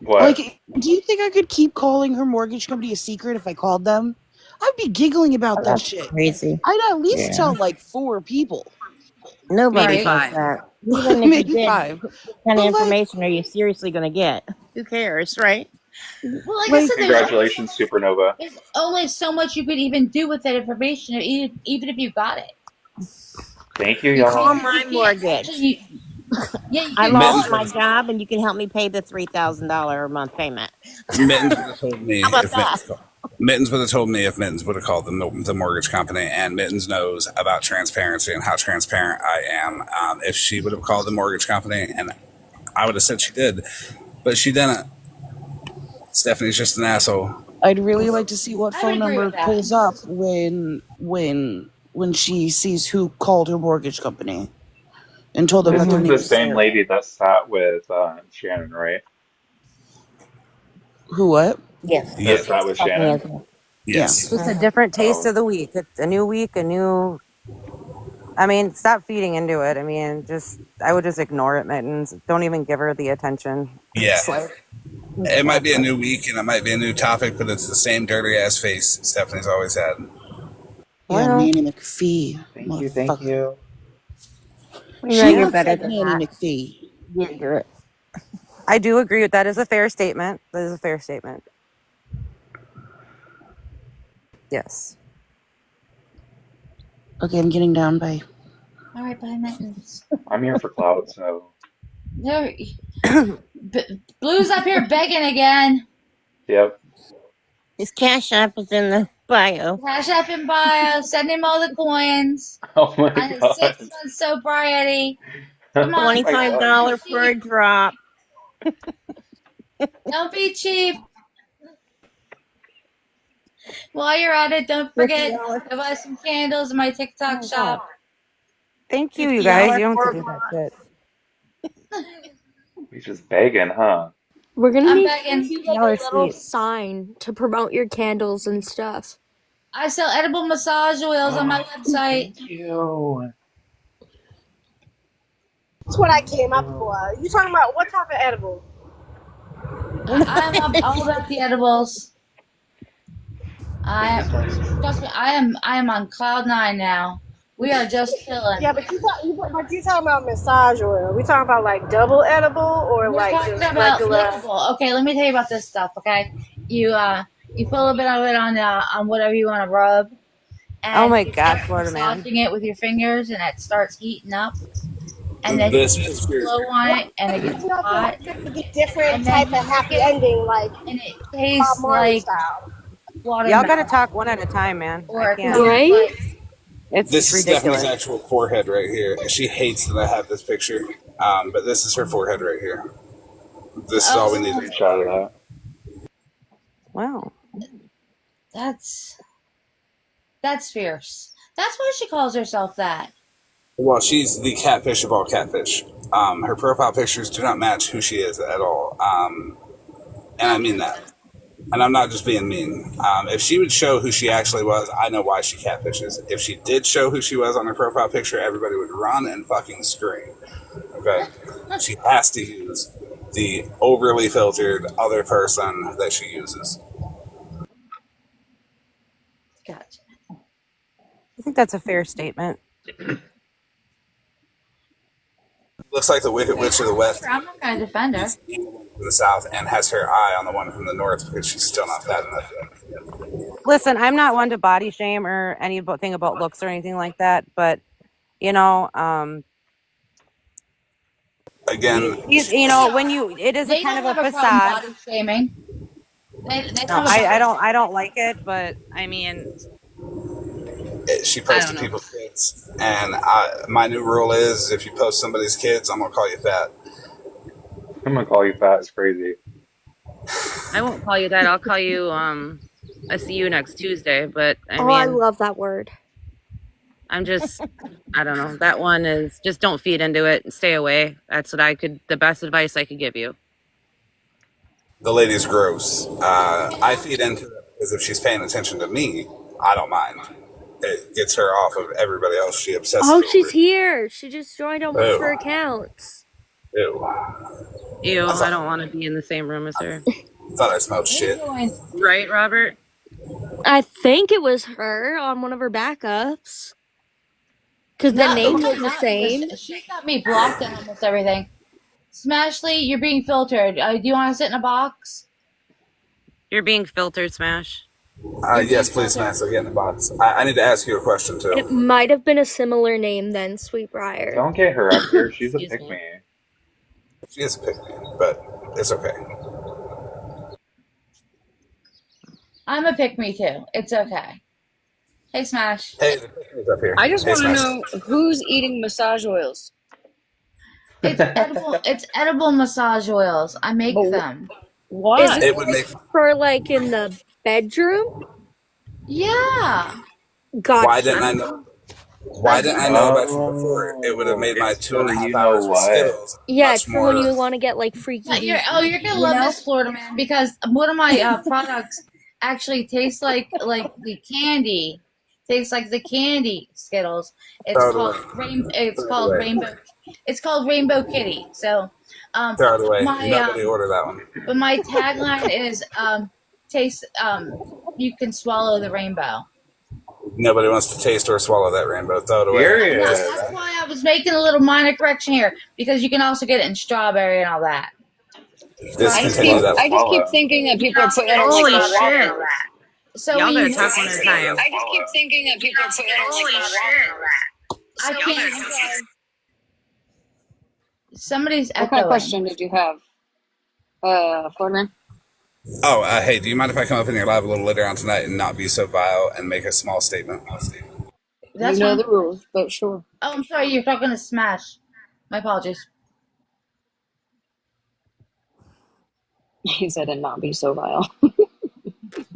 What? Like, do you think I could keep calling her mortgage company a secret if I called them? I'd be giggling about Oh, that that's shit. crazy. I'd at least Yeah. tell like 4 people. Nobody Maybe Right. does 5. that. Even if you Maybe did, 5. what kind of But like, information are you seriously going to get? Who cares, right? Well, like I like said, Congratulations, Supernova. there's only so much you could even do with that information, even if you got it. Thank you, You Call y'all. can't. my You can't mortgage. actually. Yeah, you I can call lost Mittens it. would my have job, and you can help me pay the $3,000 a month payment. Mittens would have told me How about if that? Mittens called. Mittens would have told me if Mittens would have called the mortgage company, and Mittens knows about transparency and how transparent I am. If she would have called the mortgage company, and I would have said she did, but she didn't. Stephanie's just an asshole. I'd really like to see what I would phone agree number with that. pulls up when she sees who called her mortgage company and told them This that their is name the is same Sarah. lady that sat with Shannon, right? Who what? Yes. That Yeah. sat with Stephanie Shannon? as well. Yeah. Yes. just a different taste Oh. of the week. It's a new week, a new. I mean, stop feeding into it. I mean, I would just ignore it, Mittens. Don't even give her the attention. Yeah. It's like, It might be a new week and it might be a new topic, but it's the same dirty ass face Stephanie's always had. Yeah, well, Nanny McPhee, Thank you, thank motherfucker. you. She you're looks better like than Nanny that. McPhee. Ginger. I do agree with that. Is a fair statement. That is a fair statement. Yes. Okay, I'm getting down. Bye. All right, bye, mittens. I'm here for clout, so There, Blue's up here begging again. yep. His cash app is in the bio. Cash up in bio. Send him all the coins. Oh my On his god. 6 month sobriety. Come Oh on, my don't god. be $25 for a cheap. drop. Don't be cheap. While you're at it, don't forget $50. to buy some candles in my TikTok shop. Thank you, you guys. $50 You don't for have a to do that drop. shit. He's just begging, huh? We're gonna I'm need to begging. do like Y'all are a little sweet. sign to promote your candles and stuff. I sell edible massage oils on my website. Thank you. That's what I came Thank up for. you. You talking about what type of edible? I'm all about the edibles. Jesus Christ. Trust me, I am on cloud 9 now. We are just chilling. Yeah, but you talking about massage oil. We talking about like double edible or We're like talking just about regular. lickable. Okay, let me tell you about this stuff. Okay, you put a little bit of it on whatever you want to rub, Oh and my you god, start Florida man. massaging it with your fingers, and it starts heating up, and then This you is just blow on Why it, and it gets you know hot, to get different and then type you of lick happy it, ending like and it Bob tastes Marley like style? Y'all gotta watermelon, talk one at a time, man. I or it can't. tastes Right? like It's this is Stephanie's ridiculous. actual forehead right here, and she hates that I have this picture. But this is her forehead right here. This is all we need to know Screenshot about of her. that. Wow. that's fierce. That's why she calls herself that. Well, she's the catfish of all catfish. Her profile pictures do not match who she is at all. And I mean that. And I'm not just being mean. If she would show who she actually was, I know why she catfishes. If she did show who she was on her profile picture, everybody would run and fucking scream. Okay? She has to use the overly filtered other person that she uses. Gotcha. I think that's a fair statement. Looks like the Wicked Witch of the West. I'm not gonna defend her. She's in the South and has her eye on the one from the North because she's still not fat enough yet. Listen, I'm not one to body shame or anything about looks or anything like that, but you know, Again, you know, when it is a They kind don't of have a a problem facade. body shaming. They don't No, have a problem. I don't like it, but I mean, she I posted don't know. people's kids, and my new rule is if you post somebody's kids, I'm gonna call you fat. I'm gonna call you fat. It's crazy. I won't call you that. I'll call you I see you next Tuesday, but I I mean, love that word. I'm just I don't know. That one is just don't feed into it. Stay away. That's the best advice I could give you. The lady's gross. I feed into it because if she's paying attention to me, I don't mind. It gets her off of everybody else. She obsesses Oh, over. she's here. She just joined on one of her Ew. accounts. Ew. Ew, I don't want to be in the same room as her. Thought I smelled shit. Right, Robert? I think it was her on one of her backups. Because the name was the same. She's got me blocked on almost everything. Smashly, you're being filtered. Do you want to sit in a box? You're being filtered, Smash. Yes, please, Smash. Get in the box. I need to ask you a question too. It might have been a similar name than Sweetbriar. Don't get her up here. She's a pick me. She is a pick me, but it's okay. I'm a pick me too. It's okay. Hey, Smash. Hey, the pick me's up here. I just Hey, want to Smash. know who's eating massage oils. It's edible. It's edible massage oils. I make them. Why? Is It would make. for like in the bedroom? Yeah. Gotcha. Why didn't I know? Why didn't I know about you before? It would have made my It's 2.5 so you know hours with what. Skittles Yeah, much it's for when more. you want to get like freaky. You're gonna love this, Florida man, because one of my products actually tastes like the candy. Tastes like the candy Skittles. It's Totally. called Rainbow. It's called Rainbow Kitty. So Throw it away. My Nobody order that one. but my tagline is taste. You can swallow the rainbow. Nobody wants to taste or swallow that rainbow. Throw it away. Period. No, that's why I was making a little minor correction here, because you can also get it in strawberry and all that. Discontinue that. I just keep thinking that people are putting it in Holy like shit! So Y'all we gotta use talk one at a time. I just keep thinking that people are putting it in like I can't. Somebody's What kind of echoing. question did you have, Florida man? Oh, hey, do you mind if I come up in your live a little later on tonight and not be so vile and make a small statement? That's you know fine. the rules, but sure. Oh, I'm sorry. You're talking to Smash. My apologies. He said, "And not be so vile."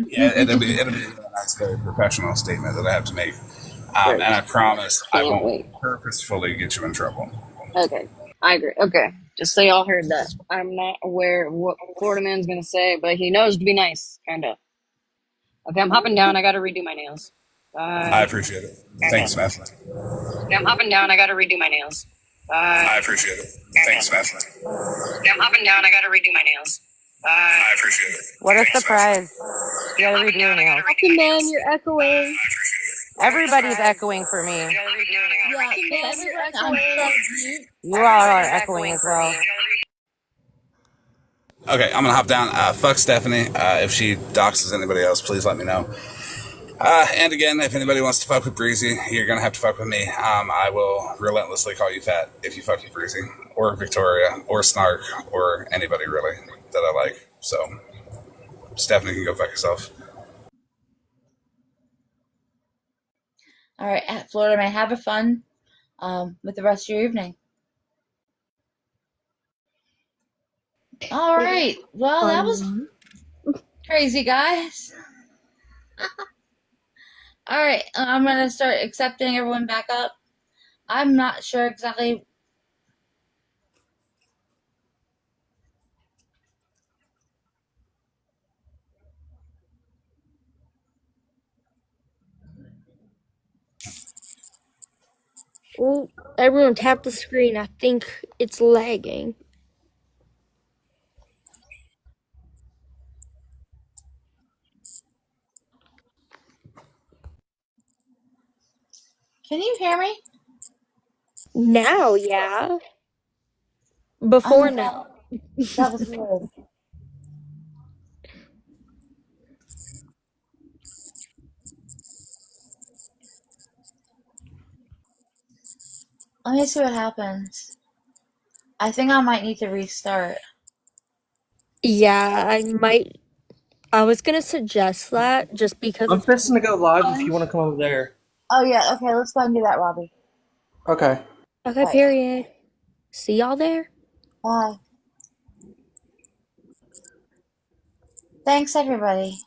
Yeah, it'll be a nice, very professional statement that I have to make, and I promise I won't purposefully get you in trouble. Okay, I agree. Okay, just so y'all heard that. I'm not aware of what Florida man's gonna say, but he knows to be nice, kinda. Okay, I'm hopping down. I gotta redo my nails. Bye. I appreciate it. Thanks, Smash. Okay, I'm hopping down. I gotta redo my nails. Bye. I appreciate it. Thanks, Smash. Okay, I'm hopping down. I gotta redo my nails. Bye. I appreciate it. What a surprise! You gotta redo your nails. Fucking man, you're echoing. Everybody's echoing for me. Yeah, everyone, I'm trying to mute. You all are echoing as well. Okay, I'm gonna hop down. Fuck Stephanie. If she doxes anybody else, please let me know. And again, if anybody wants to fuck with Breezy, you're gonna have to fuck with me. I will relentlessly call you fat if you fuck with Breezy, or Victoria, or Snark, or anybody really that I like. So, Stephanie can go fuck herself. All right, Florida man, have a fun with the rest of your evening. All right. Well, that was crazy, guys. All right, I'm going to start accepting everyone back up. I'm not sure exactly. Well, everyone tap the screen. I think it's lagging. Can you hear me? Now, yeah. Before now. That was weird. Let me see what happens. I think I might need to restart. Yeah, I was gonna suggest that just because I'm fixing to go live if you want to come over there. Oh, yeah. Okay, let's go ahead and do that, Robbie. Okay. Okay, period. See y'all there. Bye. Thanks, everybody.